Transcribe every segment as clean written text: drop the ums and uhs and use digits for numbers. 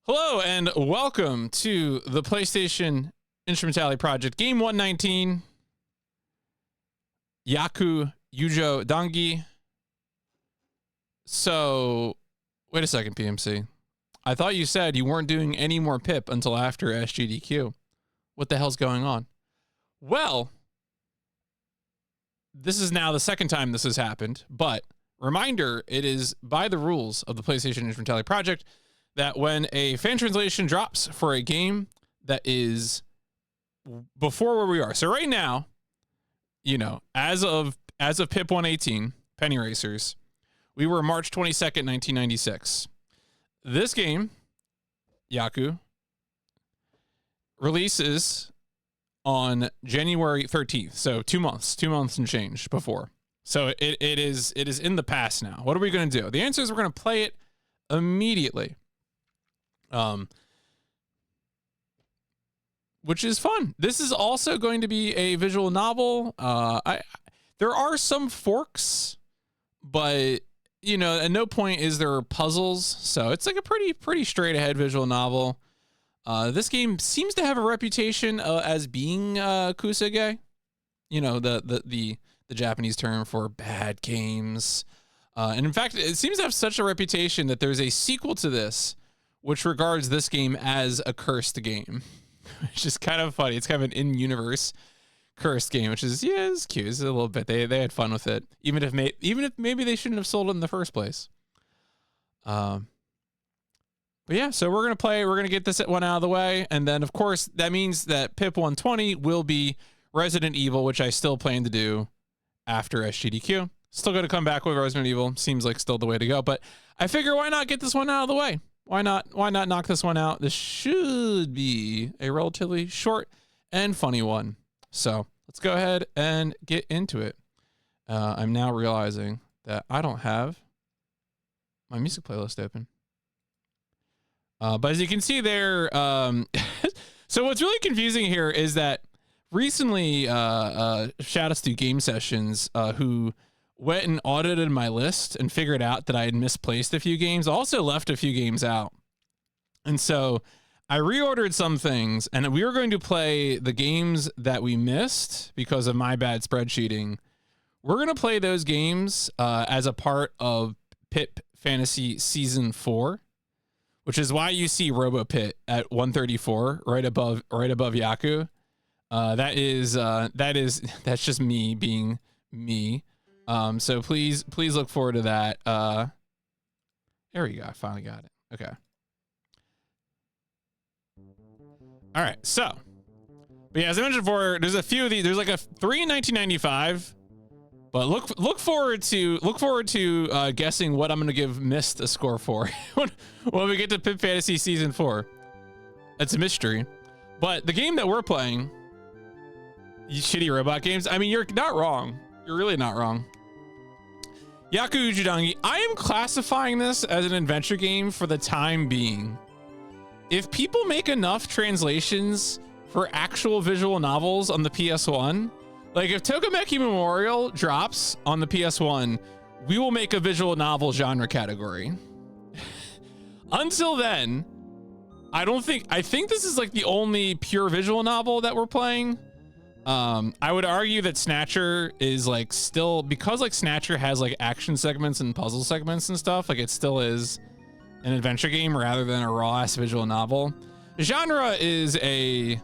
Hello and welcome to the PlayStation Instrumentality Project, Game 119, Yaku, Yuujou Dangi. So, wait a second, PMC. I thought you said you weren't doing any more PIP until after SGDQ. What the hell's going on? Well, this is now the second time this has happened, but reminder, it is by the rules of the PlayStation Instrumentality Project that when a fan translation drops for a game that is before where we are. So right now, you know, as of PIP 118, Penny Racers, we were March 22nd, 1996. This game, Yaku, releases on January 13th. So 2 months and change before. So it is in the past now. What are we going to do? The answer is we're going to play it immediately. Which is fun. This is also going to be a visual novel. There are some forks, but you know, at no point is there puzzles. So it's like a pretty straight ahead visual novel. This game seems to have a reputation as being kusege. You know, the Japanese term for bad games. And in fact, it seems to have such a reputation that there's a sequel to this, which regards this game as a cursed game, which is kind of funny. It's kind of an in-universe cursed game, which is, yeah, it's cute. It's a little bit. They had fun with it, even if maybe they shouldn't have sold it in the first place. But yeah, so we're gonna get this one out of the way, and then of course that means that PIP 120 will be Resident Evil, which I still plan to do after SGDQ. Still going to come back with Resident Evil. Seems like still the way to go, but I figure why not get this one out of the way? Why not knock this one out? This should be a relatively short and funny one. So let's go ahead and get into it. I'm now realizing that I don't have my music playlist open. But as you can see there, so what's really confusing here is that recently, shout outs to Game Sessions, who went and audited my list and figured out that I had misplaced a few games, also left a few games out. And so I reordered some things, and we were going to play the games that we missed because of my bad spreadsheeting. We're going to play those games as a part of PIP Fantasy Season 4, which is why you see RoboPit at 134 right above Yaku. That's just me being me. So please look forward to that. There we go. I finally got it. Okay. All right. So, but yeah, as I mentioned before, there's a few of these. There's like 3 in 1995. But look forward to guessing what I'm gonna give Myst a score for when we get to PIP Fantasy Season 4. It's a mystery. But the game that we're playing, you shitty robot games. I mean, you're not wrong. You're really not wrong. Yaku Yuujou Dangi. I am classifying this as an adventure game for the time being. If people make enough translations for actual visual novels on the PS1, like if Tokimeki Memorial drops on the PS1, we will make a visual novel genre category. Until then, I think this is like the only pure visual novel that we're playing. I would argue that Snatcher is like still, because like Snatcher has like action segments and puzzle segments and stuff, like it still is an adventure game rather than a raw ass visual novel. The genre is a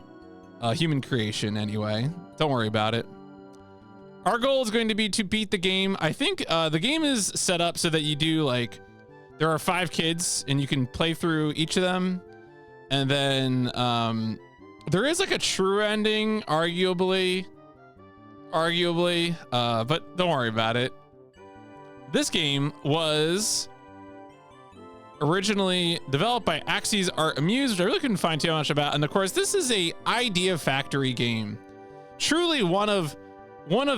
human creation anyway. Don't worry about it. Our goal is going to be to beat the game. I think the game is set up so that you do like, there are 5 kids and you can play through each of them. And then, there is like a true ending, arguably, but don't worry about it. This game was originally developed by Axie's Art Amuse, which I really couldn't find too much about. And of course, this is a Idea Factory game. Truly one of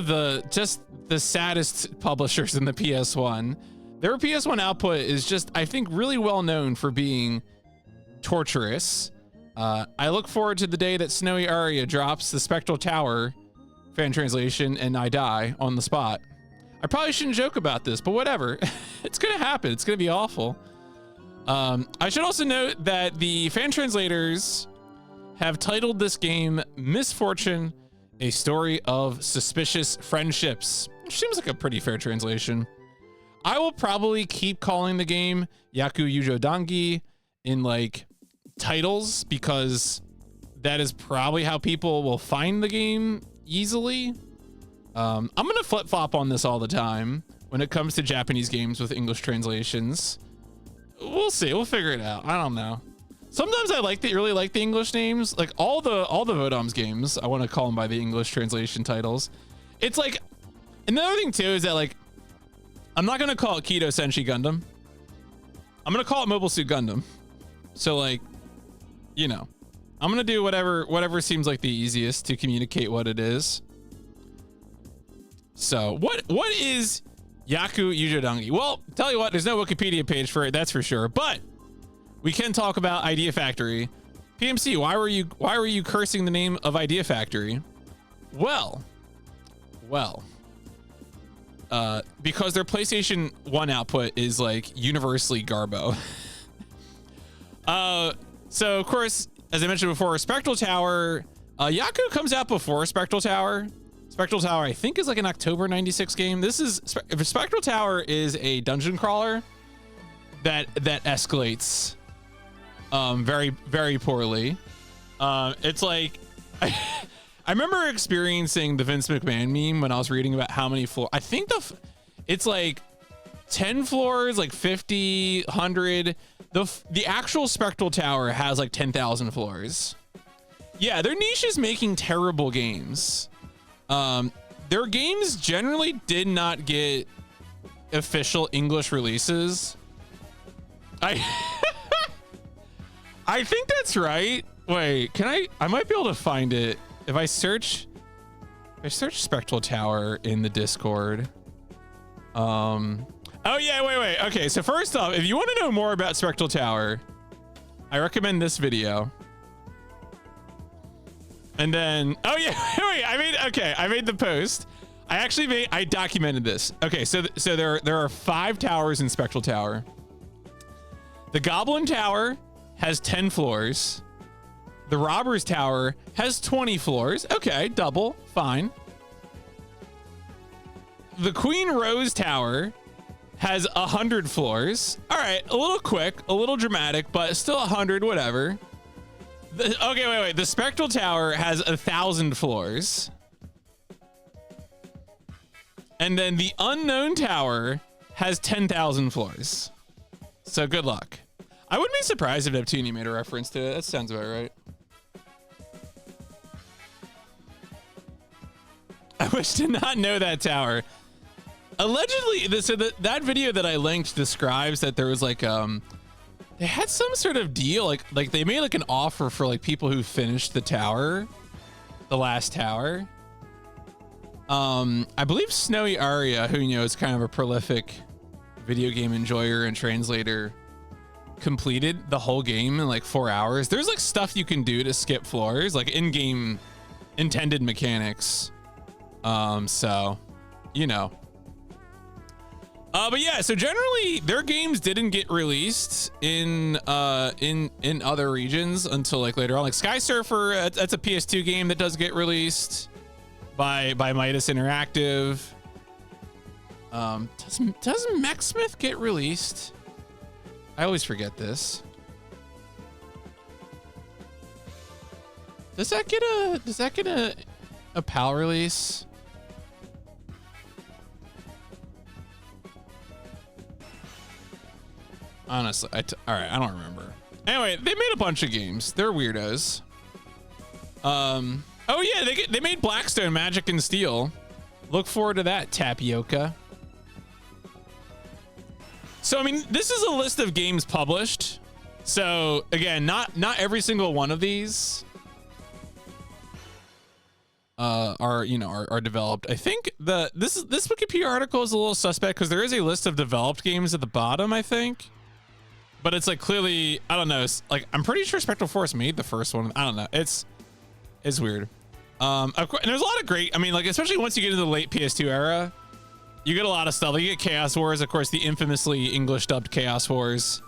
the saddest publishers in the PS1. Their PS1 output is just, I think, really well known for being torturous. I look forward to the day that Snowy Aria drops the Spectral Tower fan translation and I die on the spot. I probably shouldn't joke about this, but whatever. It's gonna happen. It's gonna be awful. I should also note that the fan translators have titled this game Misfortune, a story of suspicious friendships. Which seems like a pretty fair translation. I will probably keep calling the game Yaku Yuujou Dangi in like titles because that is probably how people will find the game easily. I'm gonna flip-flop on this all the time when it comes to Japanese games with English translations. We'll see. We'll figure it out. I don't know. Sometimes I really like the English names. Like all the Vodoms games, I want to call them by the English translation titles. It's like another thing too is that like I'm not gonna call it Keto Senshi Gundam. I'm gonna call it Mobile Suit Gundam. So like, you know, I'm gonna do whatever seems like the easiest to communicate what it is. So what is Yaku Yuujou Dangi? Well, tell you what, there's no Wikipedia page for it, that's for sure. But we can talk about Idea Factory. PMC, why were you cursing the name of Idea Factory? Well, because their PlayStation 1 output is like universally garbo. So of course, as I mentioned before, Spectral Tower, Yaku comes out before Spectral Tower. Spectral Tower, I think, is like an October 96 game. This is Spectral Tower is a dungeon crawler that escalates very, very poorly. It's like I remember experiencing the Vince McMahon meme when I was reading about how many floors. I think it's like 10 floors, like 50, 100. The actual Spectral Tower has like 10,000 floors. Yeah, their niche is making terrible games. Their games generally did not get official English releases. I think that's right. Wait, I might be able to find it if I search Spectral Tower in the Discord. Oh yeah, wait. Okay, so first off, if you want to know more about Spectral Tower, I recommend this video. And then, oh yeah, wait, I made the post. I documented this. Okay, so there are 5 towers in Spectral Tower. The Goblin Tower has 10 floors. The Robbers Tower has 20 floors. Okay, double, fine. The Queen Rose Tower has 100 floors. All right, a little quick, a little dramatic, but still 100, whatever. Okay, wait. The Spectral Tower has 1,000 floors. And then the Unknown Tower has 10,000 floors. So good luck. I wouldn't be surprised if Neptune made a reference to it. That sounds about right. I wish to not know that tower. Allegedly, that video that I linked describes that there was like they had some sort of deal, like they made like an offer for like people who finished the tower, the last tower. I believe Snowy Aria, who you know is kind of a prolific video game enjoyer and translator, completed the whole game in like 4 hours. There's like stuff you can do to skip floors, like in-game intended mechanics. So, you know. But yeah, so generally their games didn't get released in other regions until like later on. Like Sky Surfer, that's a PS2 game that does get released by Midas Interactive. Doesn't Mechsmith get released? I always forget this. Does that get a PAL release? Honestly, all right, I don't remember. Anyway, they made a bunch of games. They're weirdos. Oh yeah, they made Blackstone Magic and Steel. Look forward to that, Tapioca. So I mean, this is a list of games published. So again, not every single one of these are developed. I think this Wikipedia article is a little suspect because there is a list of developed games at the bottom, I think. But it's like clearly, I don't know. It's like I'm pretty sure Spectral Force made the first one. I don't know. It's weird. Of course, and there's a lot of great. I mean, like especially once you get into the late PS2 era, you get a lot of stuff. Like you get Chaos Wars, of course, the infamously English dubbed Chaos Wars.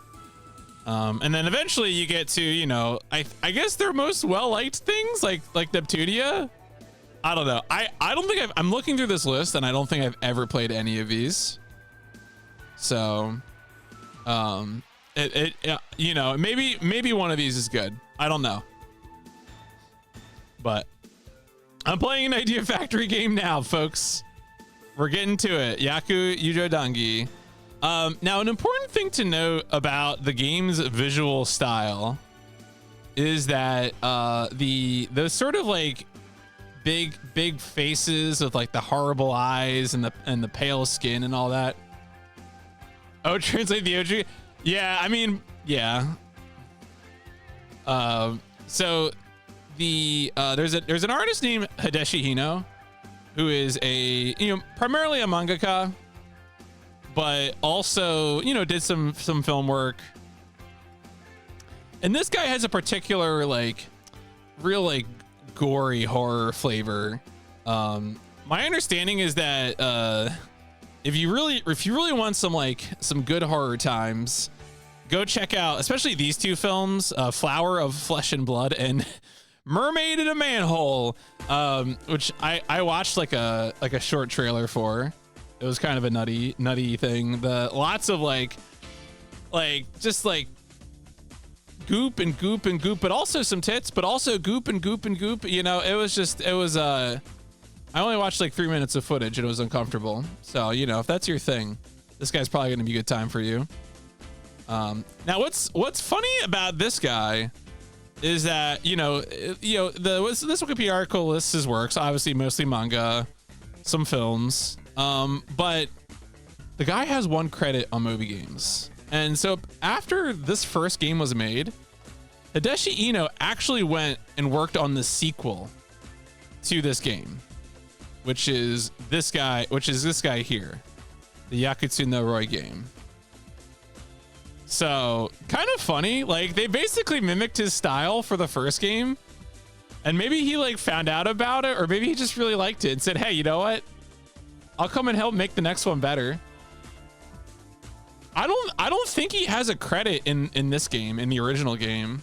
And then eventually you get to, you know, I guess their most well-liked things like Neptunia. I don't know. I don't think I'm looking through this list and I don't think I've ever played any of these. So, you know, maybe one of these is good. I don't know. But I'm playing an Idea Factory game now, folks. We're getting to it. Yaku, Yuujou Dangi. Now, an important thing to note about the game's visual style is that those sort of like big faces with like the horrible eyes and the pale skin and all that. Oh, translate the OG. Yeah, I mean, yeah. So there's an artist named Hideshi Hino who is primarily a mangaka, but also, you know, did some film work. And this guy has a particular like real like gory horror flavor. My understanding is that if you really want some good horror times, go check out especially these two films, Flower of Flesh and Blood and Mermaid in a Manhole, which I watched like a short trailer for. It was kind of a nutty thing. Lots of like just like goop and goop and goop, but also some tits, but also goop and goop and goop. You know, it was I only watched like 3 minutes of footage and it was uncomfortable. So, you know, if that's your thing, this guy's probably gonna be a good time for you. Now what's funny about this guy is that, this Wikipedia article lists his works, obviously mostly manga, some films. But the guy has one credit on Moby Games. And so after this first game was made, Hideshi Ino actually went and worked on the sequel to this game, which is this guy here, the Yakutsu no Roi game. So kind of funny, like they basically mimicked his style for the first game, and maybe he like found out about it, or maybe he just really liked it and said, hey, you know what? I'll come and help make the next one better. I don't think he has a credit in this game, in the original game.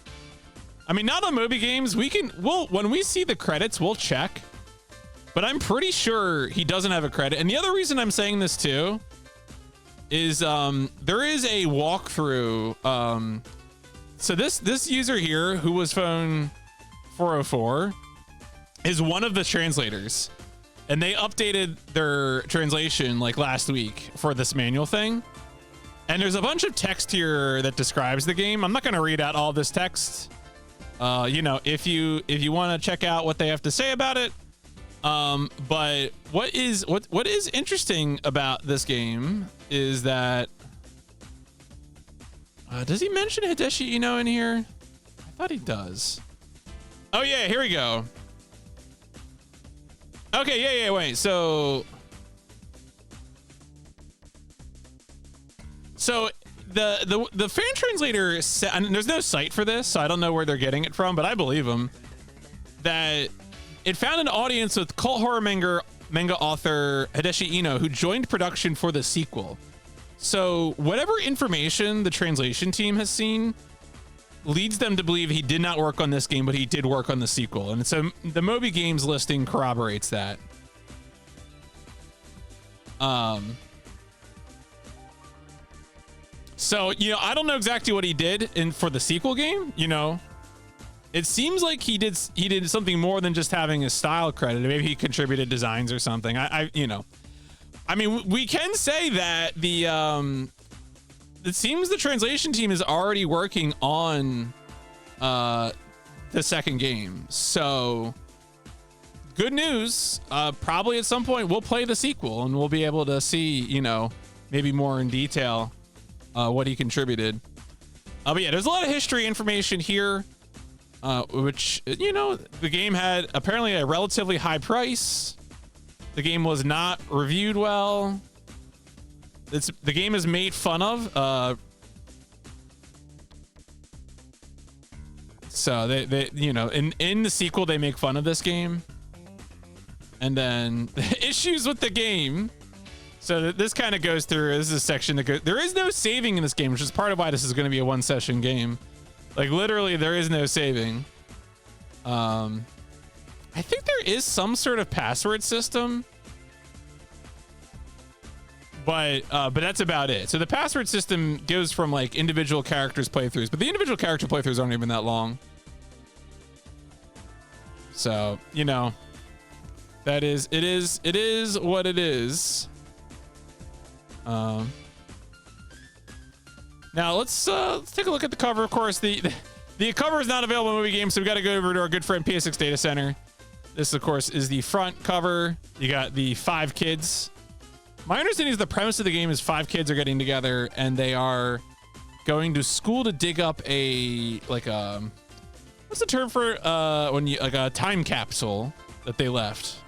I mean, not on Moby Games. When we see the credits, we'll check. But I'm pretty sure he doesn't have a credit. And the other reason I'm saying this too is there is a walkthrough. So this user here, who was phone 404, is one of the translators. And they updated their translation like last week for this manual thing. And there's a bunch of text here that describes the game. I'm not going to read out all this text. If you want to check out what they have to say about it. But what is interesting about this game is that does he mention Hideshi Ino in here? I thought he does. Oh yeah, here we go. Okay, yeah, wait. So the fan translator said, and there's no site for this, so I don't know where they're getting it from, but I believe them, that it found an audience with cult horror manga author Hideshi Ino, who joined production for the sequel. So whatever information the translation team has seen leads them to believe he did not work on this game, but he did work on the sequel. And so the Moby Games listing corroborates that. So, I don't know exactly what he did for the sequel game. It seems like he did something more than just having a style credit. Maybe he contributed designs or something. I mean, we can say that it seems the translation team is already working on the second game. So good news. Probably at some point we'll play the sequel and we'll be able to see, maybe more in detail what he contributed. But yeah, there's a lot of history information here, which, the game had apparently a relatively high price. The game was not reviewed well. The game is made fun of. So they in the sequel they make fun of this game, and then issues with the game. So this kind of goes through. This is a section that goes. There is no saving in this game, which is part of why this is going to be a one-session game. Like literally, there is no saving. I think there is some sort of password system, but that's about it. So the password system goes from like individual characters playthroughs, but the individual character playthroughs aren't even that long. So you know, it is what it is. Now let's take a look at the cover. Of course, the cover is not available in movie games, so we got to go over to our good friend PS6 Data Center. This, of course, is the front cover. You got the 5 kids. My understanding is the premise of the game is 5 kids are getting together and they are going to school to dig up a what's the term for when you like a time capsule that they left.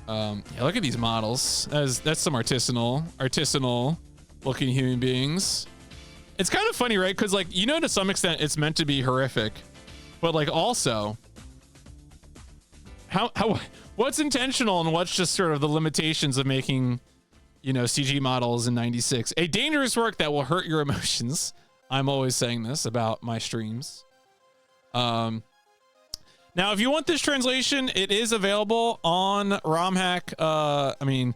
Yeah, look at these models. That's some artisanal looking human beings. It's kind of funny, right? Because like, you know, to some extent it's meant to be horrific, but like also what's intentional and what's just sort of the limitations of making, you know, CG models in 96. A dangerous work that will hurt your emotions. I'm always saying this about my streams. Now, if you want this translation, it is available on RomHack. I mean,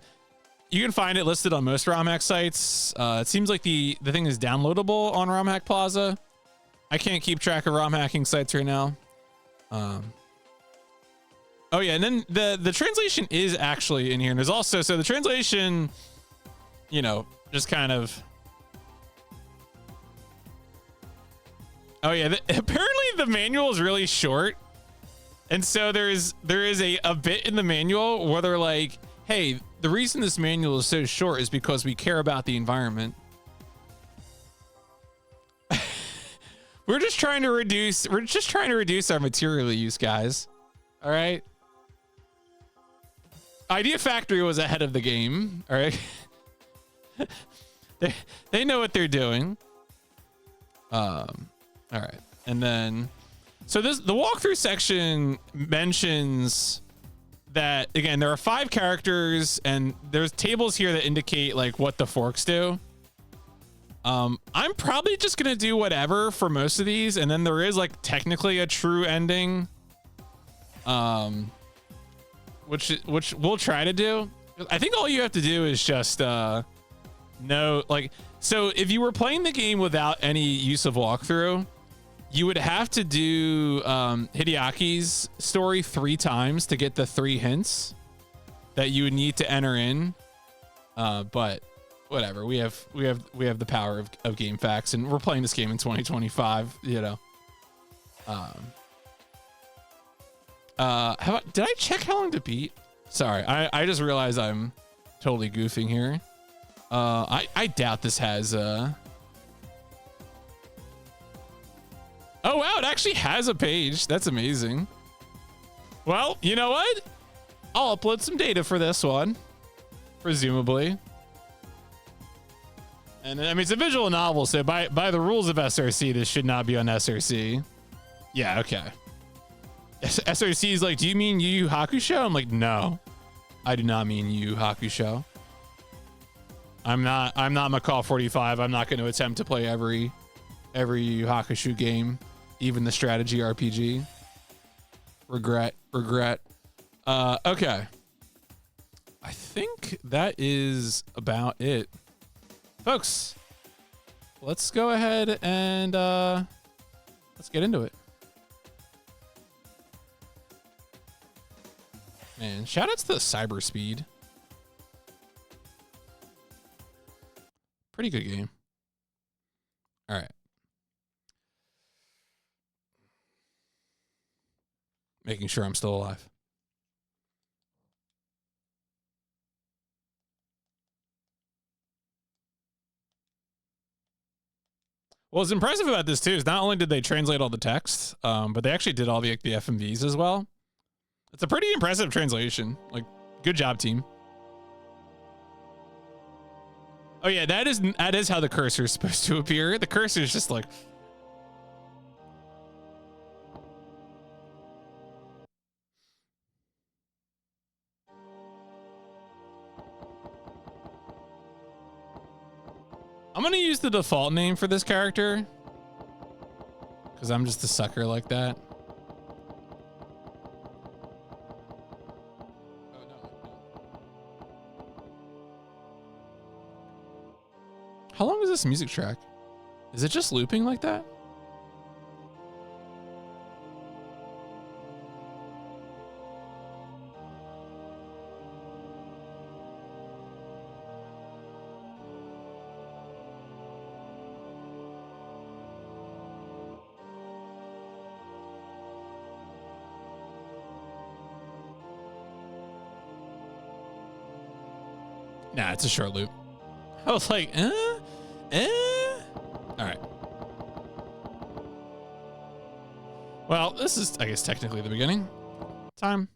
you can find it listed on most RomHack sites. It seems like the thing is downloadable on RomHack Plaza. I can't keep track of ROM hacking sites right now. Oh yeah, and then the translation is actually in here. And there's also, so the translation, you know, just kind of. Oh yeah, apparently the manual is really short. And so there is a bit in the manual where they're like, hey, the reason this manual is so short is because we care about the environment. We're just trying to reduce our material use, guys. All right. Idea Factory was ahead of the game. All right. they know what they're doing. All right. And then, so the walkthrough section mentions that, again, there are 5 characters and there's tables here that indicate like what the forks do. I'm probably just going to do whatever for most of these. And then there is like technically a true ending, which we'll try to do. I think all you have to do is just, know, like, so if you were playing the game without any use of walkthrough, you would have to do Hideaki's story 3 times to get the 3 hints that you would need to enter in. But whatever, we have the power of game facts, and we're playing this game in 2025. You know. Did I check how long to beat? Sorry, I just realized I'm totally goofing here. I doubt this has Oh wow, it actually has a page. That's amazing. Well, you know what? I'll upload some data for this one, presumably. And I mean, it's a visual novel, so by the rules of SRC, this should not be on SRC. Yeah, okay. SRC is like, do you mean Yu Yu Hakusho? I'm like, no, I do not mean Yu Yu Hakusho. I'm not Macaw 45. I'm not going to attempt to play every Yu Yu Hakusho game, even the strategy RPG. Regret. Okay. I think that is about it. Folks, let's go ahead and let's get into it. Man, shoutouts to the cyber speed. Pretty good game. All right. Making sure I'm still alive. Well, what's impressive about this too is not only did they translate all the text, but they actually did all the FMVs as well. It's a pretty impressive translation. Like, good job, team. Oh yeah, that is how the cursor is supposed to appear. The cursor is just like. I'm gonna use the default name for this character because I'm just a sucker like that. How long is this music track? Is it just looping like that? Nah, it's a short loop. I was like, All right. Well, this is, I guess, technically the beginning. Time.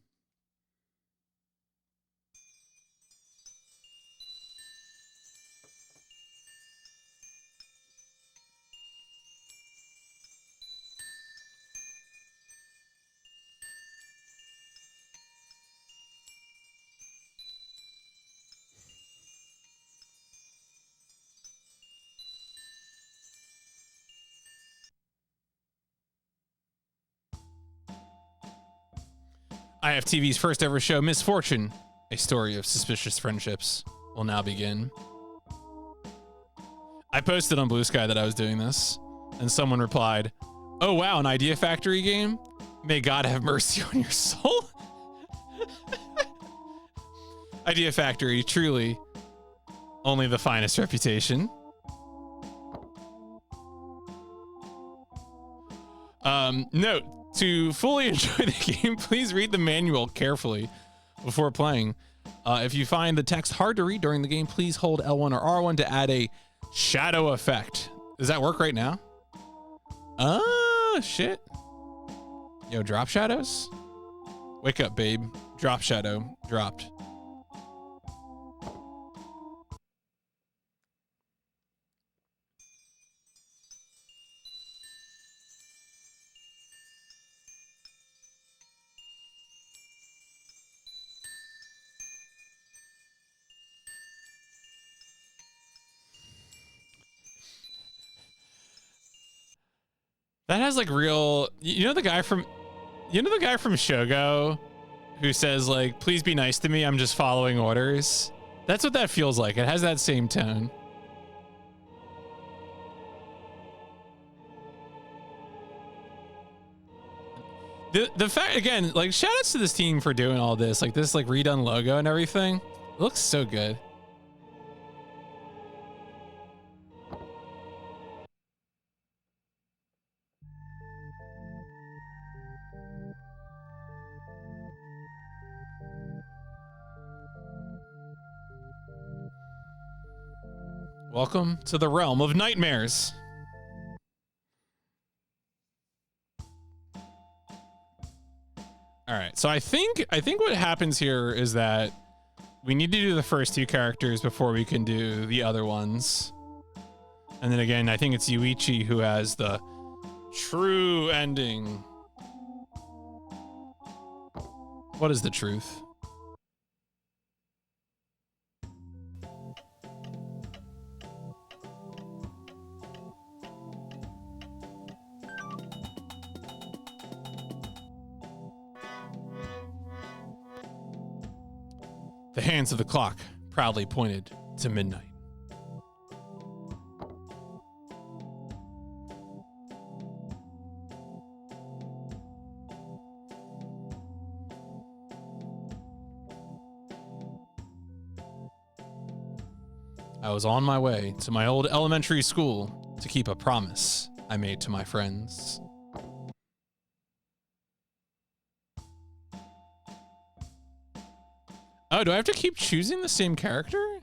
IFTV's first ever show, Misfortune, a story of suspicious friendships, will now begin. I posted on Blue Sky that I was doing this, and someone replied, "Oh wow, an Idea Factory game? May God have mercy on your soul." Idea Factory, truly, only the finest reputation. Note, to fully enjoy the game, please read the manual carefully before playing. If you find the text hard to read during the game, please hold L1 or R1 to add a shadow effect. Does that work right now? Oh, shit. Yo, drop shadows? Wake up, babe. Drop shadow. Dropped. That has like real, you know the guy from Shogo who says like, "Please be nice to me, I'm just following orders." That's what that feels like. It has that same tone. The fact, again, like shout outs to this team for doing all this, like this like redone logo and everything. It looks so good. Welcome to the realm of nightmares. All right, so I think what happens here is that we need to do the first two characters before we can do the other ones. And then again, I think it's Yuichi who has the true ending. What is the truth? The hands of the clock proudly pointed to midnight. I was on my way to my old elementary school to keep a promise I made to my friends. Oh, do I have to keep choosing the same character?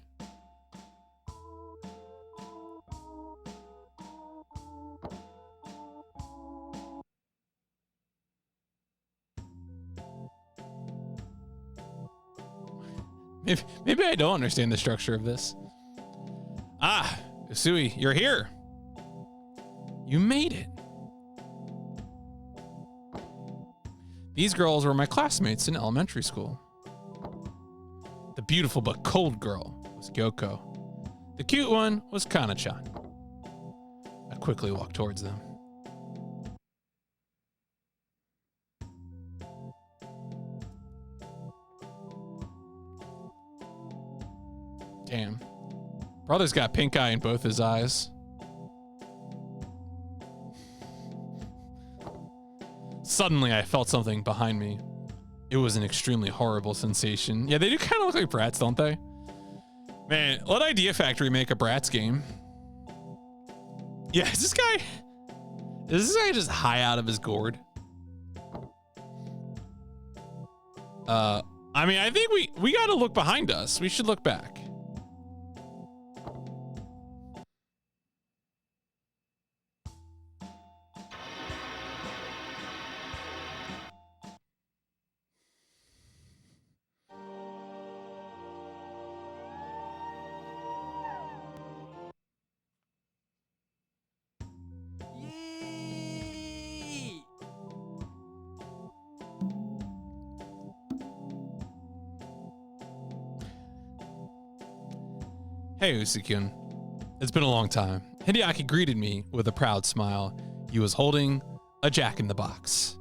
Maybe I don't understand the structure of this. Ah, Usui, you're here. You made it. These girls were my classmates in elementary school. The beautiful but cold girl was Gyoko. The cute one was Kana-chan. I quickly walked towards them. Damn. Brother's got pink eye in both his eyes. Suddenly, I felt something behind me. It was an extremely horrible sensation. Yeah, they do kind of look like Bratz, don't they? Man, let Idea Factory make a Bratz game. Yeah, is this guy just high out of his gourd? I mean, I think we got to look behind us. We should look back. Hey, Usukyun. It's been a long time. Hideaki greeted me with a proud smile. He was holding a Jack-in-the-Box.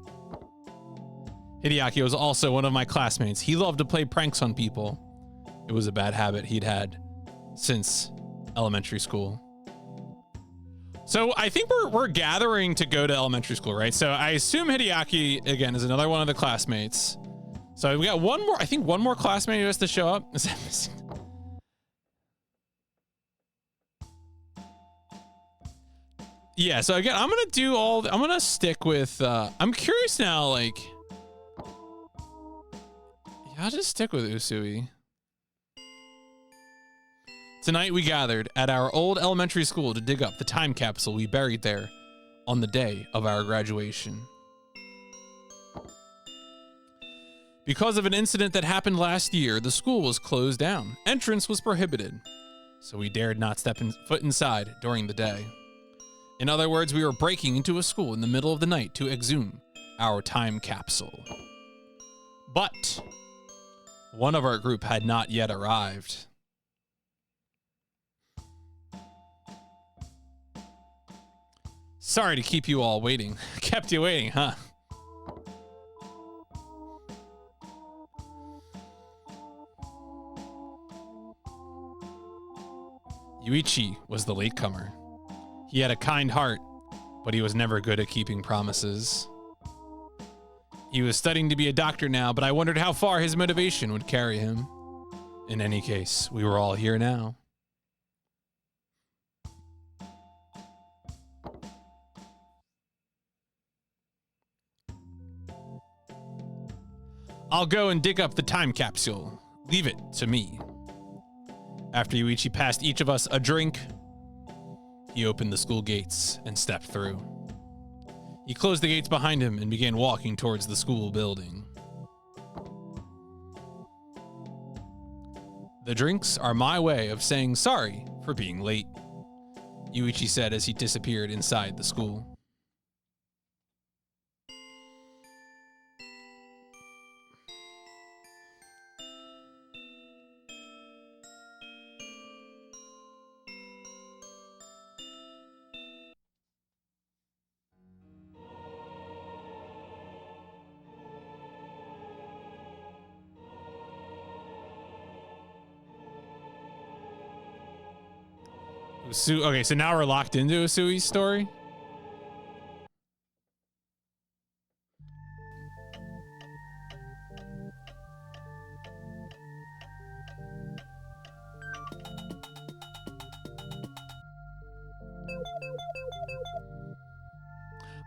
Hideaki was also one of my classmates. He loved to play pranks on people. It was a bad habit he'd had since elementary school. So I think we're gathering to go to elementary school, right? So I assume Hideaki, again, is another one of the classmates. So we got one more, I think one more classmate who has to show up. Is that missing? Yeah, so again, I'm gonna stick with, I'm curious now, like, yeah, I'll just stick with Usui. Tonight we gathered at our old elementary school to dig up the time capsule we buried there on the day of our graduation. Because of an incident that happened last year, the school was closed down. Entrance was prohibited, so we dared not step foot inside during the day. In other words, we were breaking into a school in the middle of the night to exhume our time capsule. But one of our group had not yet arrived. Sorry to keep you all waiting. Kept you waiting, huh? Yuichi was the latecomer. He had a kind heart, but he was never good at keeping promises. He was studying to be a doctor now, but I wondered how far his motivation would carry him. In any case, we were all here now. I'll go and dig up the time capsule. Leave it to me. After Yuichi passed each of us a drink, he opened the school gates and stepped through. He closed the gates behind him and began walking towards the school building. The drinks are my way of saying sorry for being late, Yuichi said as he disappeared inside the school. Okay, so now we're locked into Usui's story.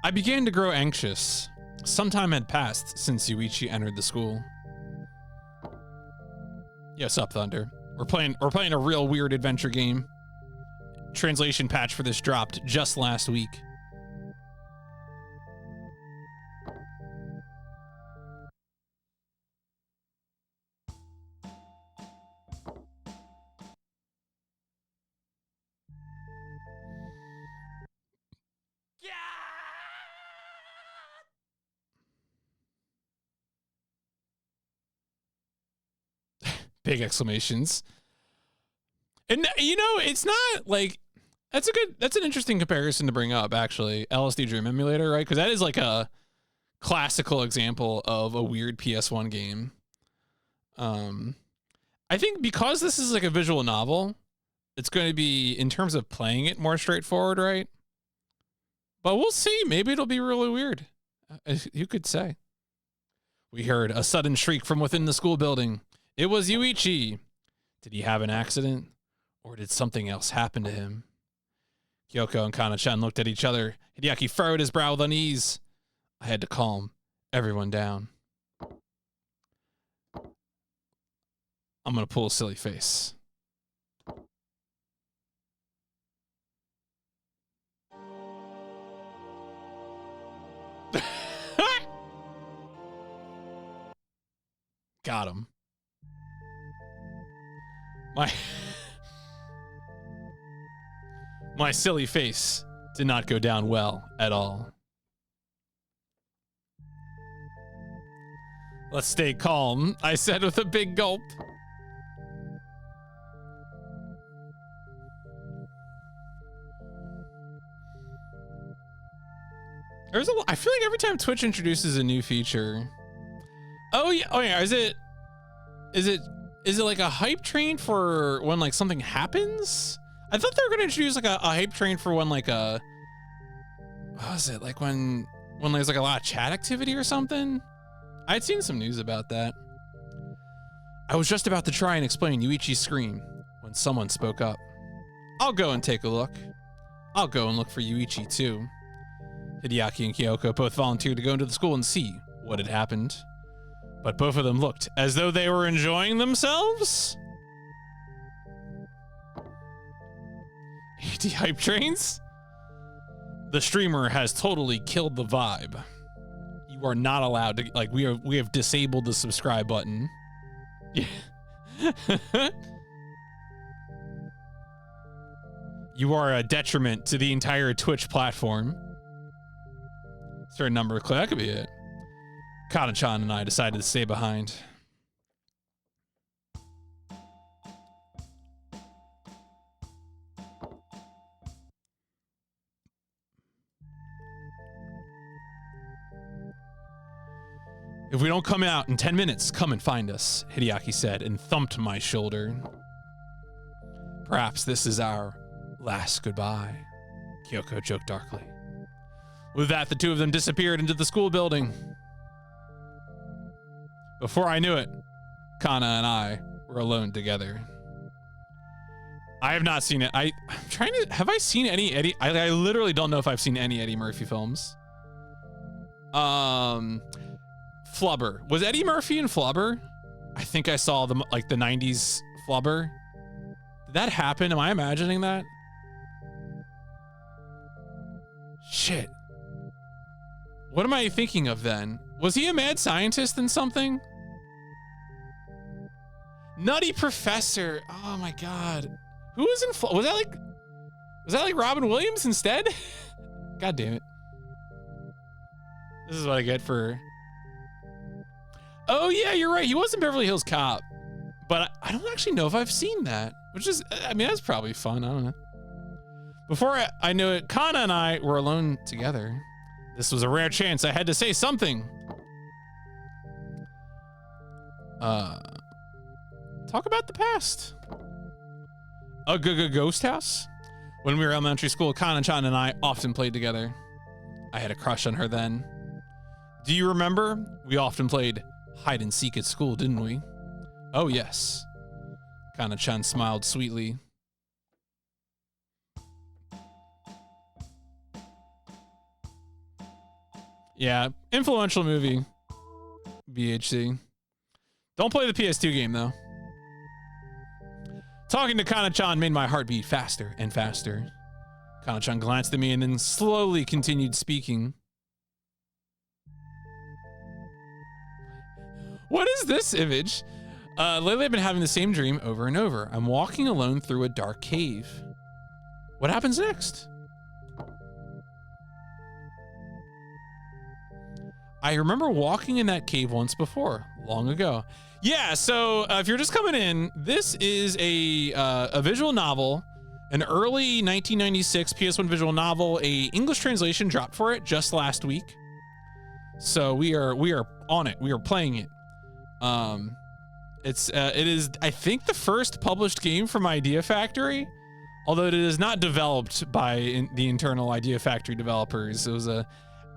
I began to grow anxious. Some time had passed since Yuichi entered the school. Yes, up Thunder. We're playing a real weird adventure game. Translation patch for this dropped just last week. Big exclamations. And you know, it's not like that's an interesting comparison to bring up, actually. LSD Dream Emulator, right? Because that is like a classical example of a weird PS1 game. I think because this is like a visual novel, it's going to be, in terms of playing it, more straightforward, right? But we'll see. Maybe it'll be really weird. You could say. We heard a sudden shriek from within the school building. It was Yuichi. Did he have an accident? Or did something else happen to him? Kyoko and Kana-chan looked at each other. Hideaki furrowed his brow with unease. I had to calm everyone down. I'm going to pull a silly face. Got him. My silly face did not go down well at all. Let's stay calm, I said with a big gulp. I feel like every time Twitch introduces a new feature. Oh yeah, is it like a hype train for when like something happens? I thought they were gonna introduce like a hype train for when like what was it? Like when there's like a lot of chat activity or something? I'd seen some news about that. I was just about to try and explain Yuichi's scream when someone spoke up. I'll go and take a look. I'll go and look for Yuichi too. Hideaki and Kyoko both volunteered to go into the school and see what had happened. But both of them looked as though they were enjoying themselves. AD hype trains? The streamer has totally killed the vibe. You are not allowed to, like, we have disabled the subscribe button. You are a detriment to the entire Twitch platform. Certain number of clicks. That could be it. Kana-chan and I decided to stay behind. If we don't come out in 10 minutes, come and find us, Hideaki said and thumped my shoulder. Perhaps this is our last goodbye, Kyoko joked darkly. With that, the two of them disappeared into the school building. Before I knew it, Kana and I were alone together. I have not seen it. I'm trying to, have I seen any Eddie? I literally don't know if I've seen any Eddie Murphy films. Flubber. Was Eddie Murphy in Flubber? I think I saw the 90s Flubber. Did that happen? Am I imagining that? Shit. What am I thinking of then? Was he a mad scientist in something? Nutty Professor. Oh my god. Who was in was that like Robin Williams instead? God damn it. This is what I get for. Oh yeah, you're right. He was in Beverly Hills Cop. But I don't actually know if I've seen that. Which is, I mean, that's probably fun. I don't know. Before I knew it, Kana and I were alone together. This was a rare chance. I had to say something. Talk about the past. A ghost house? When we were elementary school, Kana-chan and I often played together. I had a crush on her then. Do you remember? We often played hide and seek at school, didn't we? Oh, yes. Kana-chan smiled sweetly. Yeah, influential movie. BHC. Don't play the PS2 game, though. Talking to Kana-chan made my heart beat faster and faster. Kana-chan glanced at me and then slowly continued speaking. What is this image? Lately I've been having the same dream over and over. I'm walking alone through a dark cave. What happens next? I remember walking in that cave once before, long ago. Yeah, so if you're just coming in, this is a visual novel, an early 1996 PS1 visual novel. A English translation dropped for it just last week. So we are on it. We are playing it. It is, I think, the first published game from Idea Factory, although it is not developed by the internal Idea Factory developers. It was a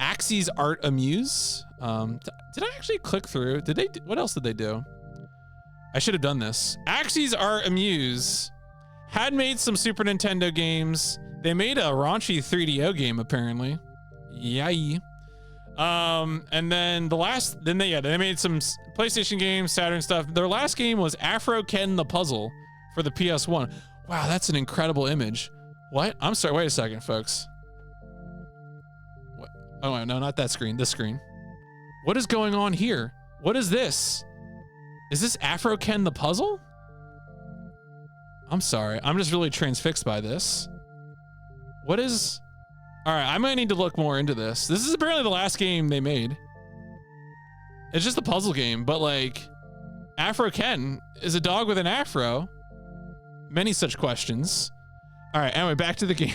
Axie's Art Amuse. Did I actually click through? Did they? What else did they do? I should have done this. Axie's Art Amuse had made some Super Nintendo games. They made a raunchy 3DO game apparently. Yay. And then they made some PlayStation games, Saturn stuff. Their last game was Afro Ken the Puzzle for the PS1. Wow, that's an incredible image. What? I'm sorry, wait a second, folks. What? Oh, no, not that screen, this screen. What is going on here? What is this? Is this Afro Ken the Puzzle? I'm sorry, I'm just really transfixed by this. What is... All right, I might need to look more into this. This is apparently the last game they made. It's just a puzzle game, but like, Afro Ken is a dog with an afro. Many such questions. All right, anyway, back to the game.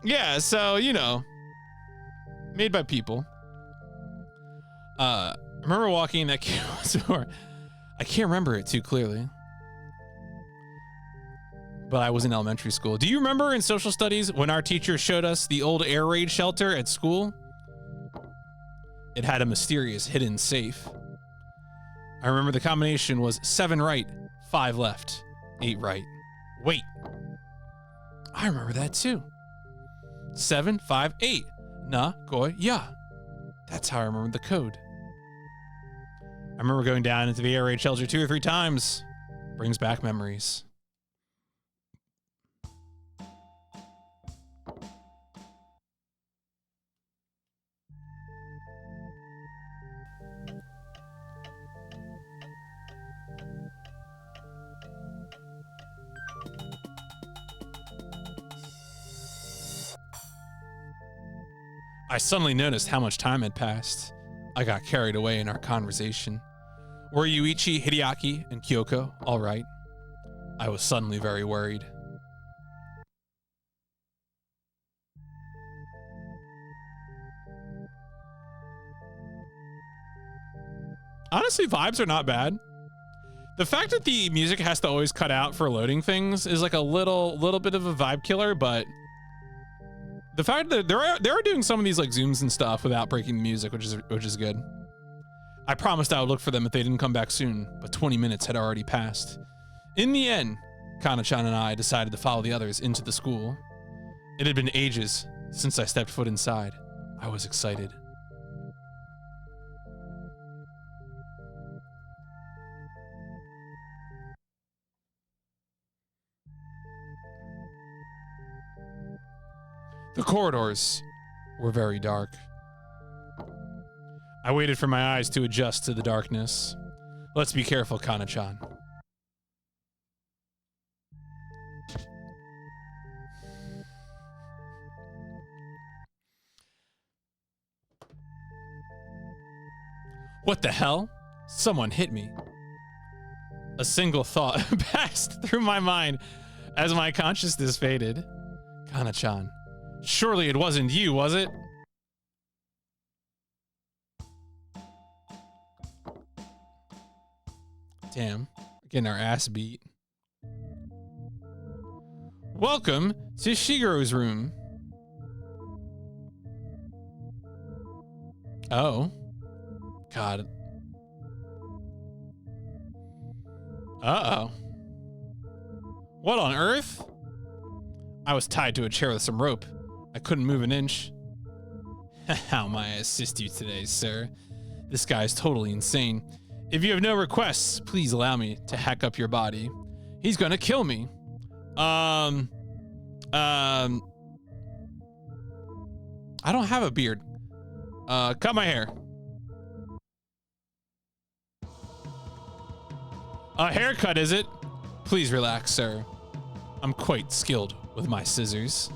Yeah, so, you know, made by people. I remember walking in that game once before. I can't remember it too clearly. But I was in elementary school. Do you remember in social studies when our teacher showed us the old air raid shelter at school? It had a mysterious hidden safe. I remember the combination was 7 right, 5 left, 8 right. Wait. I remember that too. 7, 5, 8. Na, goy, ya. That's how I remember the code. I remember going down into the air raid shelter 2 or 3 times. Brings back memories. I suddenly noticed how much time had passed. I got carried away in our conversation. Were Yuichi, Hideaki, and Kyoko all right? I was suddenly very worried. Honestly, vibes are not bad. The fact that the music has to always cut out for loading things is like a little bit of a vibe killer, but the fact that they're doing some of these like zooms and stuff without breaking the music, which is good. I promised I would look for them if they didn't come back soon, but 20 minutes had already passed. In the end, Kana-chan and I decided to follow the others into the school. It had been ages since I stepped foot inside. I was excited. The corridors were very dark. I waited for my eyes to adjust to the darkness. Let's be careful, Kana-chan. What the hell? Someone hit me. A single thought passed through my mind as my consciousness faded. Kana-chan. Surely it wasn't you, was it? Damn, getting our ass beat. Welcome to Shigeru's room. Oh. God. Uh-oh. What on earth? I was tied to a chair with some rope. I couldn't move an inch. How may I assist you today, sir? This guy's totally insane. If you have no requests, please allow me to hack up your body. He's gonna kill me. I don't have a beard. Cut my hair. A haircut, is it? Please relax, sir. I'm quite skilled with my scissors.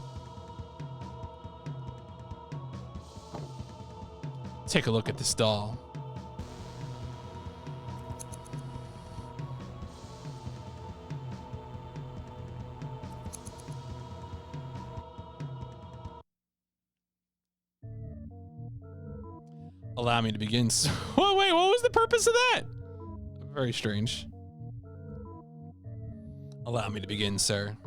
take a look at this doll. Allow me to begin. Whoa, wait, what was the purpose of that? Very strange. Allow me to begin, sir.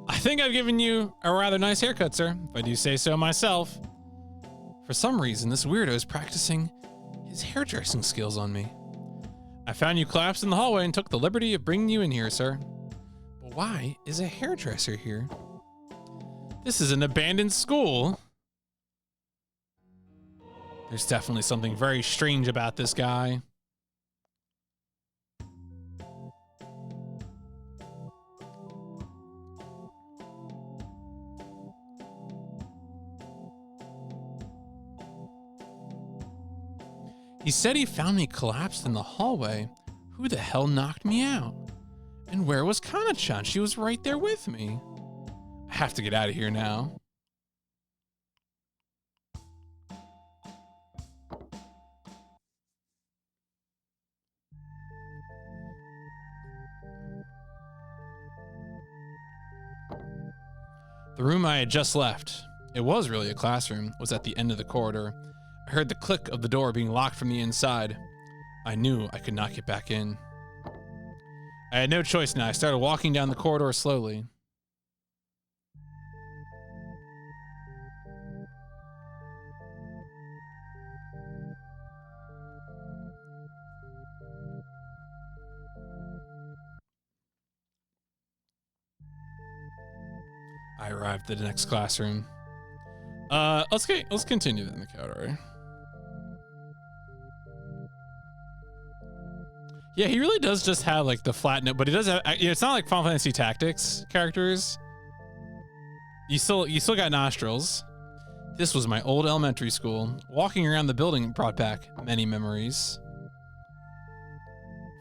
I think I've given you a rather nice haircut, sir, if I do say so myself. For some reason, this weirdo is practicing his hairdressing skills on me. I found you collapsed in the hallway and took the liberty of bringing you in here, sir. But why is a hairdresser here? This is an abandoned school. There's definitely something very strange about this guy. He said he found me collapsed in the hallway. Who the hell knocked me out? And where was Kana-chan? She was right there with me. I have to get out of here now. The room I had just left, it was really a classroom, was at the end of the corridor. I heard the click of the door being locked from the inside. I knew I could not get back in. I had no choice now. I started walking down the corridor slowly. I arrived at the next classroom. Let's continue in the category. Yeah, he really does just have like the flat note, but he does have. It's not like Final Fantasy Tactics characters. You still got nostrils. This was my old elementary school. Walking around the building brought back many memories.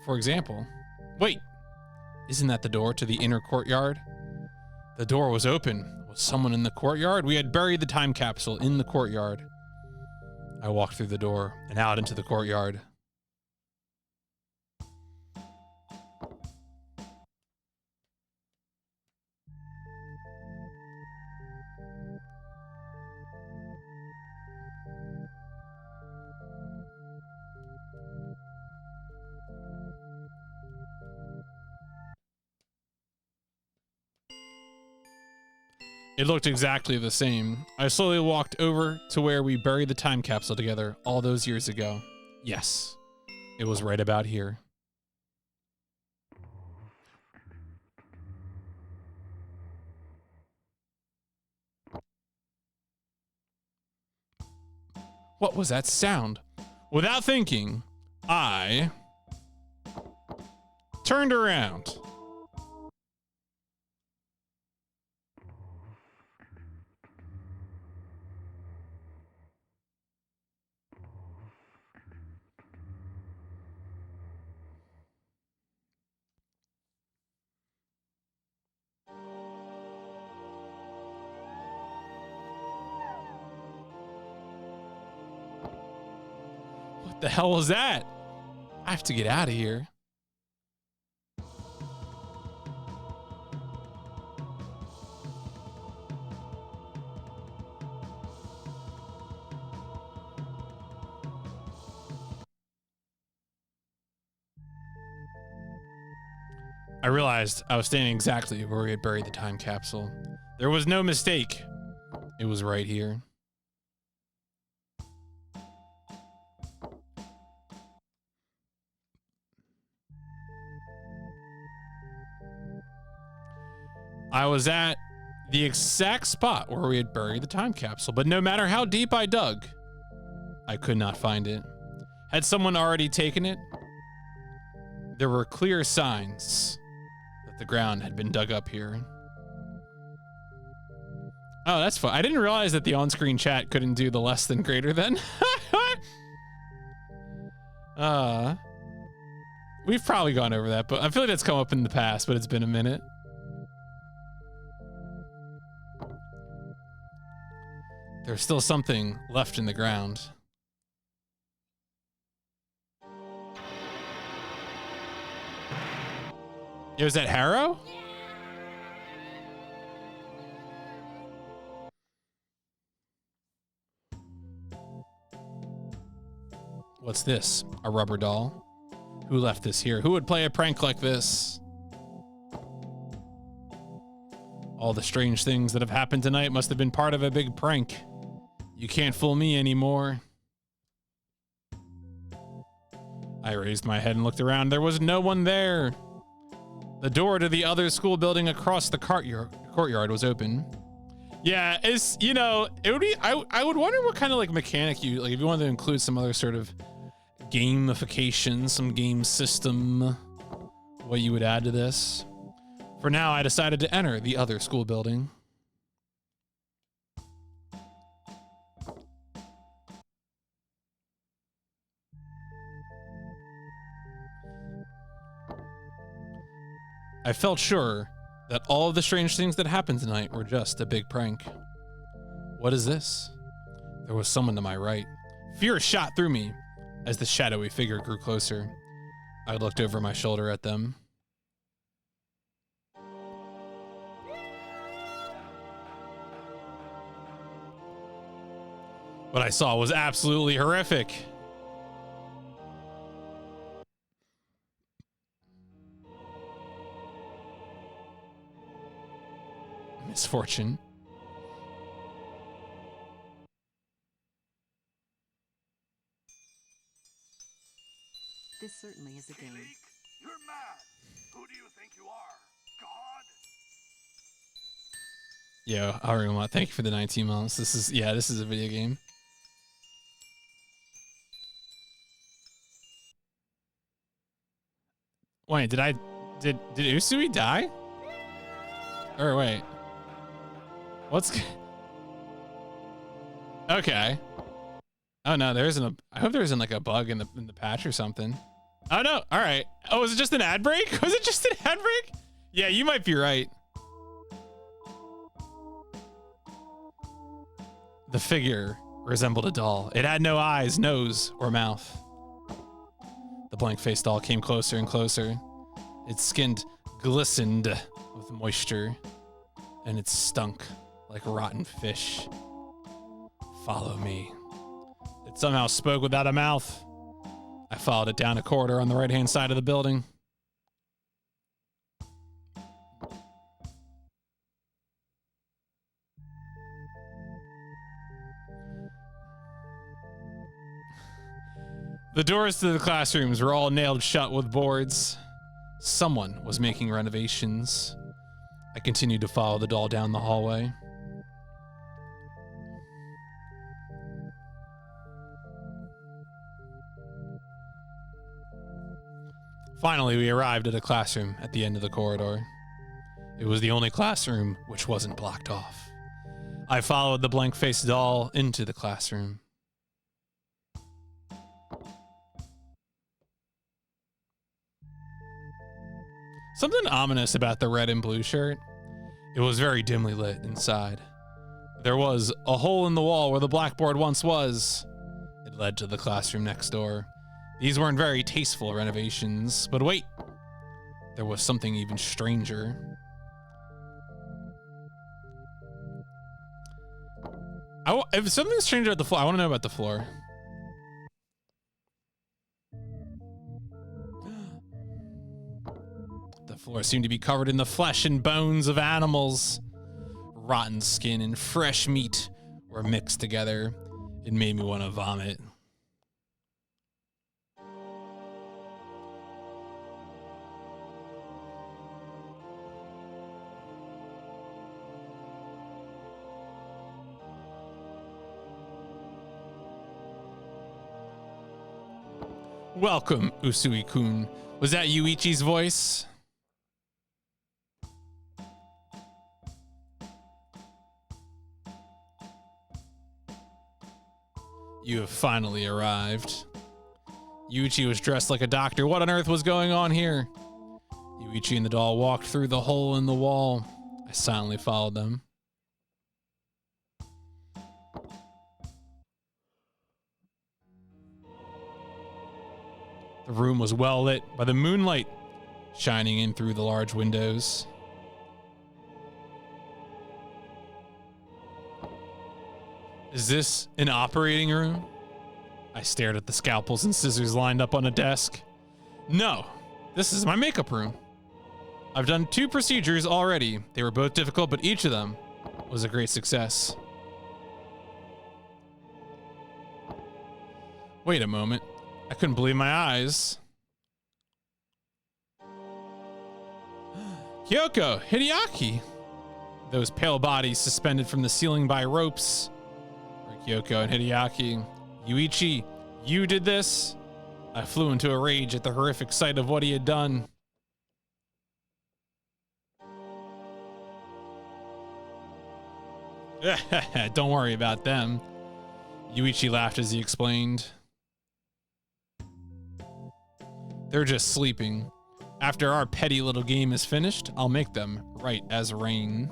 For example, wait, isn't that the door to the inner courtyard? The door was open. Was someone in the courtyard? We had buried the time capsule in the courtyard. I walked through the door and out into the courtyard. It looked exactly the same. I slowly walked over to where we buried the time capsule together all those years ago. Yes, it was right about here. What was that sound? Without thinking, I turned around. The hell was that? I have to get out of here. I realized I was standing exactly where we had buried the time capsule. There was no mistake. It was right here. I was at the exact spot where we had buried the time capsule, but no matter how deep I dug, I could not find it. Had someone already taken it? There were clear signs that the ground had been dug up here. Oh, that's fun. I didn't realize that the on-screen chat couldn't do the less than greater than. We've probably gone over that, but I feel like that's come up in the past, but it's been a minute. There's still something left in the ground. It was that Harrow? What's this? A rubber doll? Who left this here? Who would play a prank like this? All the strange things that have happened tonight must have been part of a big prank. You can't fool me anymore. I raised my head and looked around. There was no one there. The door to the other school building across the courtyard was open. Yeah, it's, you know, it would be, I would wonder what kind of like mechanic you, like if you wanted to include some other sort of gamification, some game system, what you would add to this. For now, I decided to enter the other school building. I felt sure that all of the strange things that happened tonight were just a big prank. What is this? There was someone to my right. Fear shot through me as the shadowy figure grew closer. I looked over my shoulder at them. What I saw was absolutely horrific. Misfortune. This certainly is a game. You're mad. Who do you think you are? God? Yo, Aruma, thank you for the 19 months. This is a video game. Wait, did Usui die? Or wait. Okay. Oh no, I hope there isn't like a bug in the patch or something. Oh no, all right. Oh, was it just an ad break? Was it just an ad break? Yeah, you might be right. The figure resembled a doll. It had no eyes, nose, or mouth. The blank-faced doll came closer and closer. Its skin glistened with moisture, and it stunk like rotten fish. Follow me. It somehow spoke without a mouth. I followed it down a corridor on the right-hand side of the building. The doors to the classrooms were all nailed shut with boards. Someone was making renovations. I continued to follow the doll down the hallway. Finally, we arrived at a classroom at the end of the corridor. It was the only classroom which wasn't blocked off. I followed the blank-faced doll into the classroom. Something ominous about the red and blue shirt. It was very dimly lit inside. There was a hole in the wall where the blackboard once was. It led to the classroom next door. These weren't very tasteful renovations, but wait, there was something even stranger. If something's stranger at the floor, I want to know about the floor. The floor seemed to be covered in the flesh and bones of animals. Rotten skin and fresh meat were mixed together. It made me want to vomit. Welcome, Usui-kun. Was that Yuichi's voice? You have finally arrived. Yuichi was dressed like a doctor. What on earth was going on here? Yuichi and the doll walked through the hole in the wall. I silently followed them. The room was well lit by the moonlight shining in through the large windows. Is this an operating room? I stared at the scalpels and scissors lined up on a desk. No, this is my makeup room. I've done 2 procedures already. They were both difficult, but each of them was a great success. Wait a moment. I couldn't believe my eyes. Kyoko, Hideaki. Those pale bodies suspended from the ceiling by ropes. Kyoko and Hideaki. Yuichi, you did this? I flew into a rage at the horrific sight of what he had done. Don't worry about them. Yuichi laughed as he explained. They're just sleeping. After our petty little game is finished, I'll make them right as rain.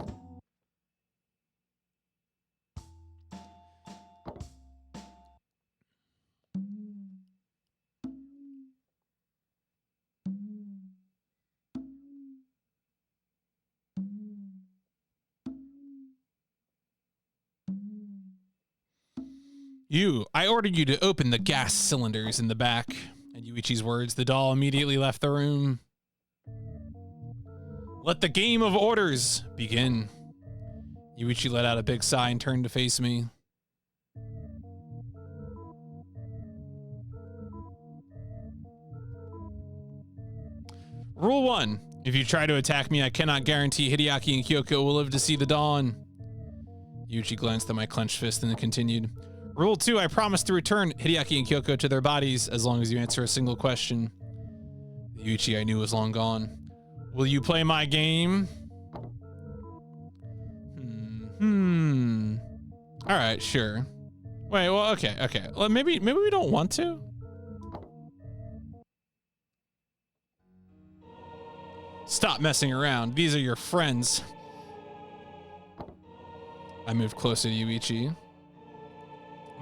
I ordered you to open the gas cylinders in the back. At Yuichi's words, the doll immediately left the room. Let the game of orders begin. Yuichi let out a big sigh and turned to face me. Rule 1. If you try to attack me, I cannot guarantee Hideaki and Kyoko will live to see the dawn. Yuichi glanced at my clenched fist and then continued. Rule 2. I promise to return Hideaki and Kyoko to their bodies as long as you answer a single question. The Yuichi I knew was long gone. Will you play my game? All right, sure. Wait, well, okay. Well, maybe we don't want to. Stop messing around. These are your friends. I moved closer to Yuichi.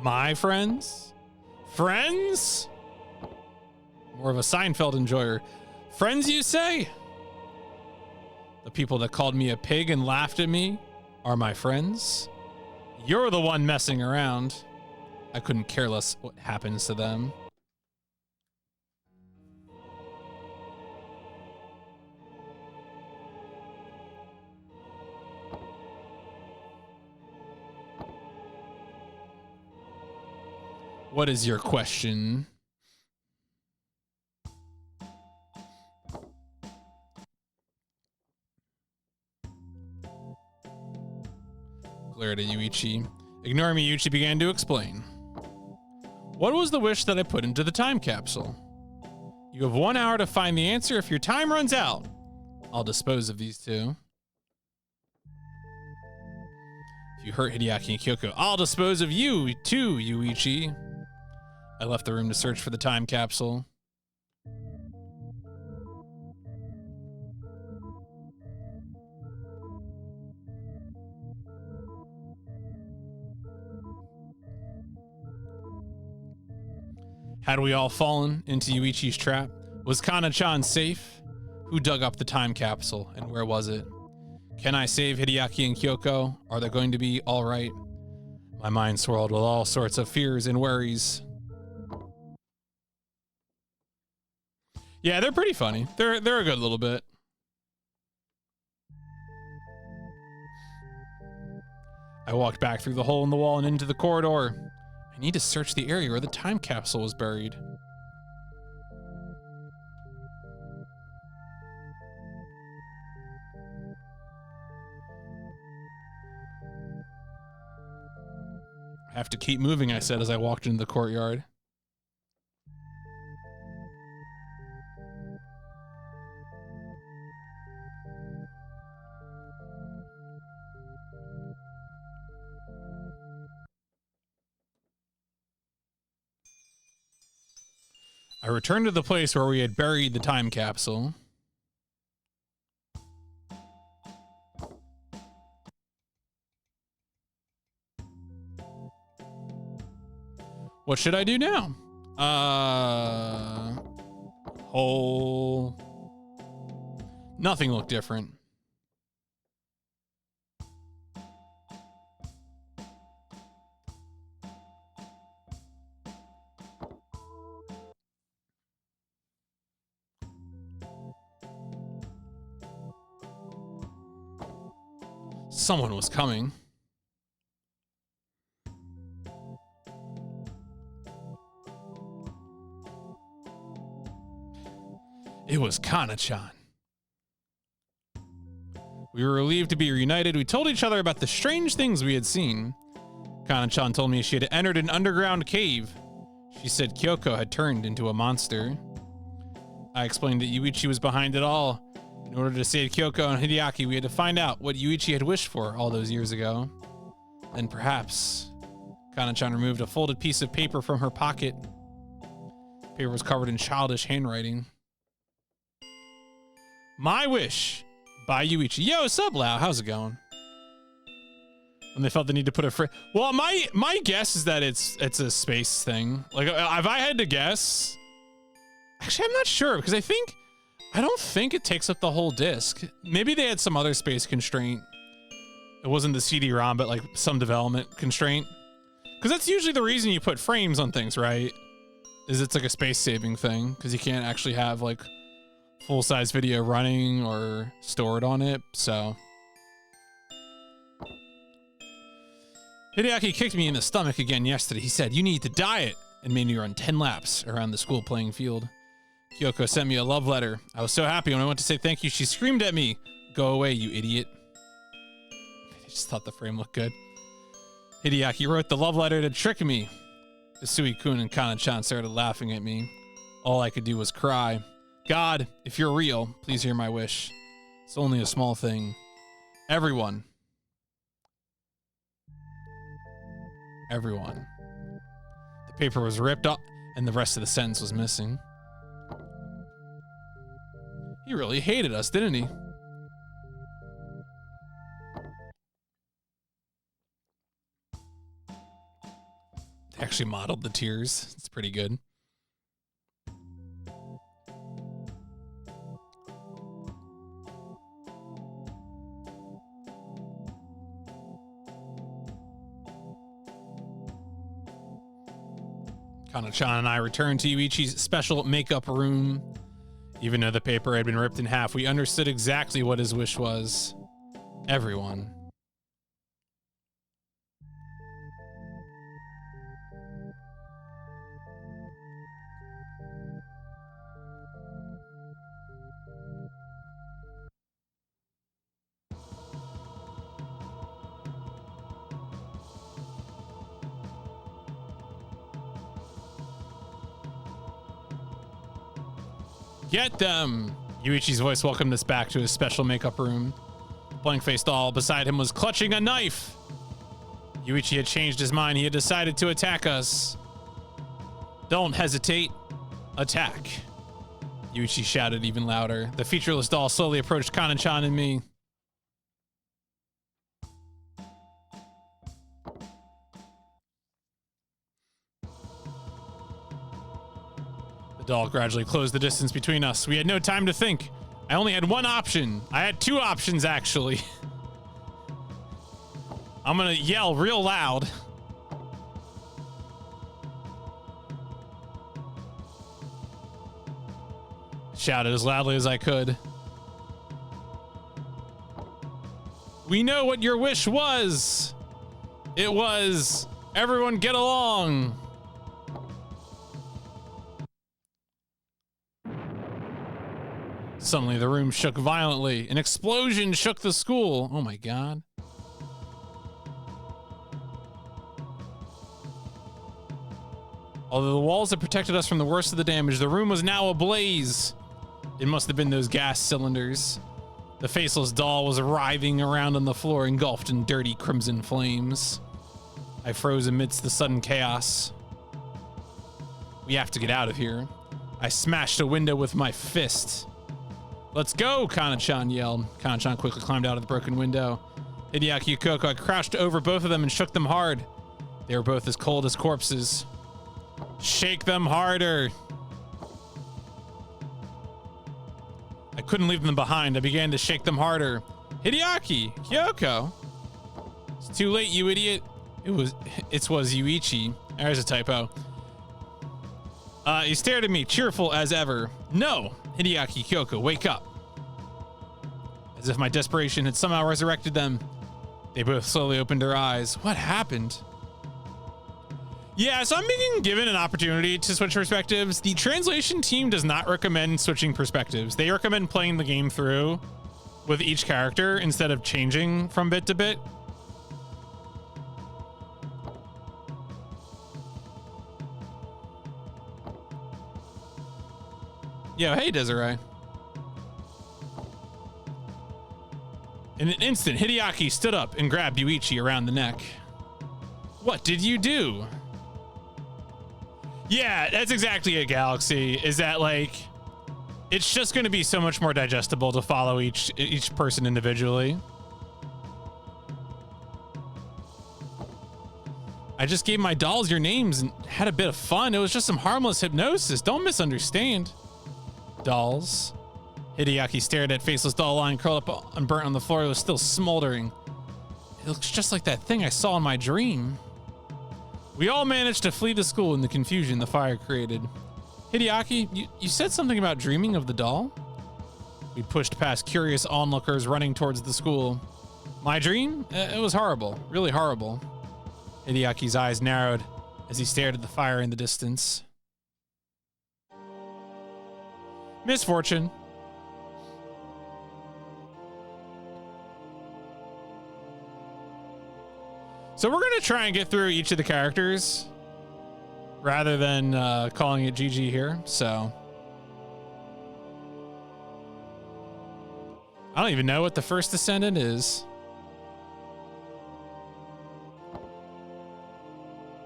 My friends? Friends? More of a Seinfeld enjoyer. Friends, you say? The people that called me a pig and laughed at me are my friends? You're the one messing around. I couldn't care less what happens to them. What is your question? Glared at Yuichi. Ignoring me, Yuichi began to explain. What was the wish that I put into the time capsule? You have 1 hour to find the answer. If your time runs out, I'll dispose of these 2. If you hurt Hideaki and Kyoko, I'll dispose of you too, Yuichi. I left the room to search for the time capsule. Had we all fallen into Yuichi's trap? Was Kana-chan safe? Who dug up the time capsule and where was it? Can I save Hideaki and Kyoko? Are they going to be all right? My mind swirled with all sorts of fears and worries. Yeah, they're pretty funny. They're a good little bit. I walked back through the hole in the wall and into the corridor. I need to search the area where the time capsule was buried. I have to keep moving, I said as I walked into the courtyard. I returned to the place where we had buried the time capsule. What should I do now? Nothing looked different. Someone was coming. It was Kana-chan. We were relieved to be reunited. We told each other about the strange things we had seen. Kana-chan told me she had entered an underground cave. She said Kyoko had turned into a monster. I explained that Yuichi was behind it all. In order to save Kyoko and Hideaki, we had to find out what Yuichi had wished for all those years ago. Then perhaps... Kana-chan removed a folded piece of paper from her pocket. The paper was covered in childish handwriting. My wish by Yuichi. Yo, what's up, Lau? How's it going? And they felt the need to put a well, my guess is that it's a space thing. Like, if I had to guess, actually, I'm not sure because I don't think it takes up the whole disc. Maybe they had some other space constraint. It wasn't the CD-ROM, but like some development constraint. Because that's usually the reason you put frames on things, right? Is it's like a space-saving thing because you can't actually have like full-size video running or stored on it, so. Hideaki kicked me in the stomach again yesterday. He said, "You need to diet," and made me run 10 laps around the school playing field. Kyoko sent me a love letter. I was so happy when I went to say thank you. She screamed at me, "Go away, you idiot." I just thought the frame looked good. Hideaki wrote the love letter to trick me. Isui-kun and Kana-chan started laughing at me. All I could do was cry. God, if you're real, please hear my wish. It's only a small thing. Everyone. Everyone. The paper was ripped up and the rest of the sentence was missing. He really hated us, didn't he? They actually modeled the tears. It's pretty good. Kana-chan and I returned to Yuichi's special makeup room. Even though the paper had been ripped in half, we understood exactly what his wish was. Everyone. Get them! Yuichi's voice welcomed us back to his special makeup room. The blank-faced doll beside him was clutching a knife. Yuichi had changed his mind. He had decided to attack us. Don't hesitate. Attack. Yuichi shouted even louder. The featureless doll slowly approached Kana-chan and me. The doll gradually closed the distance between us. We had no time to think. I only had one option. I had two options, actually. I'm gonna yell real loud. Shouted as loudly as I could. We know what your wish was. It was, everyone get along. Suddenly, the room shook violently. An explosion shook the school. Oh my God. Although the walls had protected us from the worst of the damage, the room was now ablaze. It must have been those gas cylinders. The faceless doll was writhing around on the floor, engulfed in dirty crimson flames. I froze amidst the sudden chaos. We have to get out of here. I smashed a window with my fist. Let's go, Kana-chan yelled. Kana-chan quickly climbed out of the broken window. Hideaki and Kyoko, I crouched over both of them and shook them hard. They were both as cold as corpses. Shake them harder. I couldn't leave them behind. I began to shake them harder. Hideaki, Kyoko. It's too late, you idiot. It was Yuichi. There's a typo. He stared at me, cheerful as ever. No, Hideaki, Kyoko, wake up. As if my desperation had somehow resurrected them. They both slowly opened their eyes. What happened? Yeah, so I'm being given an opportunity to switch perspectives. The translation team does not recommend switching perspectives. They recommend playing the game through with each character instead of changing from bit to bit. Yo, hey, Desiree. In an instant, Hideaki stood up and grabbed Yuichi around the neck. What did you do? Yeah, that's exactly it, Galaxy. Is that like, it's just going to be so much more digestible to follow each person individually. I just gave my dolls your names and had a bit of fun. It was just some harmless hypnosis. Don't misunderstand. Dolls. Hideaki stared at faceless doll lying curled up unburnt on the floor. It was still smoldering. It looks just like that thing I saw in my dream. We all managed to flee the school in the confusion the fire created. Hideaki, you said something about dreaming of the doll? We pushed past curious onlookers running towards the school. My dream? It was horrible. Really horrible. Hideaki's eyes narrowed as he stared at the fire in the distance. Misfortune. So we're going to try and get through each of the characters rather than calling it GG here. So I don't even know what the first descendant is.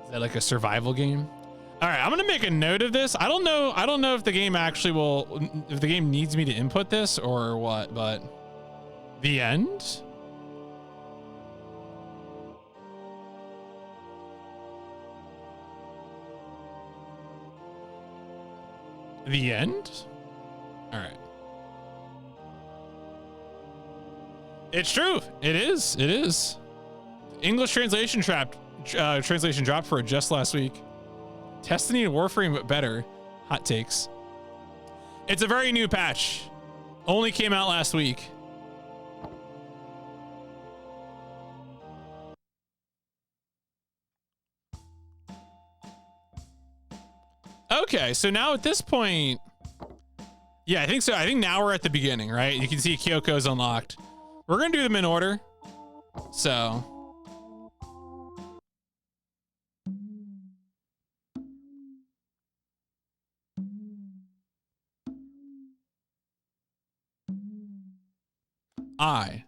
Is that like a survival game? All right, I'm going to make a note of this. I don't know if the game actually will, if the game needs me to input this or what, but the end. The end? All right. It's true. It is. It is. English translation dropped for it just last week. Destiny and Warframe, but better. Hot takes. It's a very new patch. Only came out last week. Okay, so now at this point, yeah, I think so. I think now we're at the beginning, right? You can see Kyoko's unlocked. We're gonna do them in order. So. I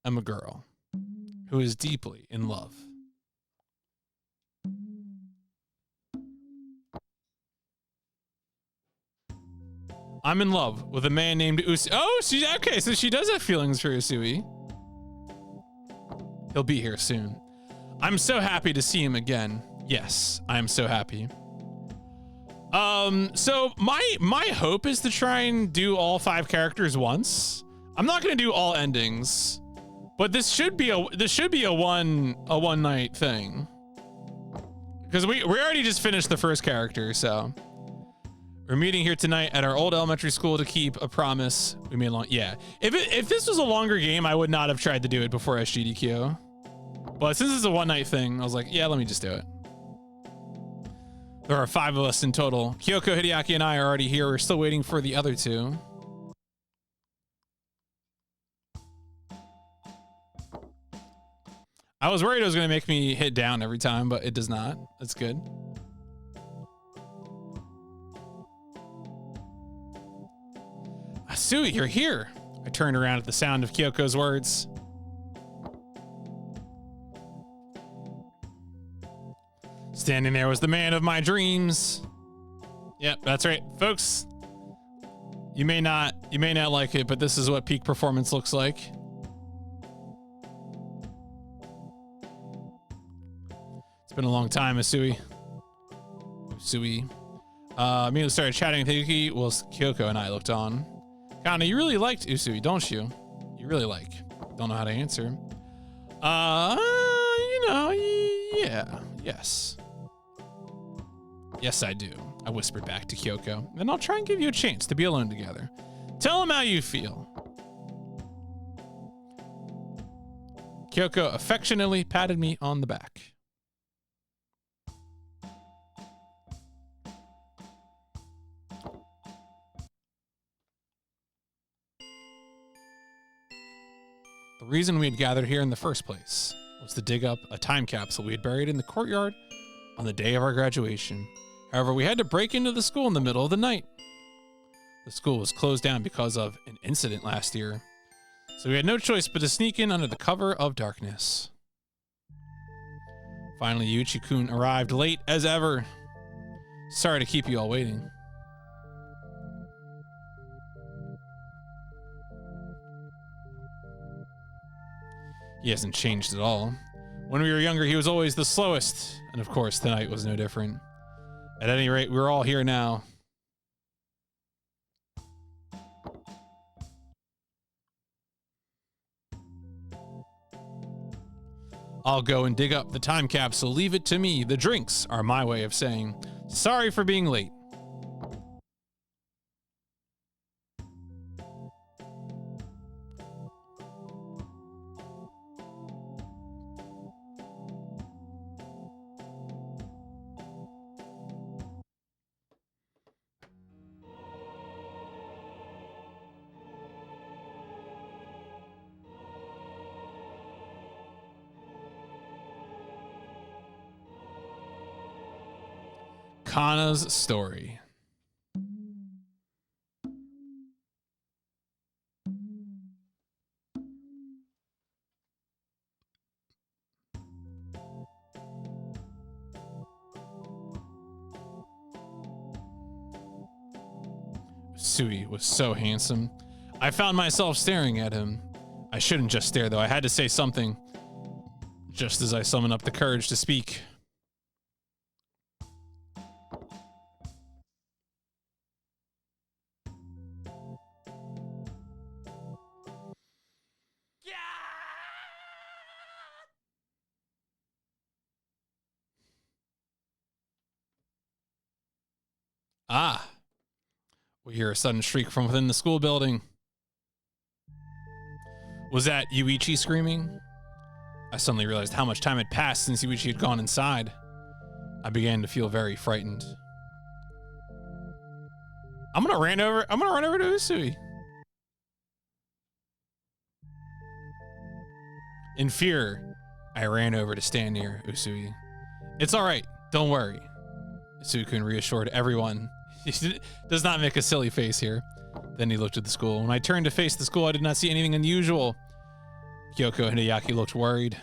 am a girl who is deeply in love. I'm in love with a man named Usui. Oh, okay, so she does have feelings for Usui. He'll be here soon. I'm so happy to see him again. Yes, I am so happy. So my hope is to try and do all 5 characters once. I'm not gonna do all endings, but this should be a one night thing. Because we already just finished the first character, so. We're meeting here tonight at our old elementary school to keep a promise we made long. Yeah, if this was a longer game, I would not have tried to do it before SGDQ. But since it's a one night thing, I was like, yeah, let me just do it. There are 5 of us in total. Kyoko, Hideaki, and I are already here. We're still waiting for the other 2. I was worried it was going to make me hit down every time, but it does not. That's good. Asui, you're here. I turned around at the sound of Kyoko's words. Standing there was the man of my dreams. Yep, that's right, folks. You may not like it, but this is what peak performance looks like. It's been a long time, Usui. Immediately started chatting with Hiki while Kyoko and I looked on. Kana, you really liked Usui, don't you? You really like. Don't know how to answer. You know, yeah, yes. Yes, I do. I whispered back to Kyoko. Then I'll try and give you a chance to be alone together. Tell him how you feel. Kyoko affectionately patted me on the back. The reason we had gathered here in the first place was to dig up a time capsule we had buried in the courtyard on the day of our graduation. However, we had to break into the school in the middle of the night. The school was closed down because of an incident last year, so we had no choice but to sneak in under the cover of darkness. Finally, Yuichi-kun arrived late as ever. Sorry to keep you all waiting. He hasn't changed at all. When we were younger, he was always the slowest, and of course, tonight was no different. At any rate, we're all here now. I'll go and dig up the time capsule. Leave it to me. The drinks are my way of saying sorry for being late. Kana's story. Sui was so handsome. I found myself staring at him. I shouldn't just stare, though. I had to say something, just as I summoned up the courage to speak. Ah, we hear a sudden shriek from within the school building. Was that Yuichi screaming? I suddenly realized how much time had passed since Yuichi had gone inside. I began to feel very frightened. I'm gonna run over to Usui. In fear, I ran over to stand near Usui. It's all right, don't worry. Usui-kun reassured everyone. He does not make a silly face here. Then he looked at the school. When I turned to face the school, I did not see anything unusual. Kyoko and Hideyaki looked worried.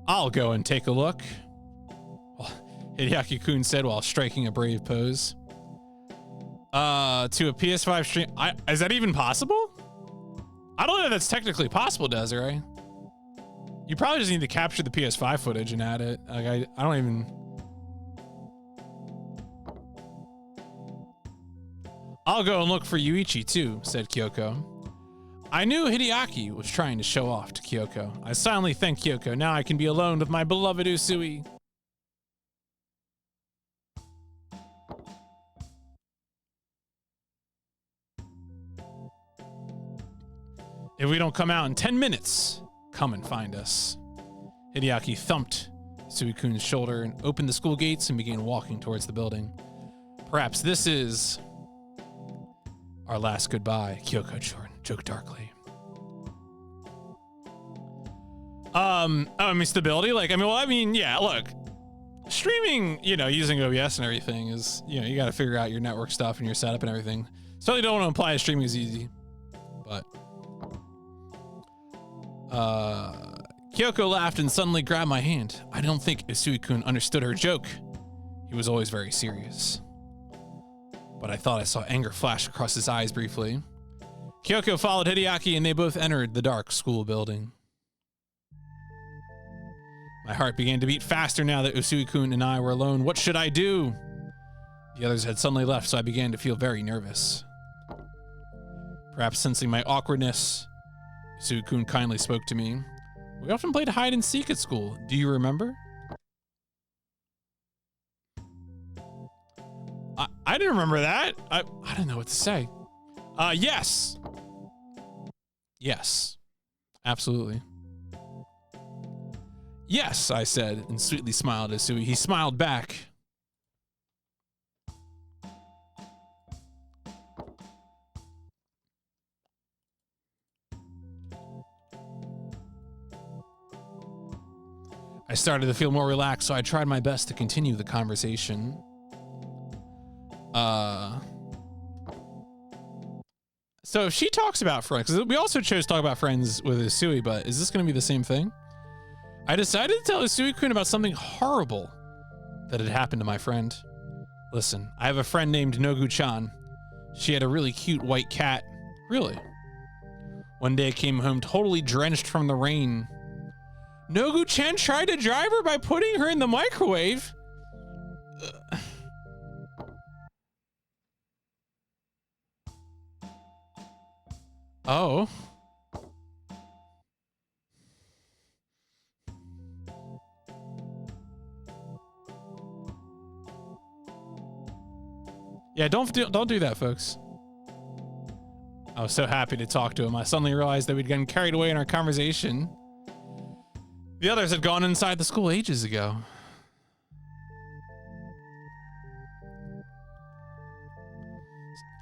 I'll go and take a look, Hideyaki-kun said while striking a brave pose. To a PS5 stream. Is that even possible? I don't know if that's technically possible, Desiree. You probably just need to capture the PS5 footage and add it. Like I don't even. I'll go and look for Yuichi too, said Kyoko. I knew Hideaki was trying to show off to Kyoko. I silently thanked Kyoko. Now I can be alone with my beloved Usui. If we don't come out in 10 minutes, come and find us. Hideaki thumped Usui-kun's shoulder and opened the school gates and began walking towards the building. Perhaps this is our last goodbye, Kyoko joked darkly. I mean, stability? Yeah, look. Streaming, using OBS and everything is, you got to figure out your network stuff and your setup and everything. Certainly don't want to imply streaming is easy, but Kyoko laughed and suddenly grabbed my hand. I don't think Usui-kun understood her joke. He was always very serious. But I thought I saw anger flash across his eyes briefly. Kyoko followed Hideaki and they both entered the dark school building. My heart began to beat faster now that Usui-kun and I were alone. What should I do? The others had suddenly left, so I began to feel very nervous. Perhaps sensing my awkwardness, Usui-kun kindly spoke to me. We often played hide and seek at school. Do you remember? I didn't remember that. I don't know what to say. Yes. Yes. Absolutely. Yes, I said, and sweetly smiled at Usui. He smiled back. I started to feel more relaxed, so I tried my best to continue the conversation. So if she talks about friends, because we also chose to talk about friends with Usui, but is this going to be the same thing? I decided to tell Usui-kun about something horrible that had happened to my friend. Listen, I have a friend named Nogu-chan. She had a really cute white cat. Really? One day I came home totally drenched from the rain. Nogu-chan tried to drive her by putting her in the microwave. Oh. Yeah, don't do that, folks. I was so happy to talk to him. I suddenly realized that we'd gotten carried away in our conversation. The others had gone inside the school ages ago.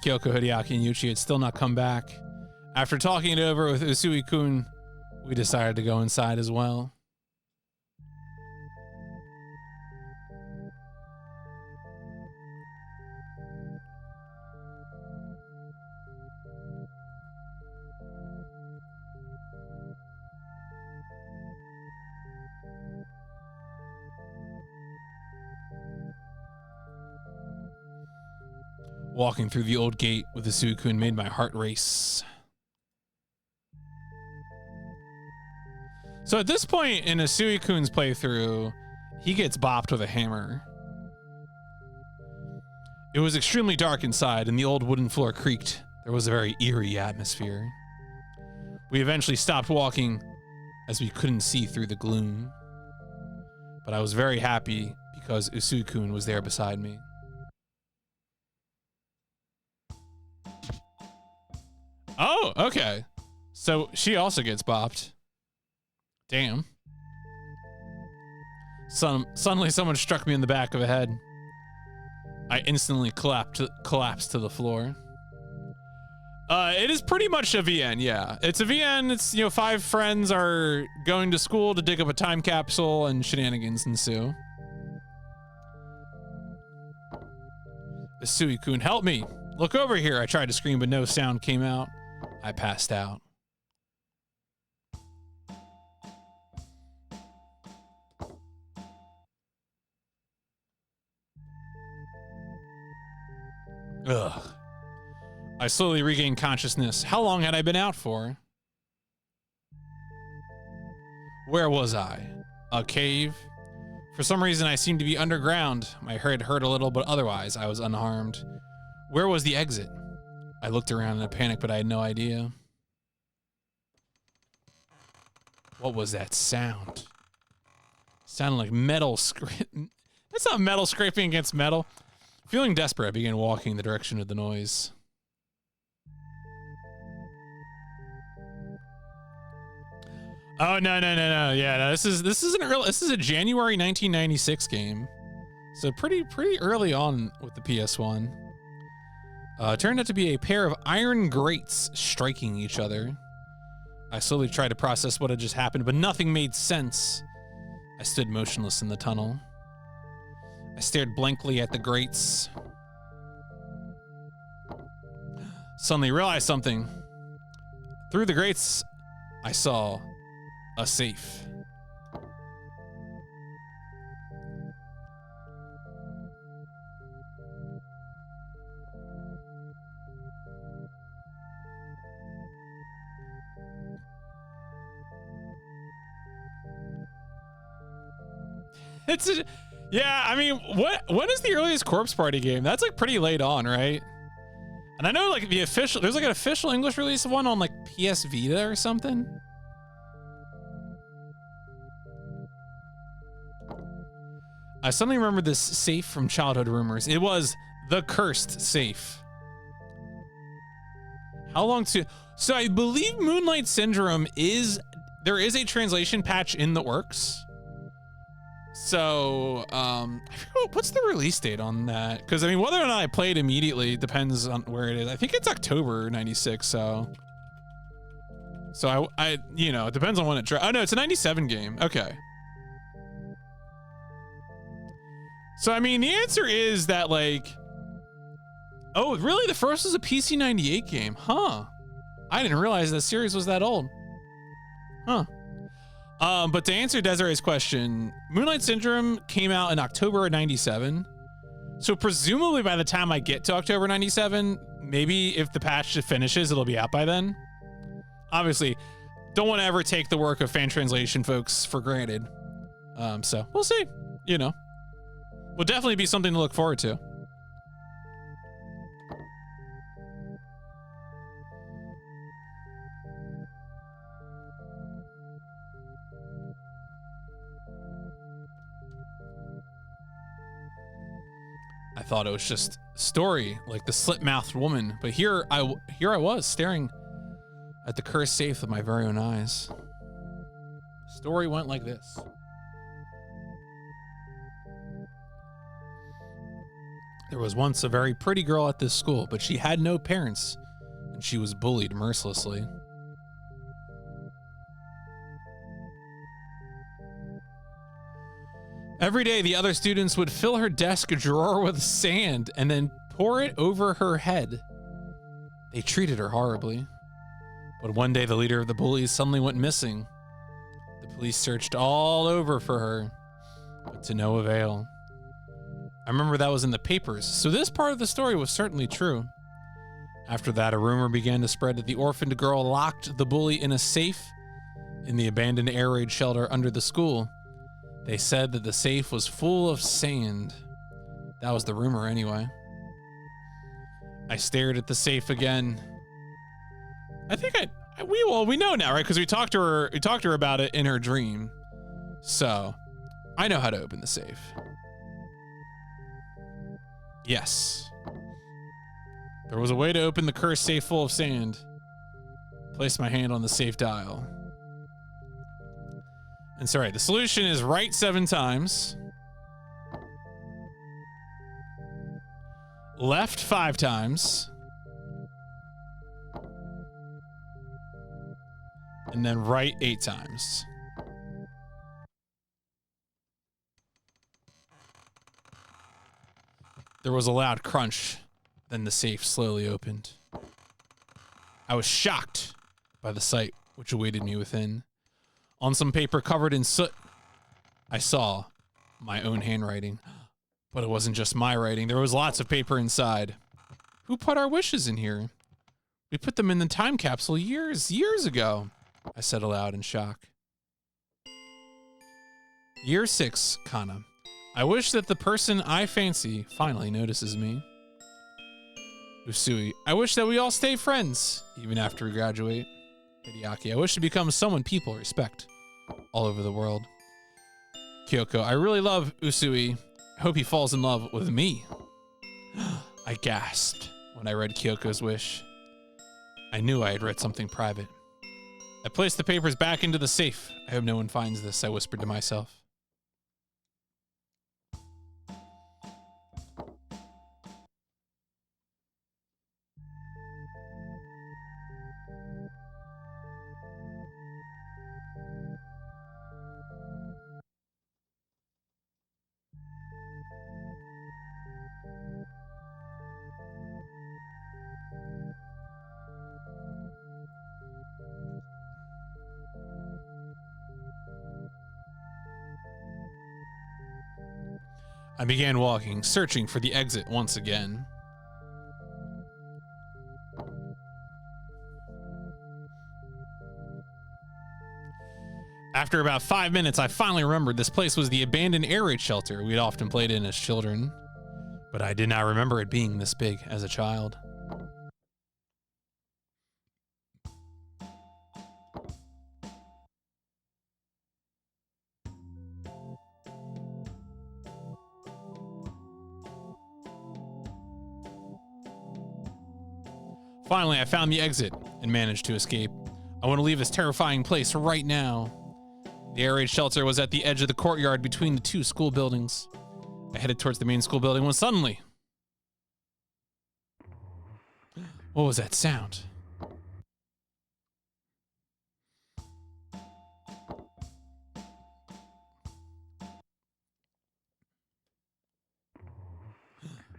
Kyoko, Hideaki, and Yuchi had still not come back. After talking it over with Usui-kun, we decided to go inside as well. Walking through the old gate with Usui-kun made my heart race. So at this point in Usui-kun's playthrough, he gets bopped with a hammer. It was extremely dark inside and the old wooden floor creaked. There was a very eerie atmosphere. We eventually stopped walking as we couldn't see through the gloom. But I was very happy because Usui-kun was there beside me. Oh, okay. So she also gets bopped. Damn. Suddenly someone struck me in the back of the head. I instantly collapsed to the floor. It is pretty much a VN, yeah. It's a VN, it's, 5 friends are going to school to dig up a time capsule and shenanigans ensue. Usui-kun, help me! Look over here! I tried to scream, but no sound came out. I passed out. Ugh. I slowly regained consciousness. How long had I been out for? Where was I? A cave? For some reason, I seemed to be underground. My head hurt a little, but otherwise, I was unharmed. Where was the exit? I looked around in a panic, but I had no idea. What was that sound? Sounded like metal scraping. That's not metal scraping against metal. Feeling desperate, I began walking in the direction of the noise. Oh no. Yeah, no, this is a January 1996 game. So pretty early on with the PS1. It turned out to be a pair of iron grates striking each other. I slowly tried to process what had just happened, but nothing made sense. I stood motionless in the tunnel. I stared blankly at the grates. Suddenly realized something. Through the grates, I saw a safe. It's a, yeah, I mean, when is the earliest Corpse Party game? That's like pretty late on, right? And I know like the official, there's like an official English release of one on like PS Vita or something. I suddenly remember this safe from childhood rumors. It was the cursed safe. How long to? So I believe Moonlight Syndrome there is a translation patch in the works. So, I forget what's the release date on that? Because I mean, whether or not I play it immediately depends on where it is. I think it's October '96. So I you know, it depends on when it. Oh no, it's a '97 game. Okay. So I mean, the answer is that like, oh really? The first was a PC '98 game, huh? I didn't realize the series was that old, huh? But to answer Desiree's question, Moonlight Syndrome came out in October of '97. So presumably by the time I get to October '97, maybe if the patch finishes, it'll be out by then. Obviously, don't want to ever take the work of fan translation folks for granted. So we'll see. You know, will definitely be something to look forward to. I thought it was just a story like the slit-mouthed woman, but here I was staring at the cursed safe with my very own eyes. The story went like this. There was once a very pretty girl at this school, but she had no parents, and she was bullied mercilessly. Every day, the other students would fill her desk drawer with sand and then pour it over her head. They treated her horribly. But one day, the leader of the bullies suddenly went missing. The police searched all over for her, but to no avail. I remember that was in the papers, so this part of the story was certainly true. After that, a rumor began to spread that the orphaned girl locked the bully in a safe in the abandoned air raid shelter under the school. They said that the safe was full of sand. That was the rumor anyway. I stared at the safe again. I think we know now, right? Because we talked to her about it in her dream. So, I know how to open the safe. Yes. There was a way to open the cursed safe full of sand. Place my hand on the safe dial. And sorry, the solution is right 7 times. Left 5 times. And then right 8 times. There was a loud crunch. Then the safe slowly opened. I was shocked by the sight which awaited me within. On some paper covered in soot, I saw my own handwriting. But it wasn't just my writing. There was lots of paper inside. Who put our wishes in here? We put them in the time capsule years ago, I said aloud in shock. Year 6, Kana. I wish that the person I fancy finally notices me. Usui. I wish that we all stay friends, even after we graduate. Hideaki. I wish to become someone people respect all over the world. Kyoko. I really love Usui. I hope he falls in love with me. I gasped when I read Kyoko's wish. I knew I had read something private. I placed the papers back into the safe. I hope no one finds this, I whispered to myself. I began walking, searching for the exit once again. After about 5 minutes, I finally remembered this place was the abandoned air raid shelter we'd often played in as children, but I did not remember it being this big as a child. Finally, I found the exit and managed to escape. I want to leave this terrifying place right now. The air raid shelter was at the edge of the courtyard between the two school buildings. I headed towards the main school building when suddenly... What was that sound?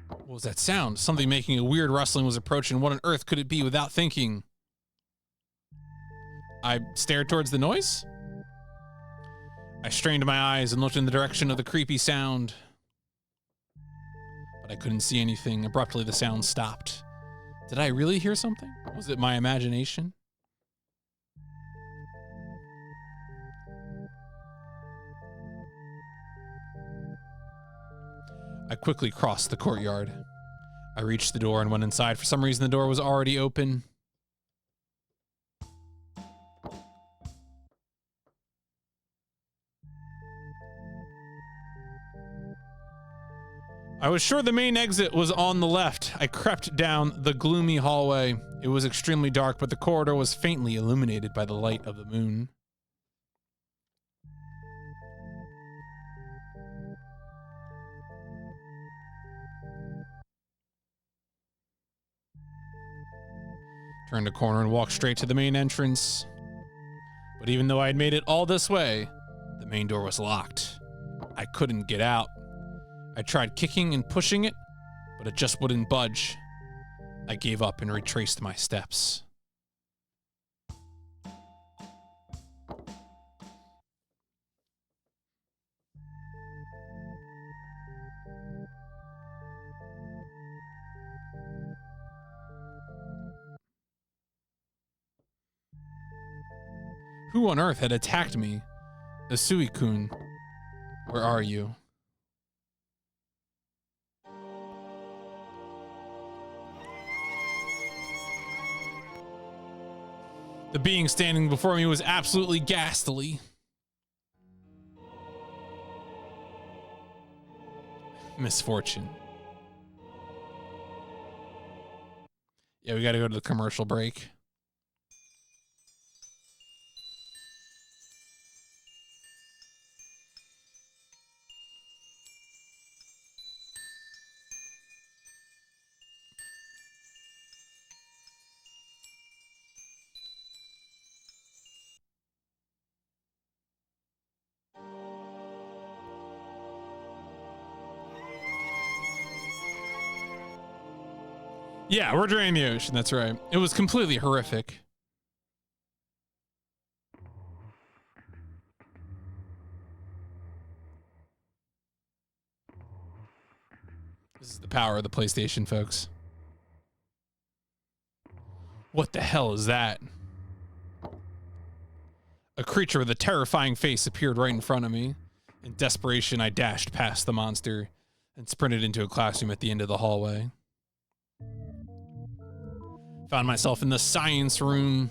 What was that sound? Something making a weird rustling was approaching. What on earth could it be without thinking? I stared towards the noise. I strained my eyes and looked in the direction of the creepy sound. But I couldn't see anything. Abruptly, the sound stopped. Did I really hear something? Was it my imagination? I quickly crossed the courtyard. I reached the door and went inside. For some reason, the door was already open. I was sure the main exit was on the left. I crept down the gloomy hallway. It was extremely dark, but the corridor was faintly illuminated by the light of the moon. Turned a corner and walked straight to the main entrance. But even though I had made it all this way, the main door was locked. I couldn't get out. I tried kicking and pushing it, but it just wouldn't budge. I gave up and retraced my steps. Who on earth had attacked me? Asui-kun, where are you? The being standing before me was absolutely ghastly. Misfortune. Yeah, we gotta go to the commercial break. Yeah, we're draining the ocean. That's right. It was completely horrific. This is the power of the PlayStation, folks. What the hell is that? A creature with a terrifying face appeared right in front of me. In desperation, I dashed past the monster and sprinted into a classroom at the end of the hallway. Found myself in the science room.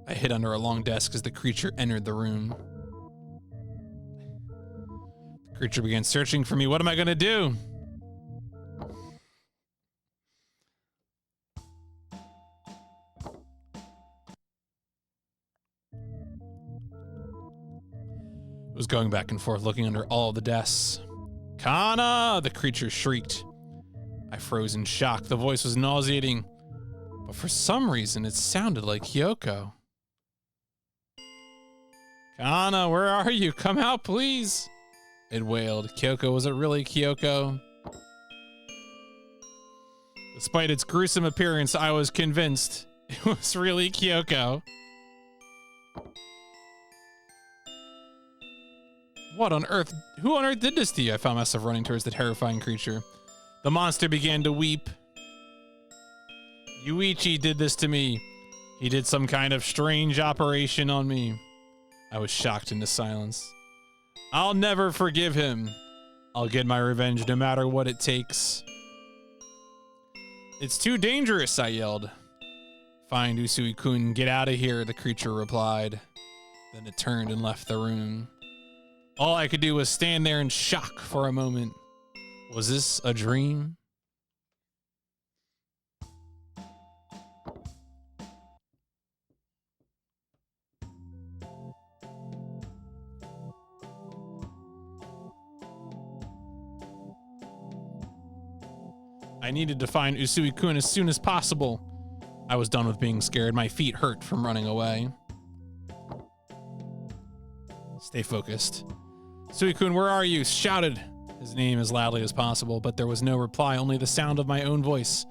I hid under a long desk as the creature entered the room. The creature began searching for me. What am I gonna do? It was going back and forth, looking under all the desks. Kana! The creature shrieked. I froze in shock. The voice was nauseating. But for some reason, it sounded like Kyoko. Kana, where are you? Come out, please. It wailed. Kyoko, was it really Kyoko? Despite its gruesome appearance, I was convinced it was really Kyoko. What on earth? Who on earth did this to you? I found myself running towards the terrifying creature. The monster began to weep. Yuichi did this to me. He did some kind of strange operation on me. I was shocked into silence. I'll never forgive him. I'll get my revenge no matter what it takes. It's too dangerous, I yelled. Fine, Usui-kun, get out of here, the creature replied. Then it turned and left the room. All I could do was stand there in shock for a moment. Was this a dream? I needed to find Usui-kun as soon as possible. I was done with being scared. My feet hurt from running away. Stay focused. Usui-kun, where are you? Shouted his name as loudly as possible, but there was no reply, only the sound of my own voice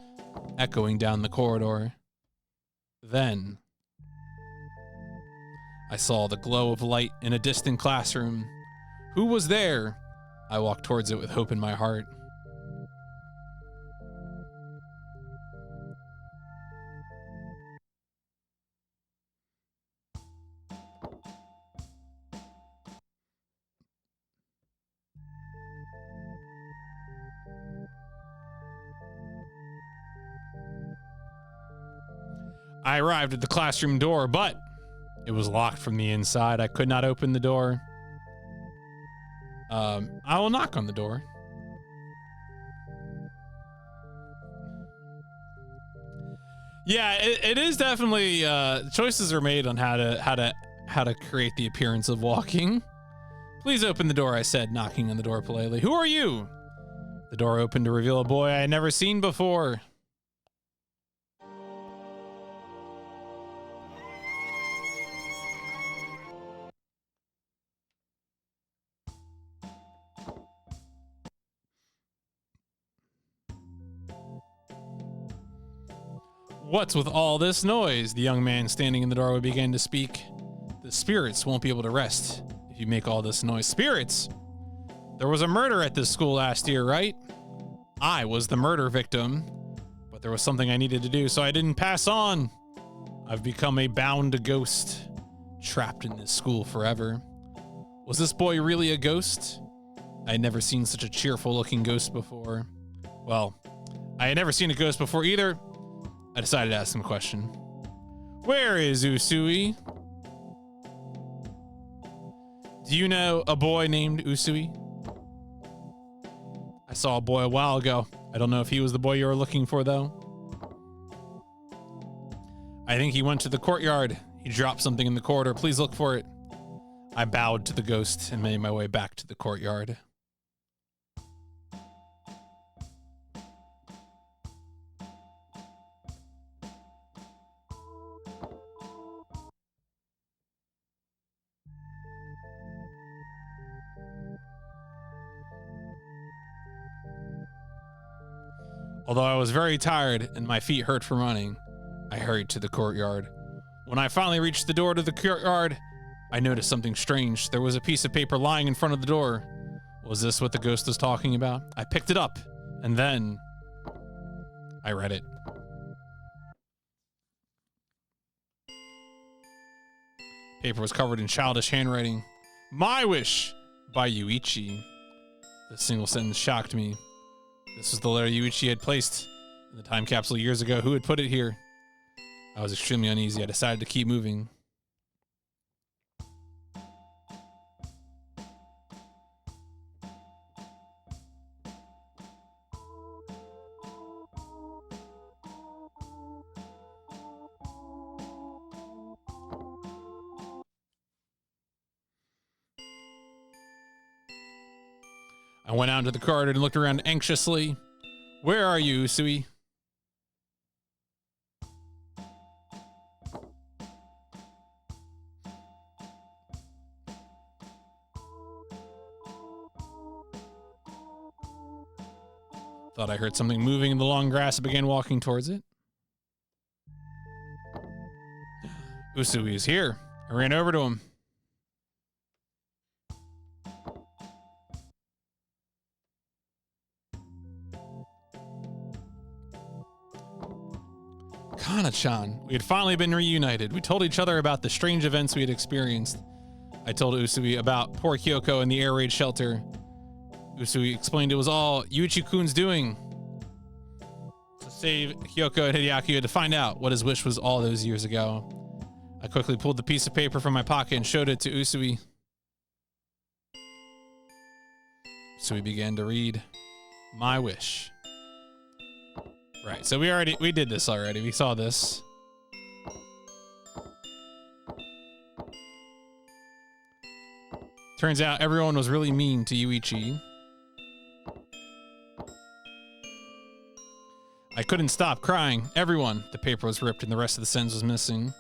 echoing down the corridor. Then I saw the glow of light in a distant classroom. Who was there? I walked towards it with hope in my heart. I arrived at the classroom door, but it was locked from the inside. I could not open the door. I will knock on the door. Yeah, it is definitely choices are made on how to create the appearance of walking. Please open the door, I said, knocking on the door politely. Who are you? The door opened to reveal a boy I had never seen before. What's with all this noise? The young man standing in the doorway began to speak. The spirits won't be able to rest if you make all this noise. Spirits! There was a murder at this school last year, right? I was the murder victim, but there was something I needed to do, so I didn't pass on. I've become a bound ghost, trapped in this school forever. Was this boy really a ghost? I had never seen such a cheerful-looking ghost before. Well, I had never seen a ghost before either. I decided to ask him a question. Where is Usui? Do you know a boy named Usui? I saw a boy a while ago. I don't know if he was the boy you were looking for, though. I think he went to the courtyard. He dropped something in the corridor. Please look for it. I bowed to the ghost and made my way back to the courtyard. Although I was very tired and my feet hurt from running, I hurried to the courtyard. When I finally reached the door to the courtyard, I noticed something strange. There was a piece of paper lying in front of the door. Was this what the ghost was talking about? I picked it up, and then I read it. Paper was covered in childish handwriting. My wish by Yuichi. The single sentence shocked me. This was the letter Yuichi had placed in the time capsule years ago. Who had put it here? I was extremely uneasy. I decided to keep moving. I went out into the corridor and looked around anxiously. Where are you, Usui? Thought I heard something moving in the long grass and began walking towards it. Usui is here. I ran over to him. Kana-chan. We had finally been reunited. We told each other about the strange events we had experienced. I told Usui about poor Kyoko in the air raid shelter. Usui explained it was all Yuichi-kun's doing. To save Kyoko and Hideaki, had to find out what his wish was all those years ago. I quickly pulled the piece of paper from my pocket and showed it to Usui. Usui began to read my wish. Right, so we did this already. We saw this. Turns out everyone was really mean to Yuichi. I couldn't stop crying. Everyone. The paper was ripped and the rest of the sentence was missing.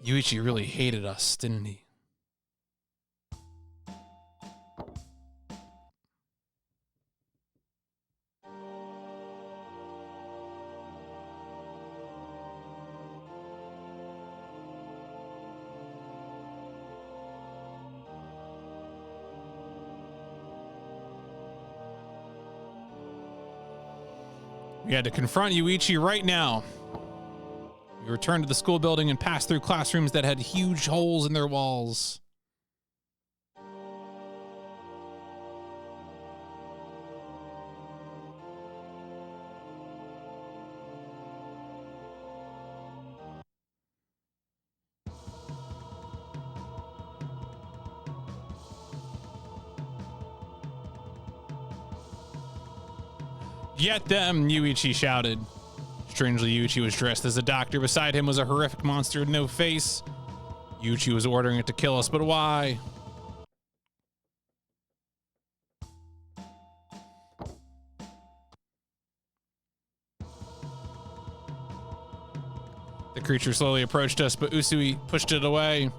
Yuichi really hated us, didn't he? We had to confront Yuichi right now. We returned to the school building and passed through classrooms that had huge holes in their walls. Get them, Yuichi shouted. Strangely, Yuichi was dressed as a doctor. Beside him was a horrific monster with no face. Yuichi was ordering it to kill us, but why? The creature slowly approached us, but Usui pushed it away.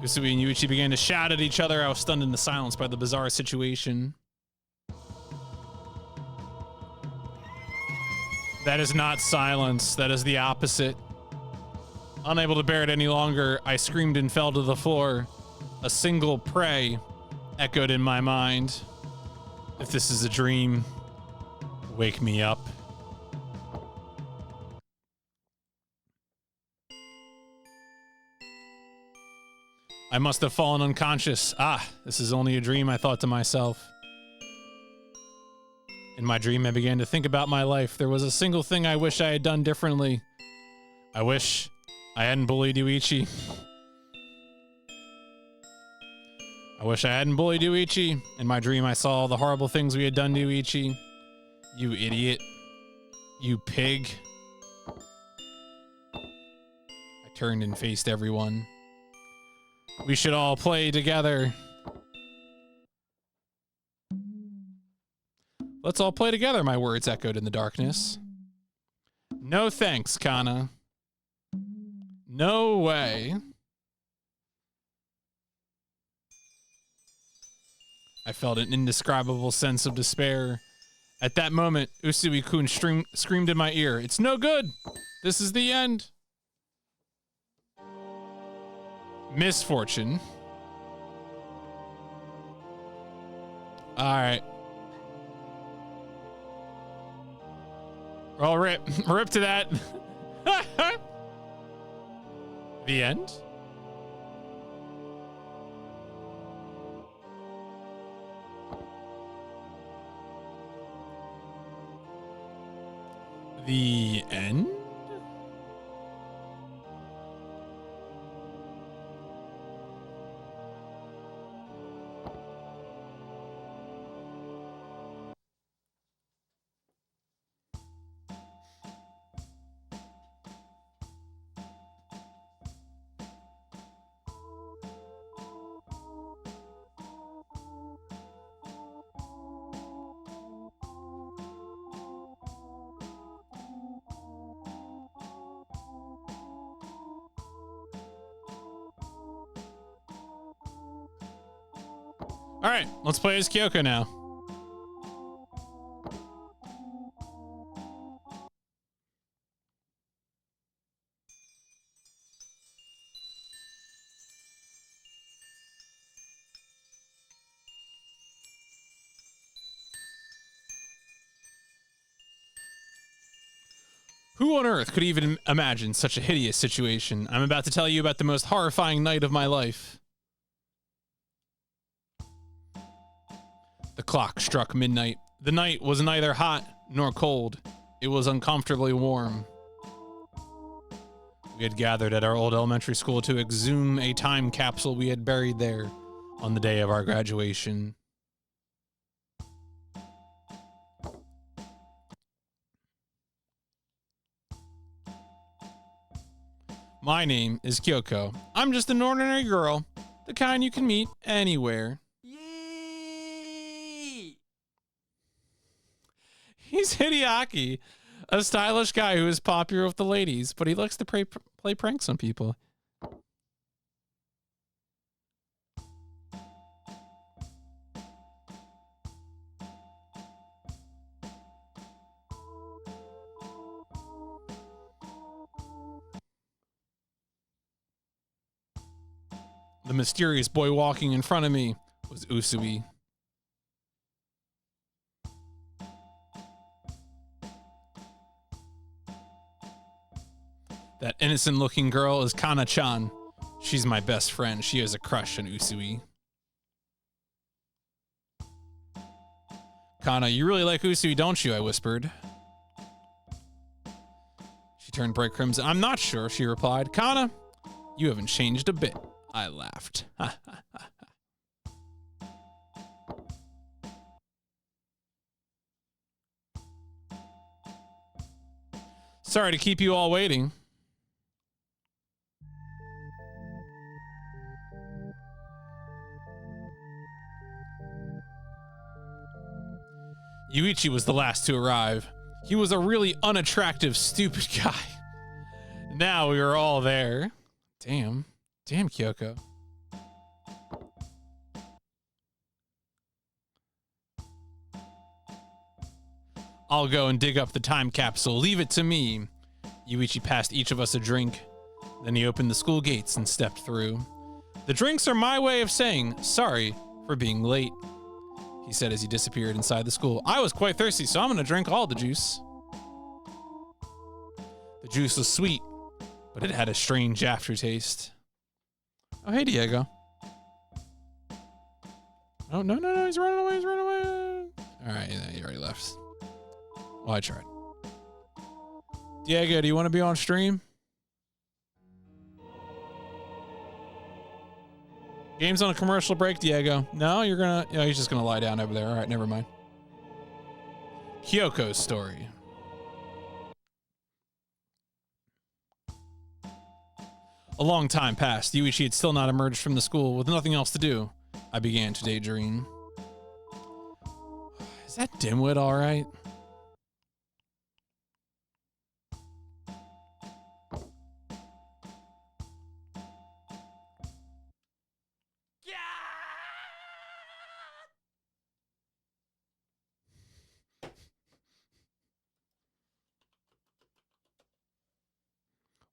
Usui and Yuichi began to shout at each other. I was stunned into silence by the bizarre situation. That is not silence. That is the opposite. Unable to bear it any longer, I screamed and fell to the floor. A single prey echoed in my mind. If this is a dream, wake me up. I must have fallen unconscious. Ah, this is only a dream, I thought to myself. In my dream, I began to think about my life. There was a single thing I wish I had done differently. I wish I hadn't bullied Yuichi. I wish I hadn't bullied Yuichi. In my dream, I saw all the horrible things we had done to Yuichi. You idiot. You pig. I turned and faced everyone. We should all play together. Let's all play together, my words echoed in the darkness. No thanks, Kana. No way. I felt an indescribable sense of despair. At that moment, Usui-kun screamed in my ear, "It's no good! This is the end!" Misfortune. Alright. Well, rip to that. The end? The end? All right, let's play as Kyoko now. Who on earth could even imagine such a hideous situation? I'm about to tell you about the most horrifying night of my life. The clock struck midnight. The night was neither hot nor cold. It was uncomfortably warm. We had gathered at our old elementary school to exhume a time capsule we had buried there on the day of our graduation. My name is Kyoko. I'm just an ordinary girl, the kind you can meet anywhere. Yee! He's Hideaki, a stylish guy who is popular with the ladies, but he likes to play pranks on people. The mysterious boy walking in front of me was Usui. That innocent-looking girl is Kana-chan. She's my best friend. She has a crush on Usui. Kana, you really like Usui, don't you? I whispered. She turned bright crimson. I'm not sure, she replied. Kana, you haven't changed a bit. I laughed. Sorry to keep you all waiting. Yuichi was the last to arrive. He was a really unattractive, stupid guy. Now we were all there. Damn, Kyoko. I'll go and dig up the time capsule. Leave it to me. Yuichi passed each of us a drink. Then he opened the school gates and stepped through. The drinks are my way of saying sorry for being late, he said as he disappeared inside the school. I was quite thirsty, so I'm going to drink all the juice. The juice was sweet, but it had a strange aftertaste. Oh, hey, Diego. Oh, no, he's running away. All right, yeah, he already left. Well, I tried. Diego, do you want to be on stream? Game's on a commercial break, Diego. No, you're gonna... Yeah, he's just gonna lie down over there. All right, never mind. Kyoko's story. A long time passed. Yuichi had still not emerged from the school. With nothing else to do, I began to daydream. Is that dimwit all right?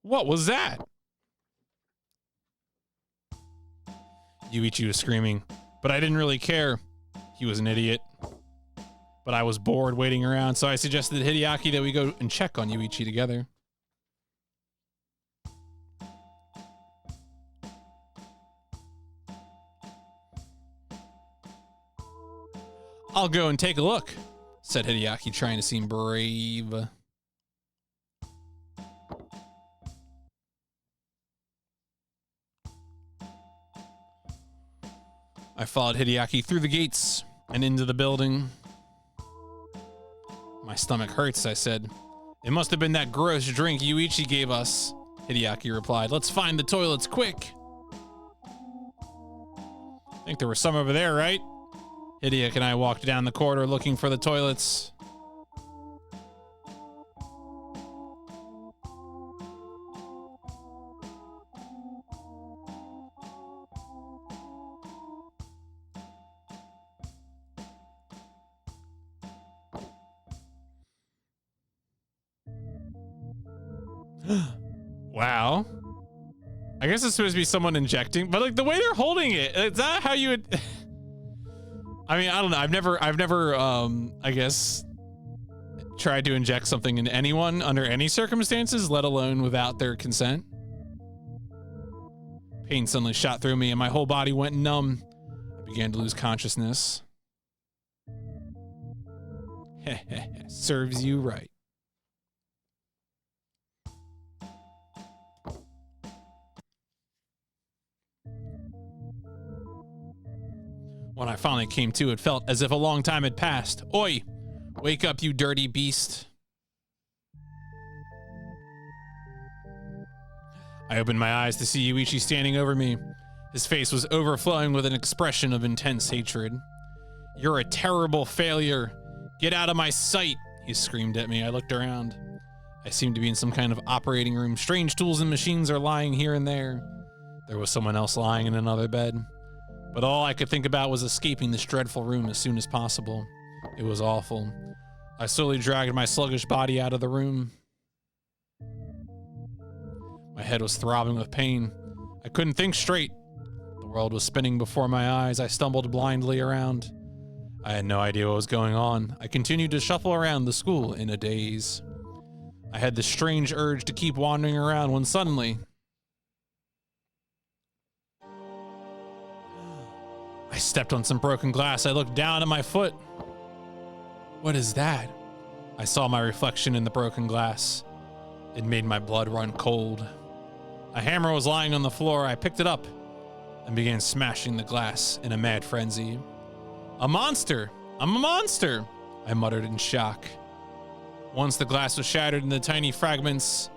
What was that? Yuichi was screaming, but I didn't really care. He was an idiot. But I was bored waiting around, so I suggested to Hideaki that we go and check on Yuichi together. I'll go and take a look, said Hideaki, trying to seem brave. I followed Hideaki through the gates and into the building. My stomach hurts, I said. It must have been that gross drink Yuichi gave us, Hideaki replied. Let's find the toilets, quick. I think there were some over there, right? Hideaki and I walked down the corridor looking for the toilets. Wow. I guess it's supposed to be someone injecting, but like the way they're holding it, is that how you would... I mean, I don't know. I've never, I guess, tried to inject something into anyone under any circumstances, let alone without their consent. Pain suddenly shot through me and my whole body went numb. I began to lose consciousness. Serves you right. When I finally came to, it felt as if a long time had passed. Oi! Wake up, you dirty beast. I opened my eyes to see Yuichi standing over me. His face was overflowing with an expression of intense hatred. You're a terrible failure. Get out of my sight, he screamed at me. I looked around. I seemed to be in some kind of operating room. Strange tools and machines are lying here and there. There was someone else lying in another bed. But all I could think about was escaping this dreadful room as soon as possible. It was awful. I slowly dragged my sluggish body out of the room. My head was throbbing with pain. I couldn't think straight. The world was spinning before my eyes. I stumbled blindly around. I had no idea what was going on. I continued to shuffle around the school in a daze. I had this strange urge to keep wandering around when suddenly I stepped on some broken glass. I looked down at my foot. What is that? I saw my reflection in the broken glass. It made my blood run cold. A hammer was lying on the floor. I picked it up and began smashing the glass in a mad frenzy. A monster! I'm a monster! I muttered in shock. Once the glass was shattered into tiny fragments,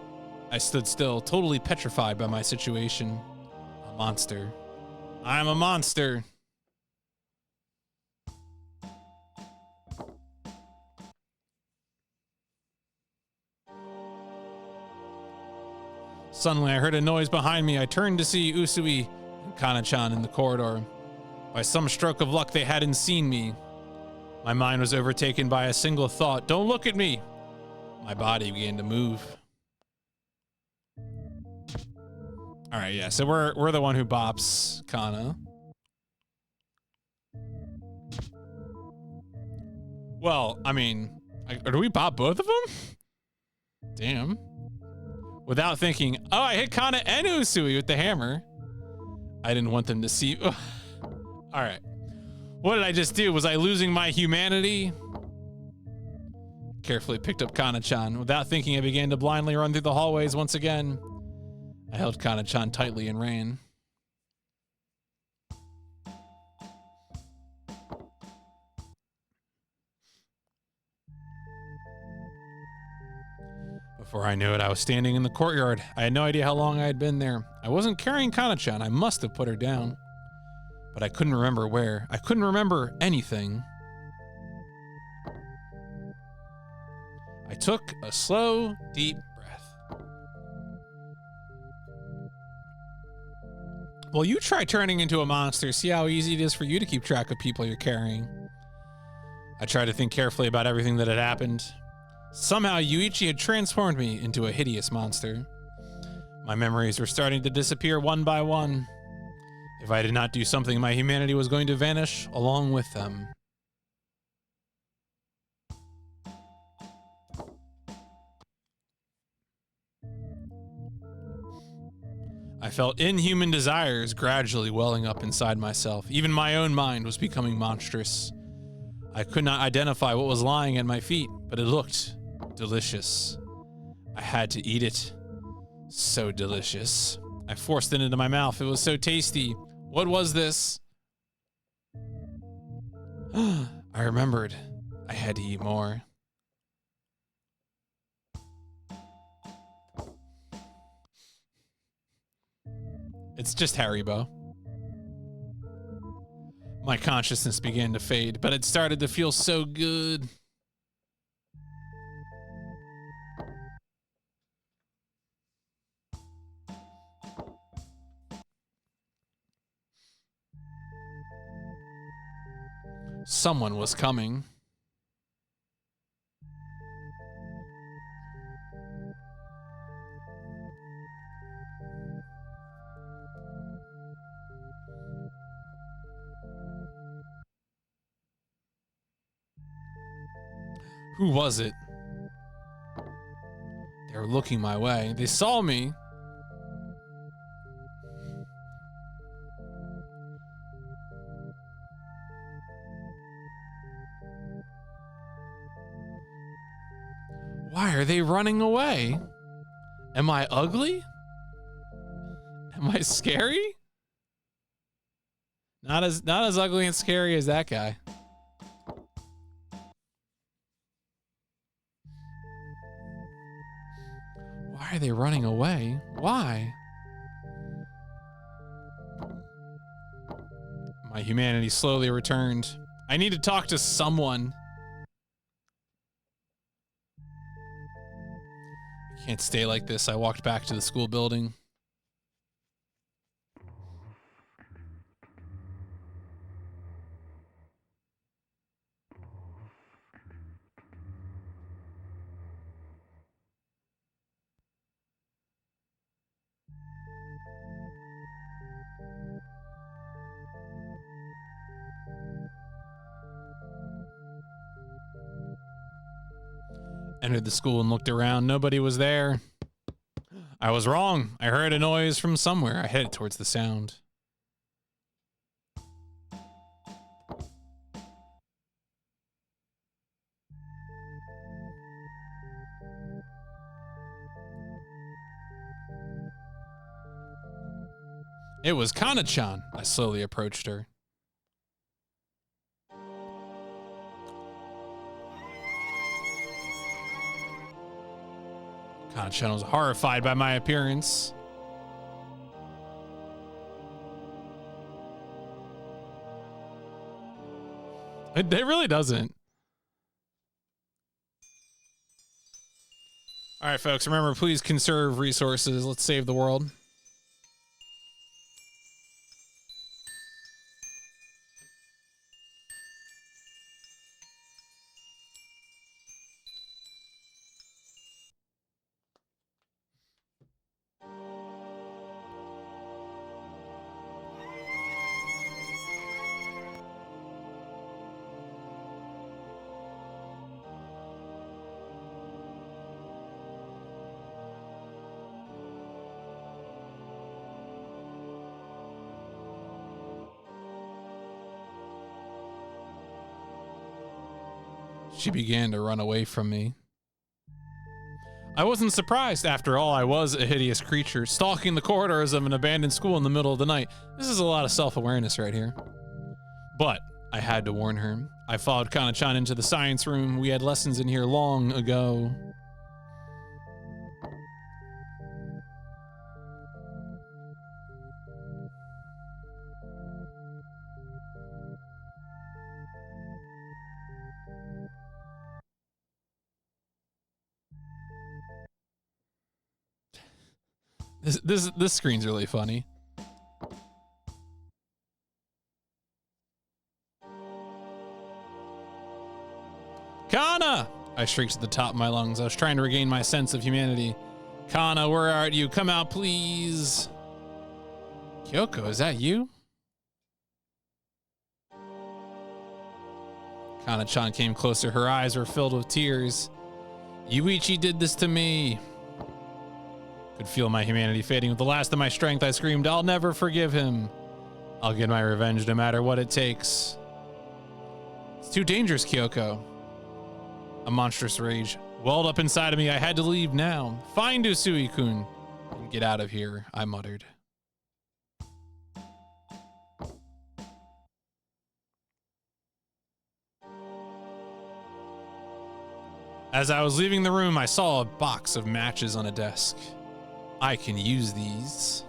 I stood still, totally petrified by my situation. A monster. I'm a monster! Suddenly, I heard a noise behind me. I turned to see Usui and Kana-chan in the corridor. By some stroke of luck, they hadn't seen me. My mind was overtaken by a single thought. Don't look at me! My body began to move. All right, yeah, so we're the one who bops Kana. Well, I mean, do we bop both of them? Damn. Without thinking, oh, I hit Kana and Usui with the hammer. I didn't want them to see. All right. What did I just do? Was I losing my humanity? Carefully picked up Kana-chan. Without thinking, I began to blindly run through the hallways once again. I held Kana-chan tightly and ran. Before I knew it, I was standing in the courtyard. I had no idea how long I had been there. I wasn't carrying Kana-chan. I must have put her down. But I couldn't remember where. I couldn't remember anything. I took a slow, deep breath. Well, you try turning into a monster. See how easy it is for you to keep track of people you're carrying. I tried to think carefully about everything that had happened. Somehow, Yuichi had transformed me into a hideous monster. My memories were starting to disappear one by one. If I did not do something, my humanity was going to vanish along with them. I felt inhuman desires gradually welling up inside myself. Even my own mind was becoming monstrous. I could not identify what was lying at my feet, but it looked delicious. I had to eat it. So delicious. I forced it into my mouth. It was so tasty. What was this? I remembered. I had to eat more. It's just Haribo. My consciousness began to fade, but it started to feel so good. Someone was coming. Who was it? They're looking my way. They saw me. Why are they running away? Am I ugly? Am I scary? Not as ugly and scary as that guy. Why are they running away? Why? My humanity slowly returned. I need to talk to someone. I can't stay like this. I walked back to the school building. Entered the school and looked around. Nobody was there. I was wrong. I heard a noise from somewhere. I headed towards the sound. It was Kana-chan. I slowly approached her. Kana-chan was horrified by my appearance. It really doesn't. All right, folks, remember, please conserve resources. Let's save the world. She began to run away from me. I wasn't surprised. After all, I was a hideous creature, stalking the corridors of an abandoned school in the middle of the night. This is a lot of self-awareness right here. But I had to warn her. I followed Kana-chan into the science room. We had lessons in here long ago. This screen's really funny. Kana! I shrieked at the top of my lungs. I was trying to regain my sense of humanity. Kana, where are you? Come out, please. Kyoko, is that you? Kana-chan came closer. Her eyes were filled with tears. Yuichi did this to me. Could feel my humanity fading. With the last of my strength, I screamed, I'll never forgive him. I'll get my revenge no matter what it takes. It's too dangerous, Kyoko. A monstrous rage welled up inside of me. I had to leave now. Find Usui-kun and get out of here, I muttered. As I was leaving the room, I saw a box of matches on a desk. I can use these.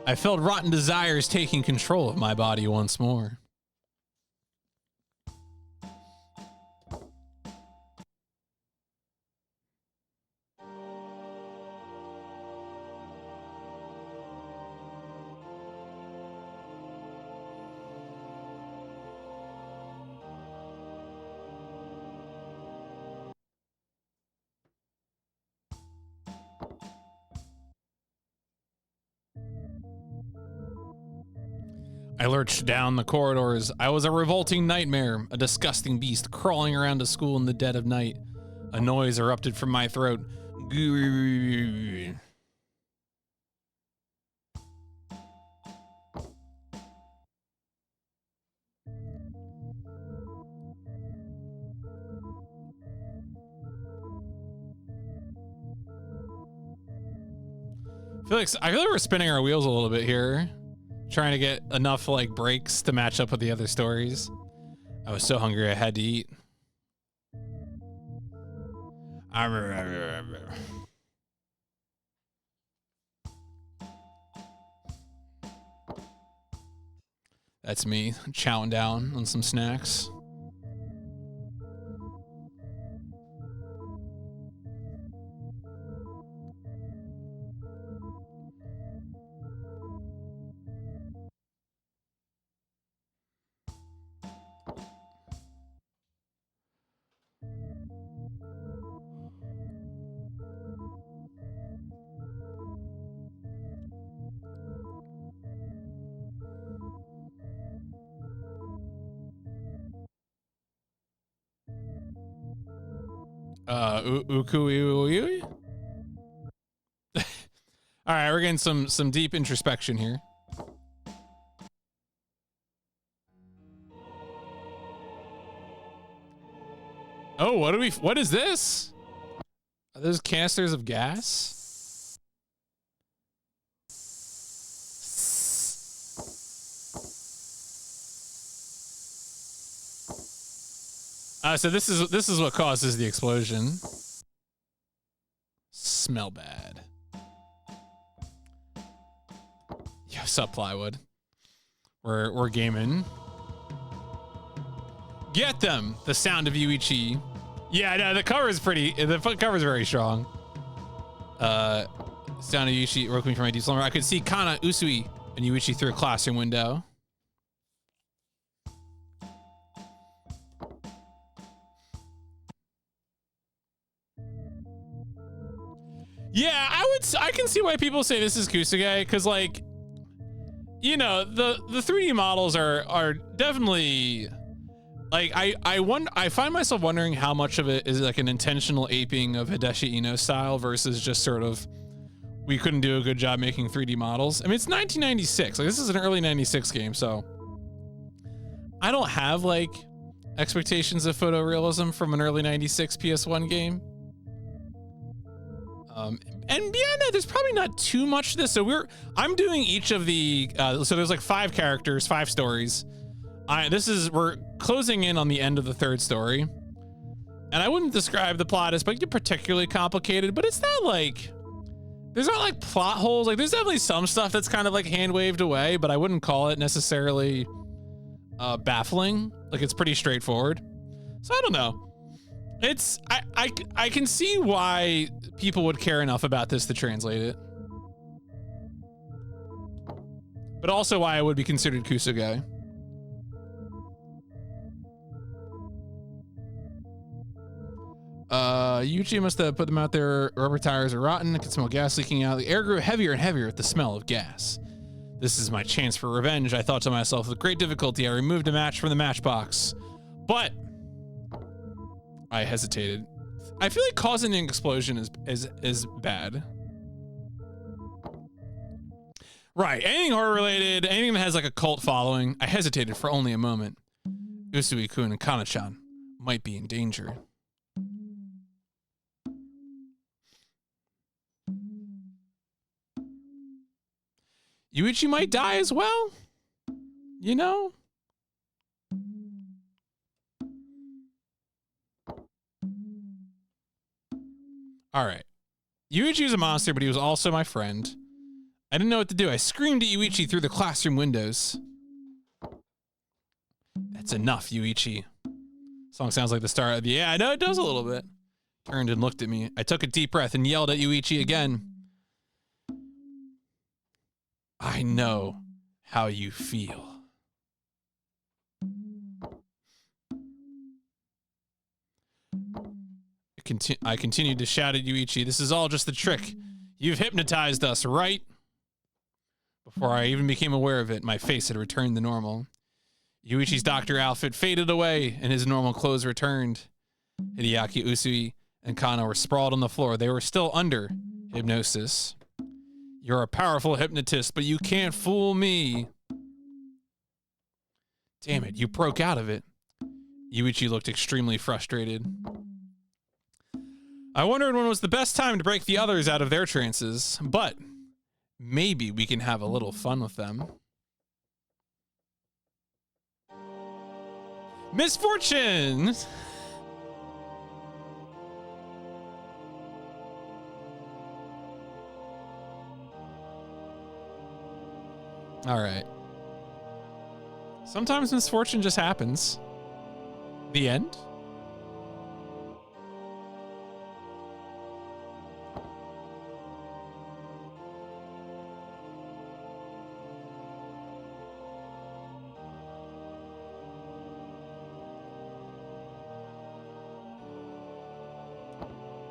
I felt rotten desires taking control of my body once more. I lurched down the corridors. I was a revolting nightmare, a disgusting beast crawling around a school in the dead of night. A noise erupted from my throat. I feel like we're spinning our wheels a little bit here, trying to get enough like breaks to match up with the other stories. I was so hungry I had to eat. That's me chowing down on some snacks. Ukui. All right, we're getting some deep introspection here. Oh, what is this? Are those canisters of gas? So this is what causes the explosion. Smell bad. Yo, sup plywood. We're gaming. Get them. The sound of Yuichi. Yeah, no, the cover is pretty. The cover is very strong. Sound of Yuichi woke me from my deep slumber. I could see Kana, Usui, and Yuichi through a classroom window. Yeah, I can see why people say this is Kusuge, because like, you know, the 3D models are definitely like I find myself wondering how much of it is like an intentional aping of Hideshi Ino's style versus just sort of we couldn't do a good job making 3D models. I mean, it's 1996. Like this is an early 96 game, so I don't have like expectations of photorealism from an early 96 PS1 game. And beyond that, there's probably not too much to this. So I'm doing each of the, so there's like 5 characters, 5 stories. We're closing in on the end of the 3rd story. And I wouldn't describe the plot as like particularly complicated, but it's not like, there's not like plot holes. Like there's definitely some stuff that's kind of like hand waved away, but I wouldn't call it necessarily baffling. Like it's pretty straightforward. So I don't know. It's I can see why people would care enough about this to translate it, but also why it would be considered Kusuge. Yuichi must have put them out there. Rubber tires are rotten. I could smell gas leaking out. The air grew heavier and heavier with the smell of gas. This is my chance for revenge, I thought to myself. With great difficulty, I removed a match from the matchbox, but I hesitated. I feel like causing an explosion is bad. Right, anything horror related, anything that has like a cult following. I hesitated for only a moment. Usui-kun and Kana-chan might be in danger. Yuichi might die as well, you know? All right. Yuichi was a monster, but he was also my friend. I didn't know what to do. I screamed at Yuichi through the classroom windows. That's enough, Yuichi. Song sounds like the start of the, yeah, I know it does a little bit. Turned and looked at me. I took a deep breath and yelled at Yuichi again. I know how you feel. I continued to shout at Yuichi. This is all just a trick. You've hypnotized us, right? Before I even became aware of it, my face had returned to normal. Yuichi's doctor outfit faded away, and his normal clothes returned. Hideaki, Usui, and Kana were sprawled on the floor. They were still under hypnosis. You're a powerful hypnotist, but you can't fool me. Damn it, you broke out of it. Yuichi looked extremely frustrated. I wondered when was the best time to break the others out of their trances, but maybe we can have a little fun with them. Misfortune! All right. Sometimes misfortune just happens. The end?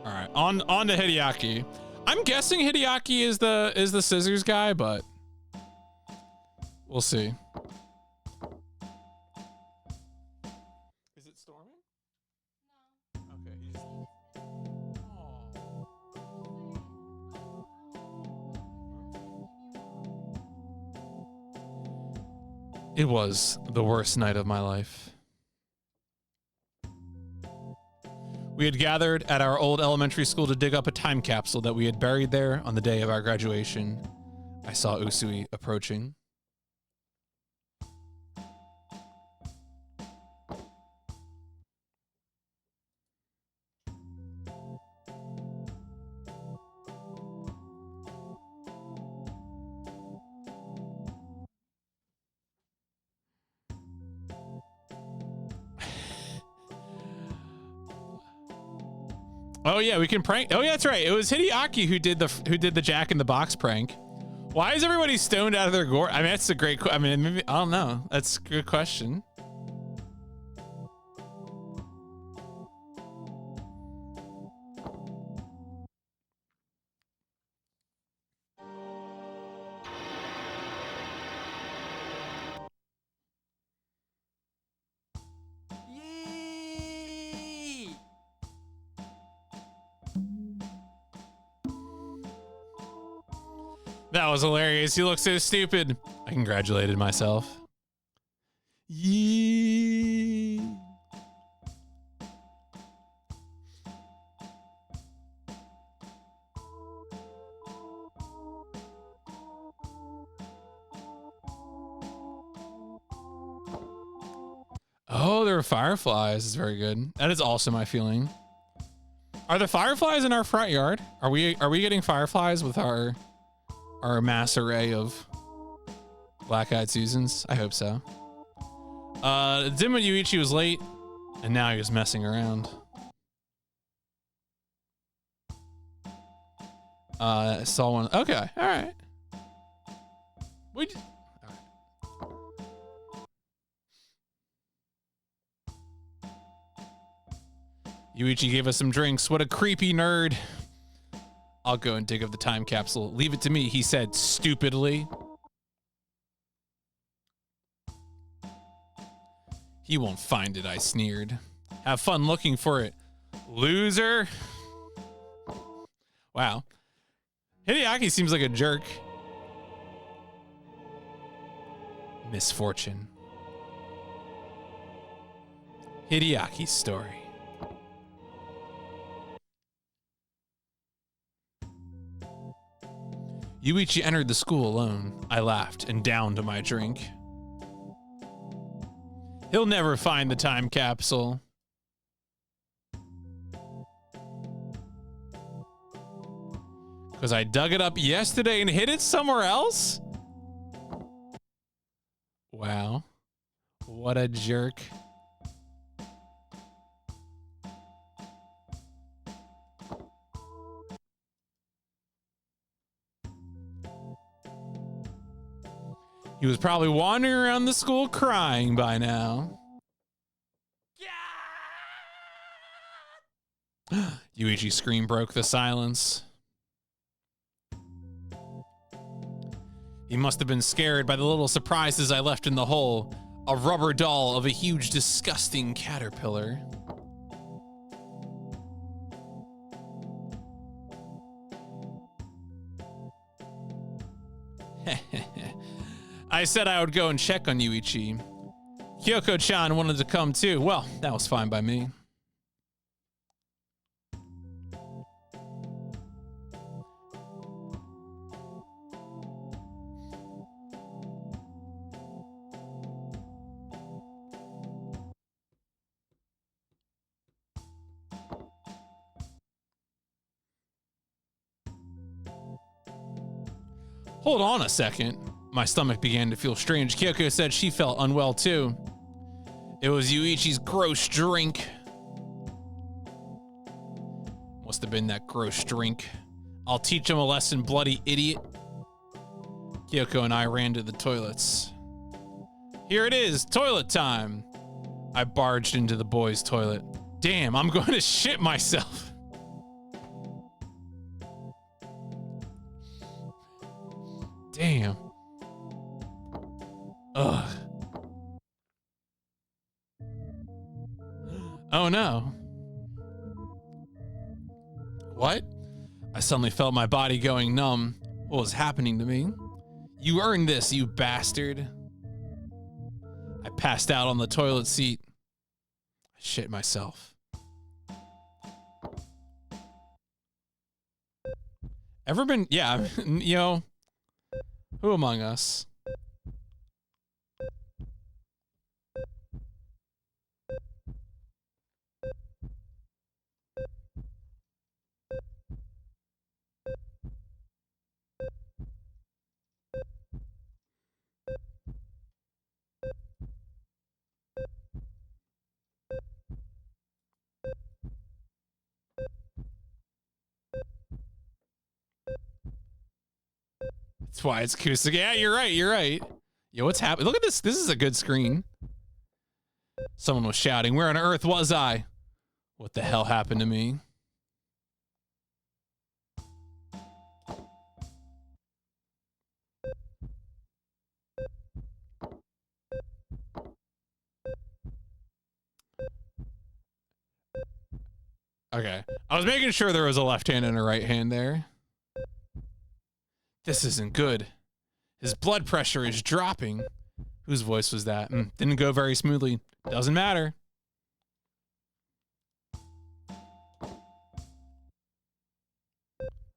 All right, on to Hideaki. I'm guessing Hideaki is the scissors guy, but we'll see. Is it storming? No. Okay. It was the worst night of my life. We had gathered at our old elementary school to dig up a time capsule that we had buried there on the day of our graduation. I saw Usui approaching. Oh yeah, we can prank. Oh yeah, that's right. It was Hideaki who did the Jack in the Box prank. Why is everybody stoned out of their gourd? I mean, that's a great. I mean, maybe, I don't know. That's a good question. That was hilarious. You look so stupid. I congratulated myself. Yee. Oh, there are fireflies. It's very good. That is also my feeling. Are the fireflies in our front yard? Are we getting fireflies with our mass array of black-eyed Susans? I hope so. Dima Yuichi was late, and now he was messing around. I saw one. Okay, all right. Yuichi gave us some drinks. What a creepy nerd. I'll go and dig up the time capsule. Leave it to me, he said stupidly. He won't find it, I sneered. Have fun looking for it, loser. Wow. Hideaki seems like a jerk. Misfortune. Hideaki's story. Yuichi entered the school alone. I laughed and downed my drink. He'll never find the time capsule. Because I dug it up yesterday and hid it somewhere else? Wow. What a jerk. He was probably wandering around the school crying by now. Yuichi's scream broke the silence. He must have been scared by the little surprises I left in the hole. A rubber doll of a huge, disgusting caterpillar. I said I would go and check on Yuichi. Kyoko-chan wanted to come too. Well, that was fine by me. Hold on a second. My stomach began to feel strange. Kyoko said she felt unwell too. It was Yuichi's gross drink. Must have been that gross drink. I'll teach him a lesson, bloody idiot. Kyoko and I ran to the toilets. Here it is, toilet time. I barged into the boys' toilet. Damn, I'm going to shit myself. Damn. Ugh. Oh no. What? I suddenly felt my body going numb. What was happening to me? You earned this, you bastard. I passed out on the toilet seat. I shit myself. Ever been, yeah, you know, who among us? That's why it's acoustic. Yeah, you're right. You're right. Yo, what's happening? Look at this. This is a good screen. Someone was shouting, "Where on earth was I? What the hell happened to me?" Okay. I was making sure there was a left hand and a right hand there. This isn't good. His blood pressure is dropping. Whose voice was that? Didn't go very smoothly. Doesn't matter.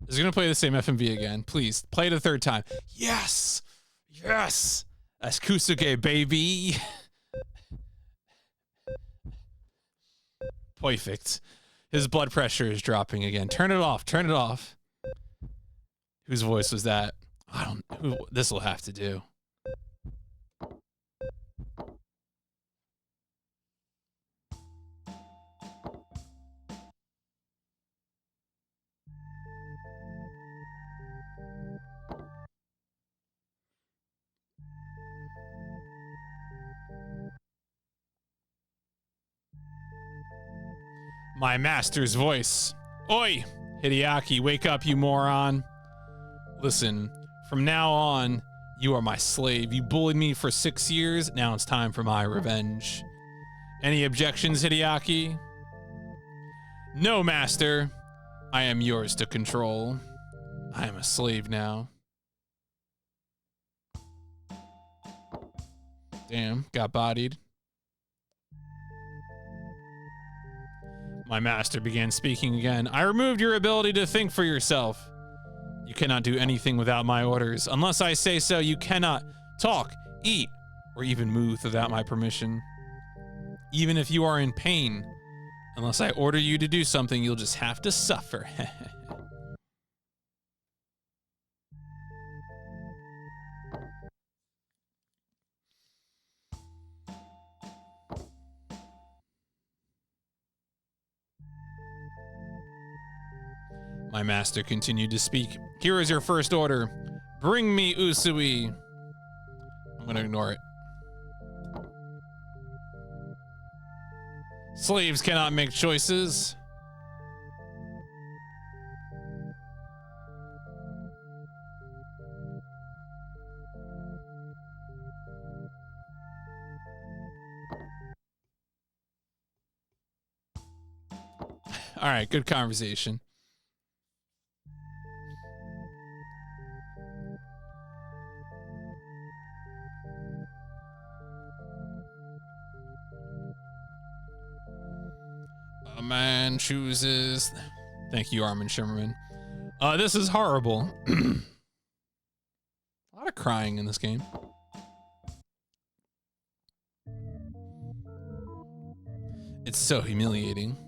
Is he gonna play the same FMV again? Please, play it a third time. Yes! Yes! That's Kusuke, baby! Perfect. His blood pressure is dropping again. Turn it off. Turn it off. Whose voice was that? I don't. This will have to do. My master's voice. Oi, Hideaki, wake up, you moron. Listen, from now on, you are my slave. You bullied me for 6 years. Now it's time for my revenge. Any objections, Hideaki? No, master. I am yours to control. I am a slave now. Damn, got bodied. My master began speaking again. I removed your ability to think for yourself. You cannot do anything without my orders. Unless I say so, you cannot talk, eat, or even move without my permission. Even if you are in pain, unless I order you to do something, you'll just have to suffer. My master continued to speak. Here is your first order. Bring me Usui. I'm gonna ignore it. Slaves cannot make choices. All right, good conversation. A man chooses. Thank you, Armin Shimmerman. This is horrible. A lot of crying in this game. It's so humiliating.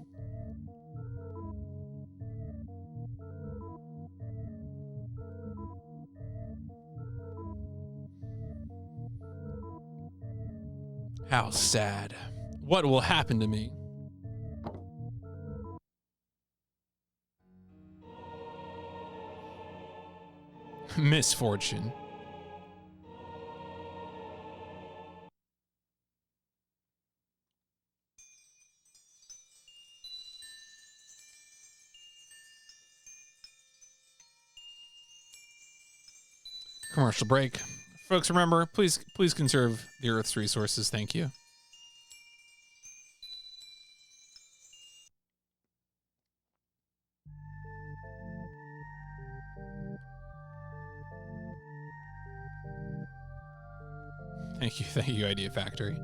How sad. What will happen to me? Misfortune. Commercial break. Folks, remember, please conserve the Earth's resources. Thank you. Thank you, Idea Factory.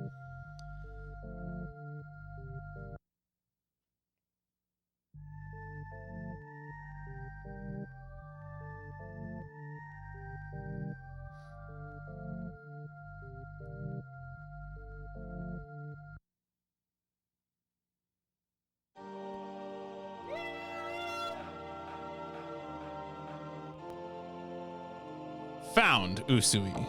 Found Usui.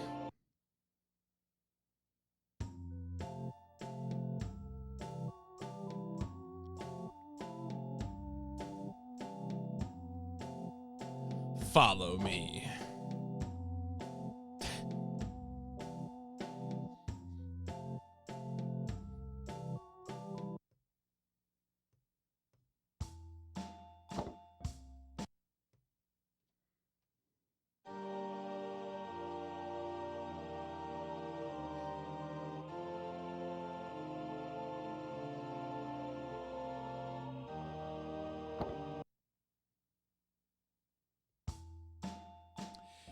Follow me.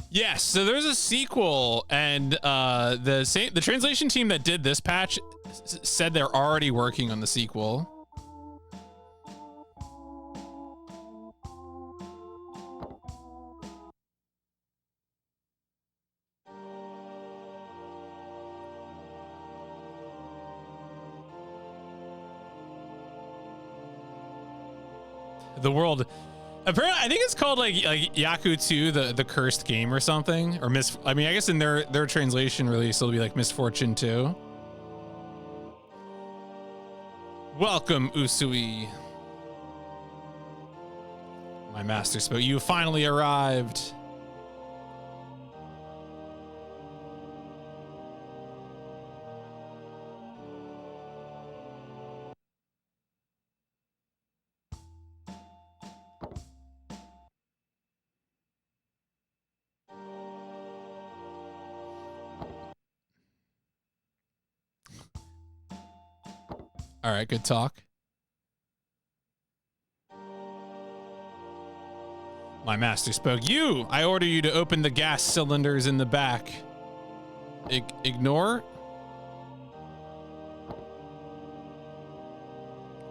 Yes, so there's a sequel, and the translation team that did this patch said they're already working on the sequel. The world. Apparently, I think it's called like Yaku 2, the cursed game or something, or I mean, I guess in their translation release it'll be like Misfortune 2. Welcome, Usui. My master spoke. You finally arrived. All right, good talk. My master spoke. I order you to open the gas cylinders in the back. Ignore?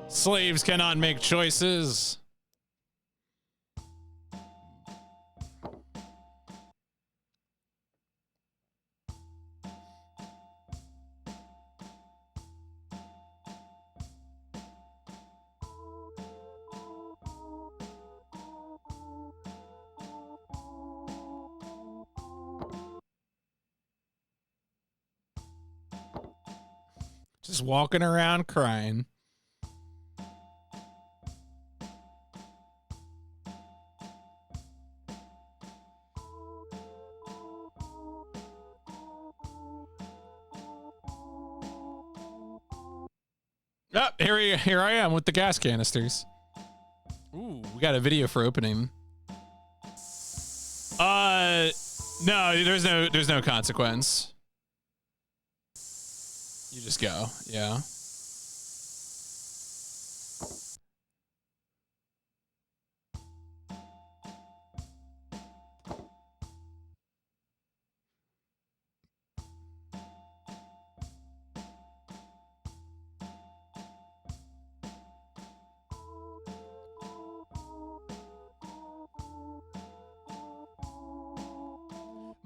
Slaves cannot make choices. Just walking around crying. Oh, here I am with the gas canisters. Ooh, we got a video for opening. No, there's no consequence. You just go, yeah.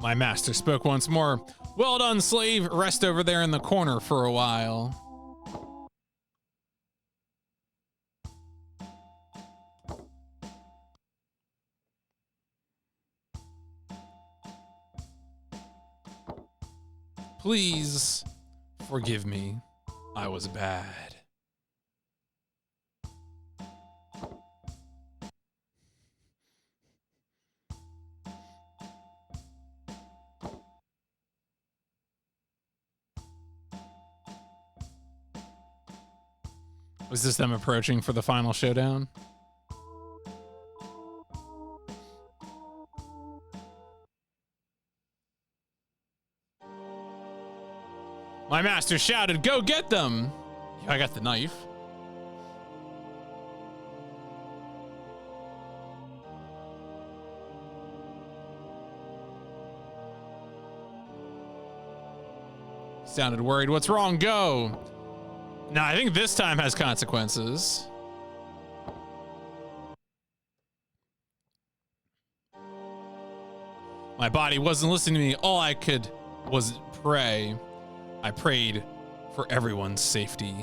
My master spoke once more. Well done, slave. Rest over there in the corner for a while. Please forgive me. I was bad. Was this them approaching for the final showdown? My master shouted, "Go get them!" I got the knife. Sounded worried. What's wrong? Go! Nah, I think this time has consequences. My body wasn't listening to me. All I could was pray. I prayed for everyone's safety.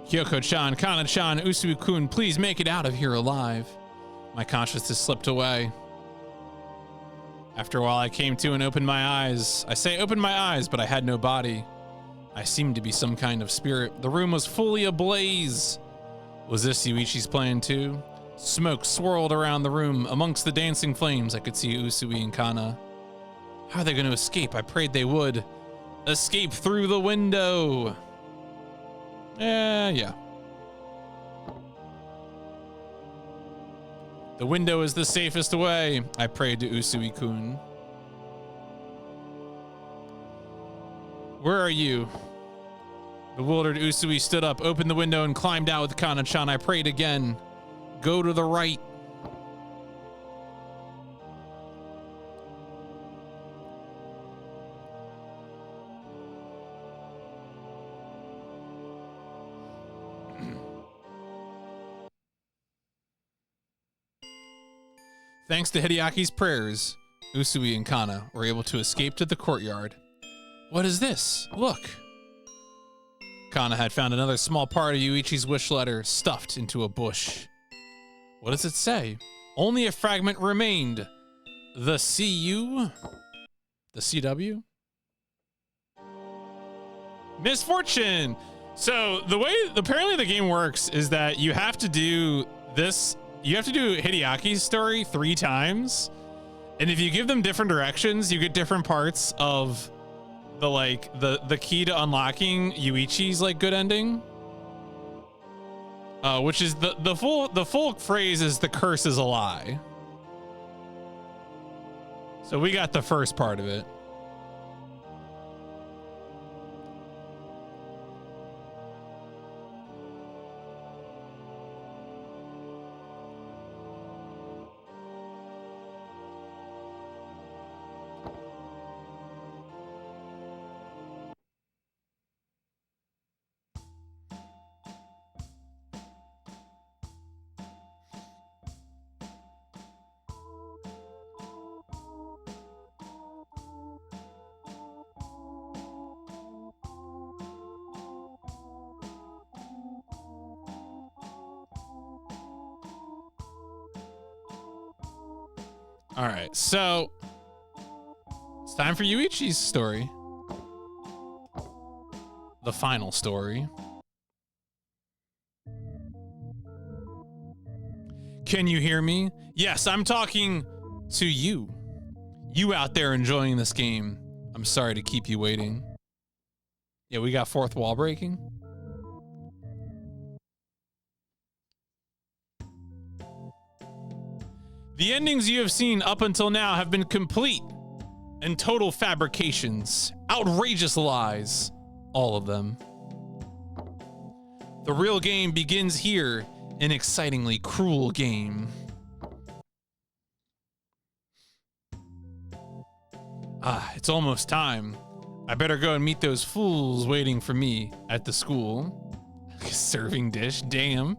Kyoko-chan, Kana-chan, Usui-kun, please make it out of here alive. My consciousness slipped away. After a while, I came to and opened my eyes. I say opened my eyes, but I had no body. I seemed to be some kind of spirit. The room was fully ablaze. Was this Yuichi's plan too? Smoke swirled around the room. Amongst the dancing flames, I could see Usui and Kana. How are they going to escape? I prayed they would. Escape through the window. Yeah. The window is the safest way, I prayed to Usui-kun. Where are you? Bewildered, Usui stood up, opened the window, and climbed out with Kana-chan. I prayed again. Go to the right. Thanks to Hideaki's prayers, Usui and Kana were able to escape to the courtyard. What is this? Look. Kana had found another small part of Yuichi's wish letter stuffed into a bush. What does it say? Only a fragment remained. The CU? The CW? Misfortune! So the way apparently the game works is that you have to do this. You have to do Hideaki's story 3 times, and if you give them different directions, you get different parts of the key to unlocking Yuichi's good ending. Which is the full phrase is the curse is a lie. So we got the first part of it. All right, so it's time for Yuichi's story. The final story. Can you hear me? Yes, I'm talking to you. You out there enjoying this game. I'm sorry to keep you waiting. Yeah, we got fourth wall breaking. The endings you have seen up until now have been complete and total fabrications, outrageous lies, all of them. The real game begins here An excitingly cruel game. Ah, it's almost time. I better go and meet those fools waiting for me at the school. Serving dish, damn.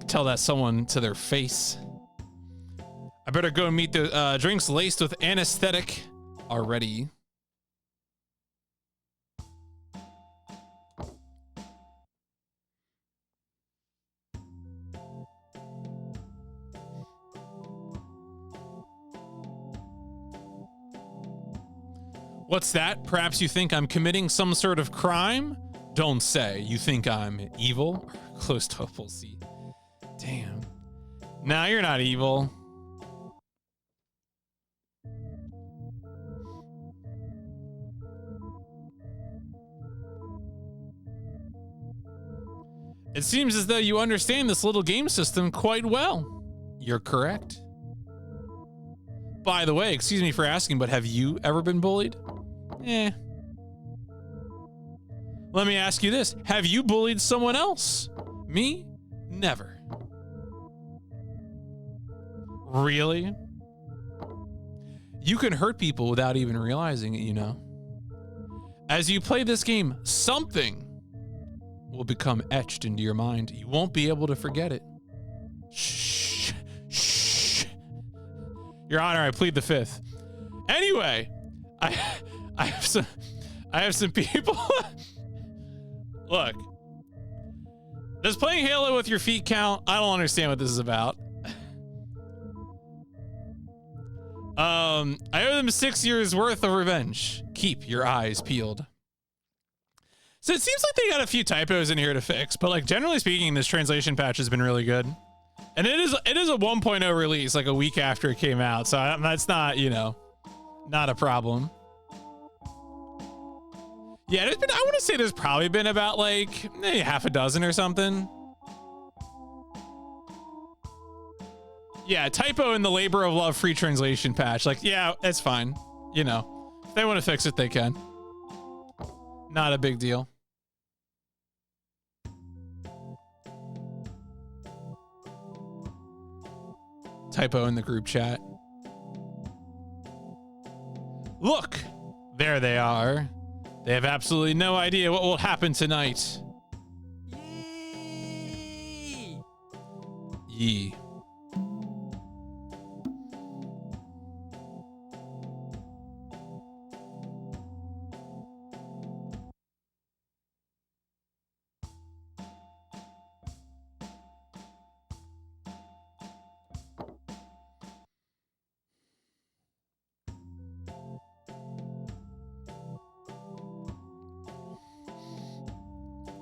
Tell that someone to their face. I better go and meet the drinks laced with anesthetic already. What's that? Perhaps you think I'm committing some sort of crime? Don't say. You think I'm evil? Close to we'll see. Damn. Nah, you're not evil. It seems as though you understand this little game system quite well. You're correct. By the way, excuse me for asking, but have you ever been bullied? Eh. Let me ask you this. Have you bullied someone else? Me? Never. Really? You can hurt people without even realizing it, you know. As you play this game, something will become etched into your mind. You won't be able to forget it. Shh. Shh. Your Honor, I plead the fifth. Anyway, I have some people. Look, does playing Halo with your feet count? I don't understand what this is about. I owe them 6 years worth of revenge. Keep your eyes peeled. So it seems like they got a few typos in here to fix, but like generally speaking, this translation patch has been really good. And it is a 1.0 release, like a week after it came out. So that's not, you know, not a problem. Yeah, there's been, I want to say there's probably been about like maybe half a dozen or something. Yeah, typo in the labor of love free translation patch. Like, yeah, it's fine. You know, if they want to fix it, they can. Not a big deal. Typo in the group chat. Look, there they are. They have absolutely no idea what will happen tonight. Yee. Yee.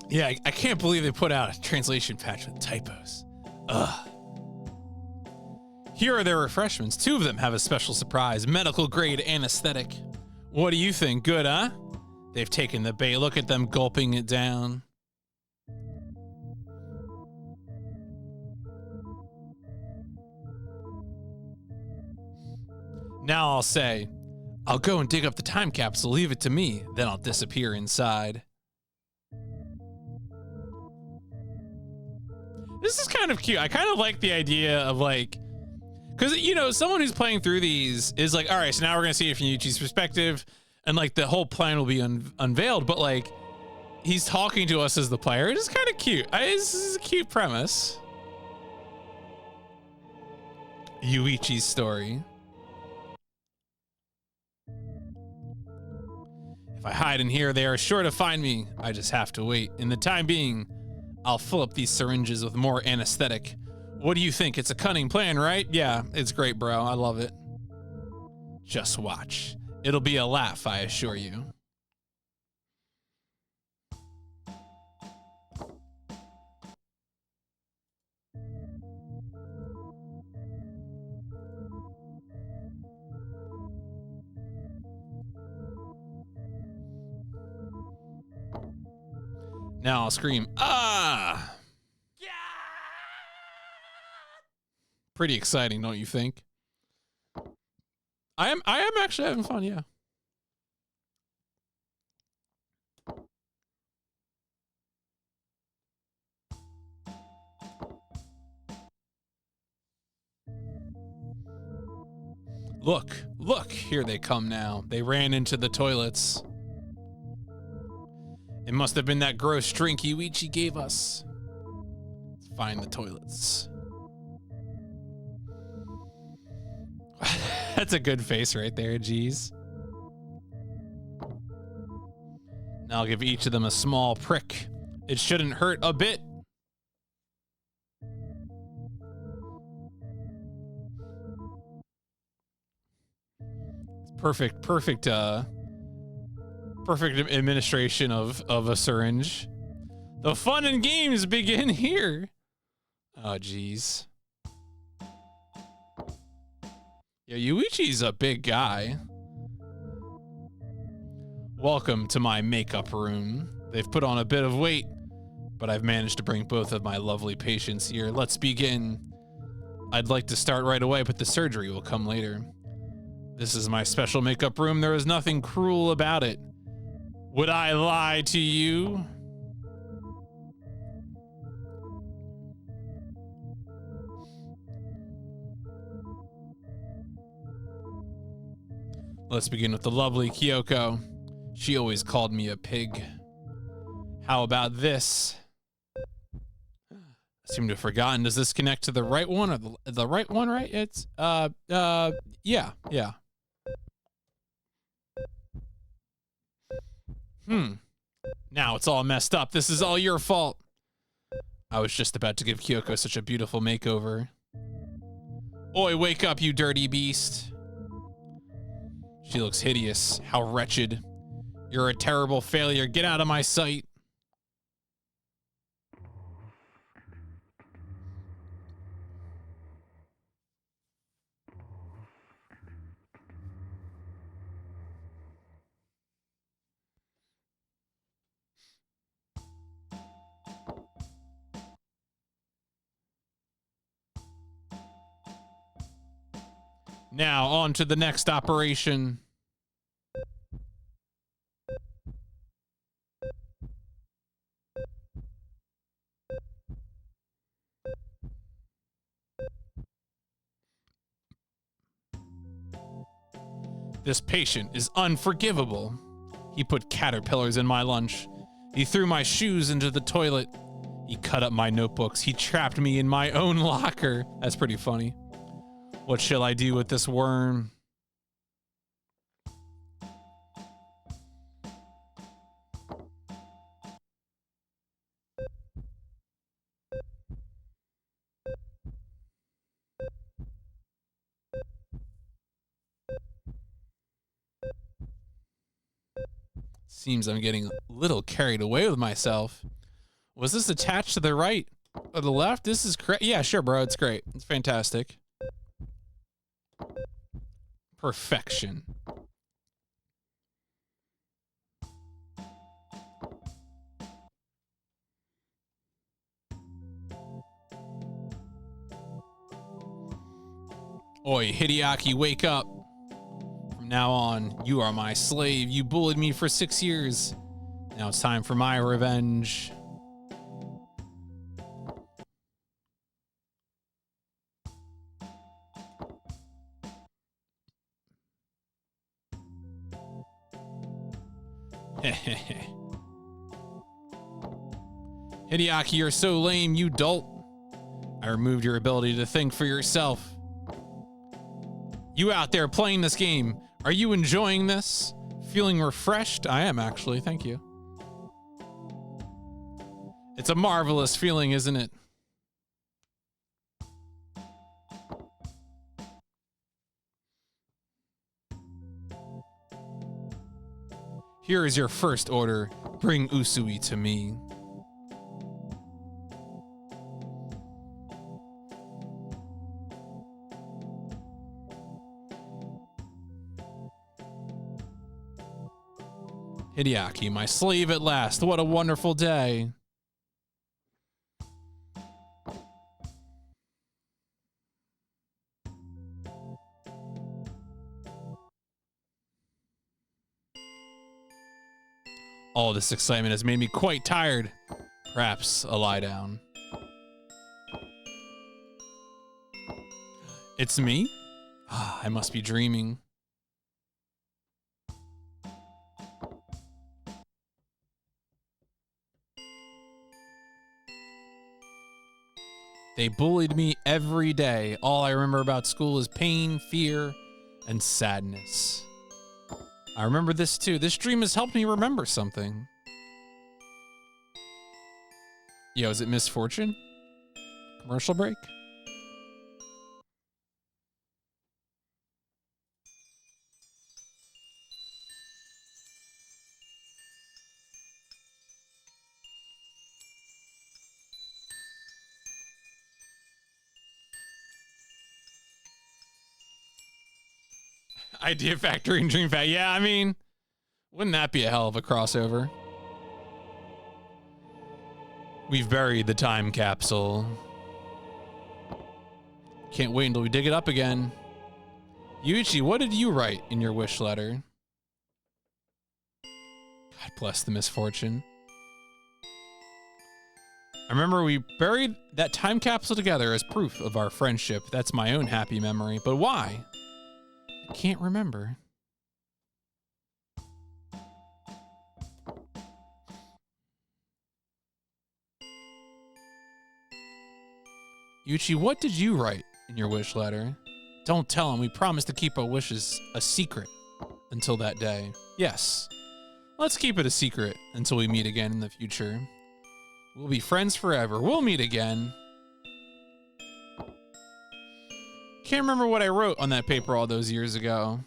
Yeah, I can't believe they put out a translation patch with typos. Ugh. Here are their refreshments. 2 of them have a special surprise. Medical grade anesthetic. What do you think? Good, huh? They've taken the bait. Look at them gulping it down. Now I'll say, I'll go and dig up the time capsule, leave it to me, then I'll disappear inside. This is kind of cute. I kind of like the idea of like, because, you know, someone who's playing through these is like, all right, so now we're going to see it from Yuuji's perspective, and like the whole plan will be unveiled, but like, he's talking to us as the player. It's kind of cute. This is a cute premise. Yuichi's story. If I hide in here, they are sure to find me. I just have to wait. In the time being, I'll fill up these syringes with more anesthetic. What do you think? It's a cunning plan, right? Yeah, it's great, bro. I love it. Just watch. It'll be a laugh, I assure you. Now I'll scream, ah! Yeah! Pretty exciting, don't you think? I am actually having fun, yeah. Look, here they come now. They ran into the toilets. It must have been that gross drink Yuichi gave us. Let's find the toilets. That's a good face right there, geez. Now I'll give each of them a small prick. It shouldn't hurt a bit. Perfect administration of a syringe. The fun and games begin here. Oh, geez. Yeah, Yuichi's a big guy. Welcome to my makeup room. They've put on a bit of weight, but I've managed to bring both of my lovely patients here. Let's begin. I'd like to start right away, but the surgery will come later. This is my special makeup room. There is nothing cruel about it. Would I lie to you? Let's begin with the lovely Kyoko. She always called me a pig. How about this? I seem to have forgotten. Does this connect to the right one or the right one, right? It's, yeah. Now it's all messed up. This is all your fault. I was just about to give Kyoko such a beautiful makeover. Oi, wake up, you dirty beast. She looks hideous. How wretched. You're a terrible failure. Get out of my sight. Now, on to the next operation. This patient is unforgivable. He put caterpillars in my lunch. He threw my shoes into the toilet. He cut up my notebooks. He trapped me in my own locker. That's pretty funny. What shall I do with this worm? Seems I'm getting a little carried away with myself. Was this attached to the right or the left? This is correct. Yeah, sure, bro. It's great. It's fantastic. Perfection. Oi, Hideaki, wake up. From now on, you are my slave. You bullied me for 6 years. Now it's time for my revenge. Hideaki, you're so lame, you dolt. I removed your ability to think for yourself. You out there playing this game, are you enjoying this? Feeling refreshed? I am actually, thank you. It's a marvelous feeling, isn't it? Here is your first order. Bring Usui to me. Hideaki, my slave at last. What a wonderful day. All this excitement has made me quite tired. Perhaps a lie down. It's me? I must be dreaming. They bullied me every day. All I remember about school is pain, fear, and sadness. I remember this too. This dream has helped me remember something. Yo, is it Misfortune? Commercial break? Idea Factory and Dream Factory. Yeah, I mean, wouldn't that be a hell of a crossover? We've buried the time capsule. Can't wait until we dig it up again. Yuichi, what did you write in your wish letter? God bless the Misfortune. I remember we buried that time capsule together as proof of our friendship. That's my own happy memory. But why? I can't remember. Yuichi, what did you write in your wish letter? Don't tell him. We promised to keep our wishes a secret until that day. Yes. Let's keep it a secret until we meet again in the future. We'll be friends forever. We'll meet again. Can't remember what I wrote on that paper all those years ago.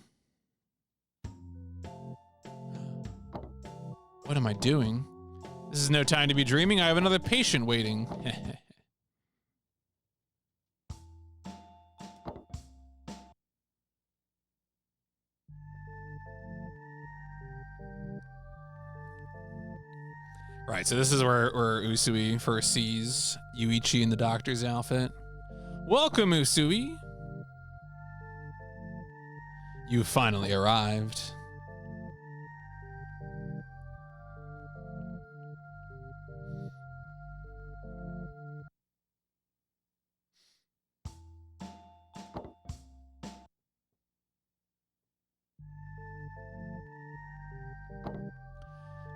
What am I doing? This is no time to be dreaming. I have another patient waiting. Right, so this is where Usui first sees Yuichi in the doctor's outfit. Welcome, Usui. You finally arrived.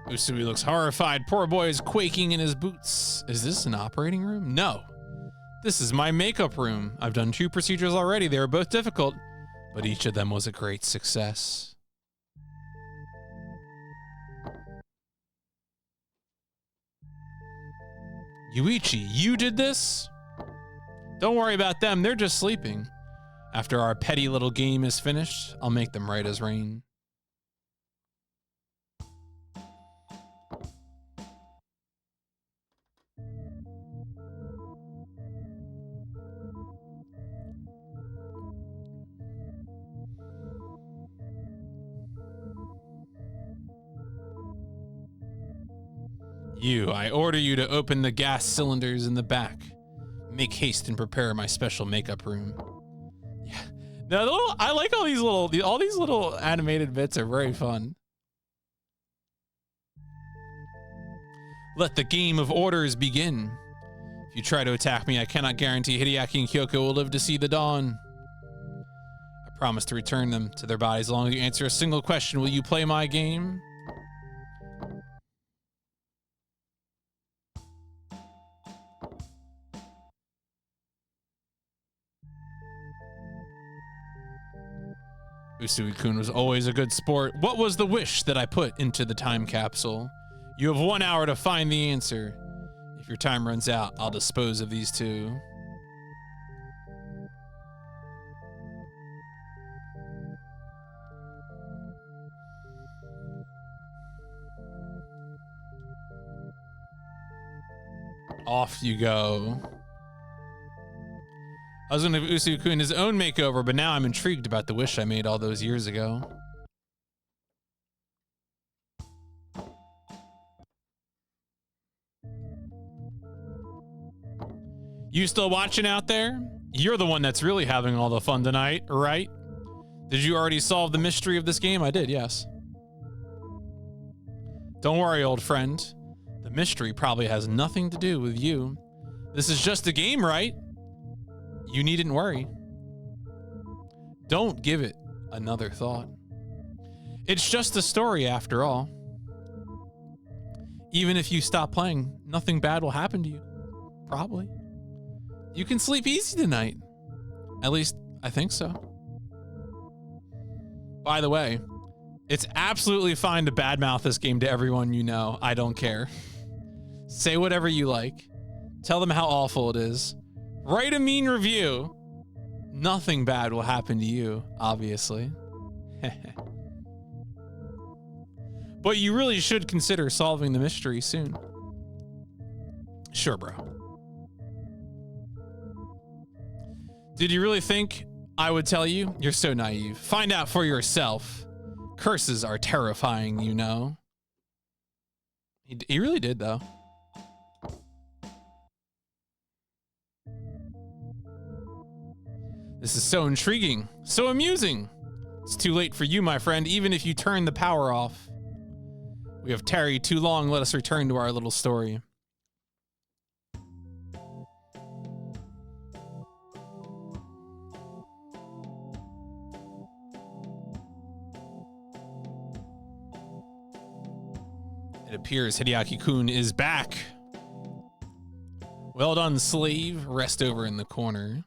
Usui looks horrified. Poor boy is quaking in his boots. Is this an operating room? No. This is my makeup room. I've done 2 procedures already. They were both difficult, but each of them was a great success. Yuichi, you did this? Don't worry about them. They're just sleeping. After our petty little game is finished, I'll make them right as rain. I order you to open the gas cylinders in the back. Make haste and prepare my special makeup room. Yeah. Now, I like all these little animated bits are very fun. Let the game of orders begin. If you try to attack me, I cannot guarantee Hideaki and Kyoko will live to see the dawn. I promise to return them to their bodies as long as you answer a single question. Will you play my game? Usui-kun was always a good sport. What was the wish that I put into the time capsule? You have 1 hour to find the answer. If your time runs out, I'll dispose of these 2. Off you go. I was going to give Usui-kun his own makeover, but now I'm intrigued about the wish I made all those years ago. You still watching out there? You're the one that's really having all the fun tonight, right? Did you already solve the mystery of this game? I did, yes. Don't worry, old friend. The mystery probably has nothing to do with you. This is just a game, right? You needn't worry. Don't give it another thought. It's just a story after all. Even if you stop playing, nothing bad will happen to you. Probably. You can sleep easy tonight. At least, I think so. By the way, it's absolutely fine to badmouth this game to everyone you know. I don't care. Say whatever you like. Tell them how awful it is. Write a mean review. Nothing bad will happen to you, obviously. But you really should consider solving the mystery soon. Sure, bro. Did you really think I would tell you? You're so naive. Find out for yourself. Curses are terrifying, you know. He really did, though. This is so intriguing, so amusing. It's too late for you, my friend, even if you turn the power off. We have tarried too long. Let us return to our little story. It appears Hideaki-kun is back. Well done, slave. Rest over in the corner.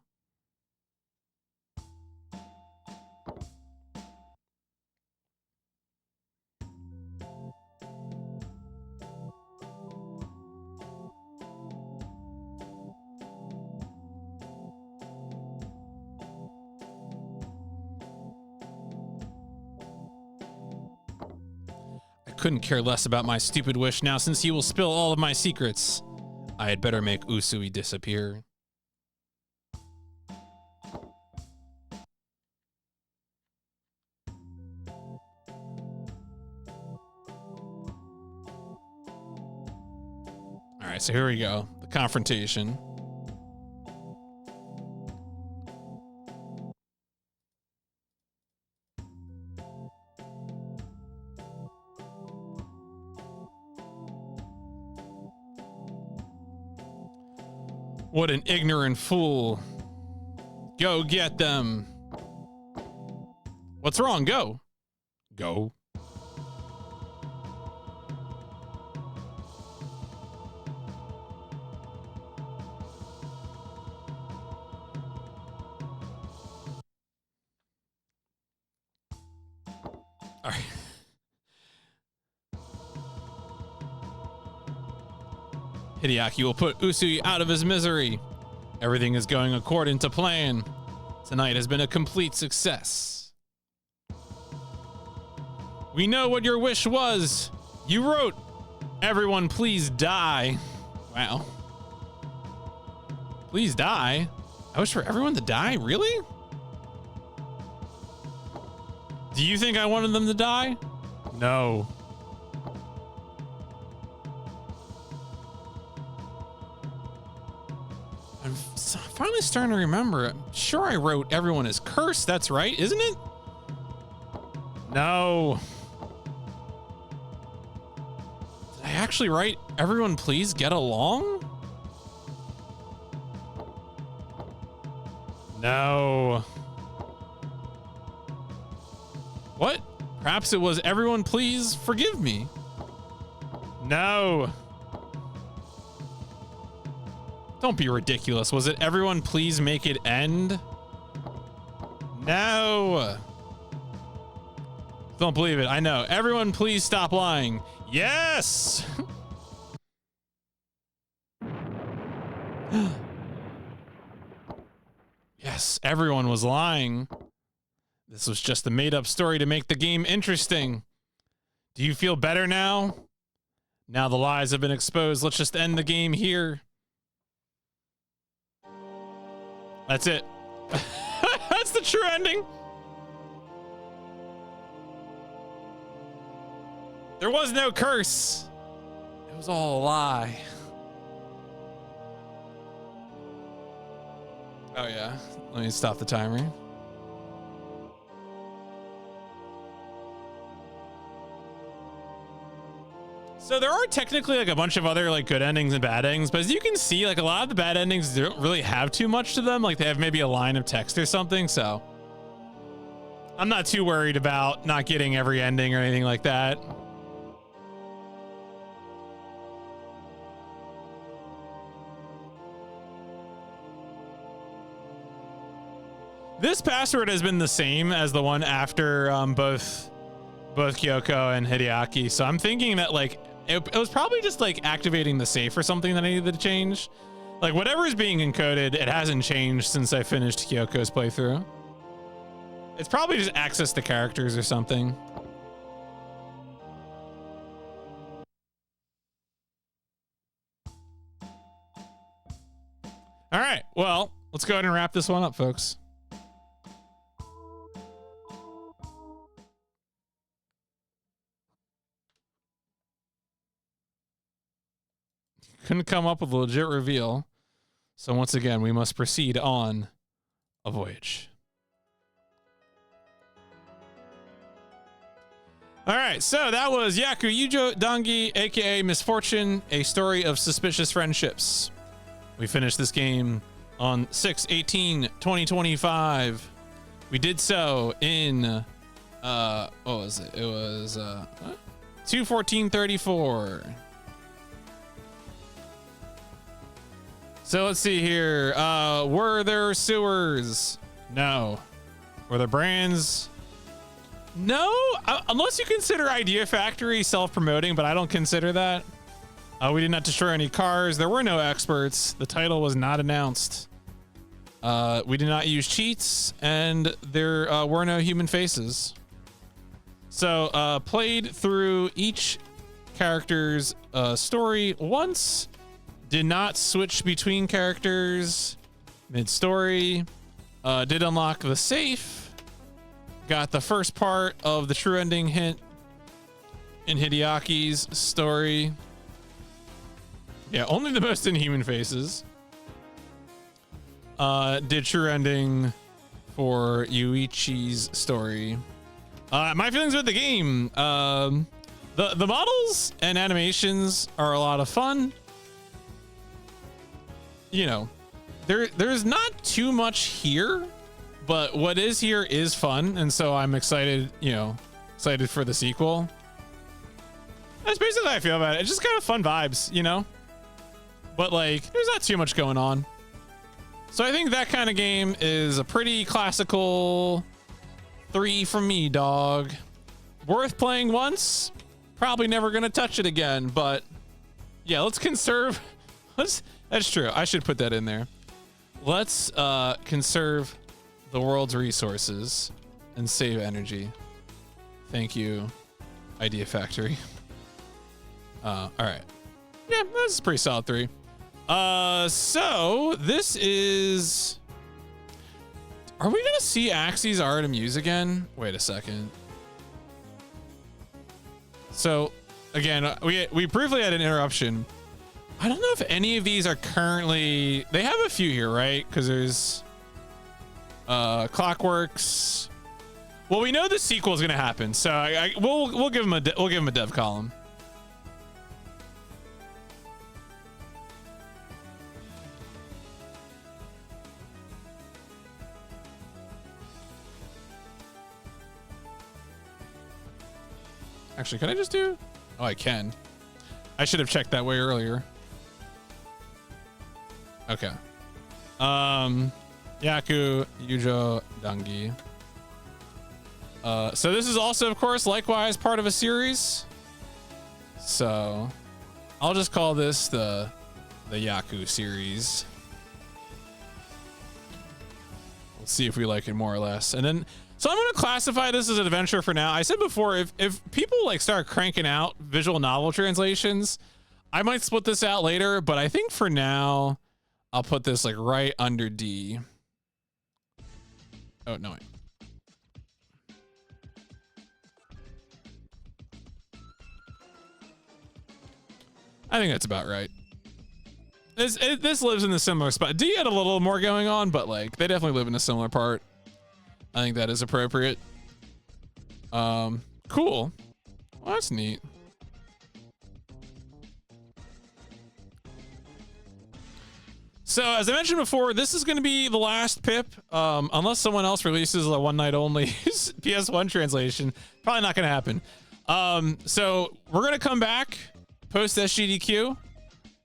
Couldn't care less about my stupid wish now since he will spill all of my secrets. I had better make Usui disappear. All right, so here we go. The confrontation. What an ignorant fool. Go get them. What's wrong? Go. Go. All right. Hideaki will put Usui out of his misery. Everything is going according to plan. Tonight has been a complete success. We know what your wish was. You wrote, "Everyone please die." Wow. Please die? I wish for everyone to die? Really? Do you think I wanted them to die? No. I'm finally starting to remember. I'm sure I wrote everyone is cursed. That's right, isn't it? No. Did I actually write everyone please get along? No. What? Perhaps it was everyone please forgive me. No. Don't be ridiculous. Was it everyone please make it end? No. Don't believe it. I know. Everyone please stop lying. Yes. Yes, everyone was lying. This was just a made-up story to make the game interesting. Do you feel better now? Now the lies have been exposed. Let's just end the game here. That's it. That's the true ending. There was no curse. It was all a lie. Oh yeah. Let me stop the timer. So there are technically like a bunch of other like good endings and bad endings, but as you can see, like a lot of the bad endings don't really have too much to them. Like they have maybe a line of text or something. So I'm not too worried about not getting every ending or anything like that. This password has been the same as the one after both Kyoko and Hideaki, so I'm thinking that like it was probably just like activating the safe or something that I needed to change. Like whatever is being encoded, it hasn't changed since I finished Kyoko's playthrough. It's probably just access to characters or something. All right, well, let's go ahead and wrap this one up, folks. Couldn't come up with a legit reveal. So once again, we must proceed on a voyage. All right, so that was Yaku Yuujou Dangi, aka Misfortune, a story of suspicious friendships. We finished this game on 6/18/2025. We did so in what was it? It was 2/14/34. So let's see here. Were there sewers? No. Were there brands? No, unless you consider Idea Factory self-promoting, but I don't consider that. We did not destroy any cars. There were no experts. The title was not announced. We did not use cheats, and there were no human faces. So played through each character's story once. Did not switch between characters mid-story. Did unlock the safe. Got the first part of the true ending hint in Hideaki's story. Yeah, only the most inhuman faces. Did true ending for Yuichi's story. My feelings with the game. The models and animations are a lot of fun. You know, there's not too much here, but what is here is fun, and so I'm excited, excited for the sequel. That's basically how I feel about it. It's just kind of fun vibes, but like there's not too much going on. So I think that kind of game is a pretty classical 3 from me, dog. Worth playing once, probably never gonna touch it again, but yeah, let's conserve. That's true. I should put that in there. Let's conserve the world's resources and save energy. Thank you, Idea Factory. All right. Yeah, that's a pretty solid 3. So this is. Are we gonna see Axie's art and Amuse again? Wait a second. So, again, we briefly had an interruption. I don't know if any of these are currently. They have a few here, right? Because there's Clockworks. Well, we know the sequel is gonna happen, so we'll give him a dev column. Actually, can I just do? Oh, I can. I should have checked that way earlier. Okay. Yaku Yuujou Dangi. So this is also, of course, likewise part of a series. So I'll just call this the Yaku series. We'll see if we like it more or less. And then, so I'm going to classify this as an adventure for now. I said before, if people like start cranking out visual novel translations, I might split this out later, but I think for now, I'll put this like right under D. Oh, no, wait. I think that's about right. This lives in a similar spot. D had a little more going on, but like they definitely live in a similar part. I think that is appropriate. Cool. Well, that's neat. So as I mentioned before, this is going to be the last PIP, unless someone else releases a one night only PS1 translation. Probably not going to happen. So we're going to come back post SGDQ,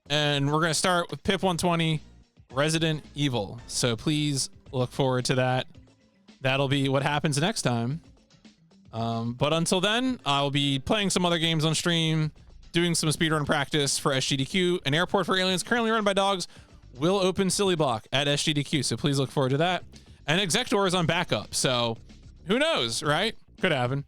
and we're going to start with PIP 120 Resident Evil. So please look forward to that. That'll be what happens next time. But until then, I'll be playing some other games on stream, doing some speedrun practice for SGDQ. An Airport for Aliens, currently run by dogs, will open Silly Block at SGDQ, so please look forward to that. And Exector is on backup, so who knows, right? Could happen.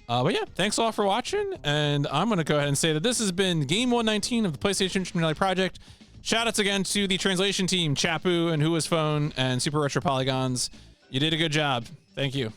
But yeah, thanks all for watching, and I'm going to go ahead and say that this has been Game 119 of the PlayStation Instrumentality Project. Shoutouts again to the translation team, Chapu and Who Was Phone and Super Retro Polygons. You did a good job. Thank you.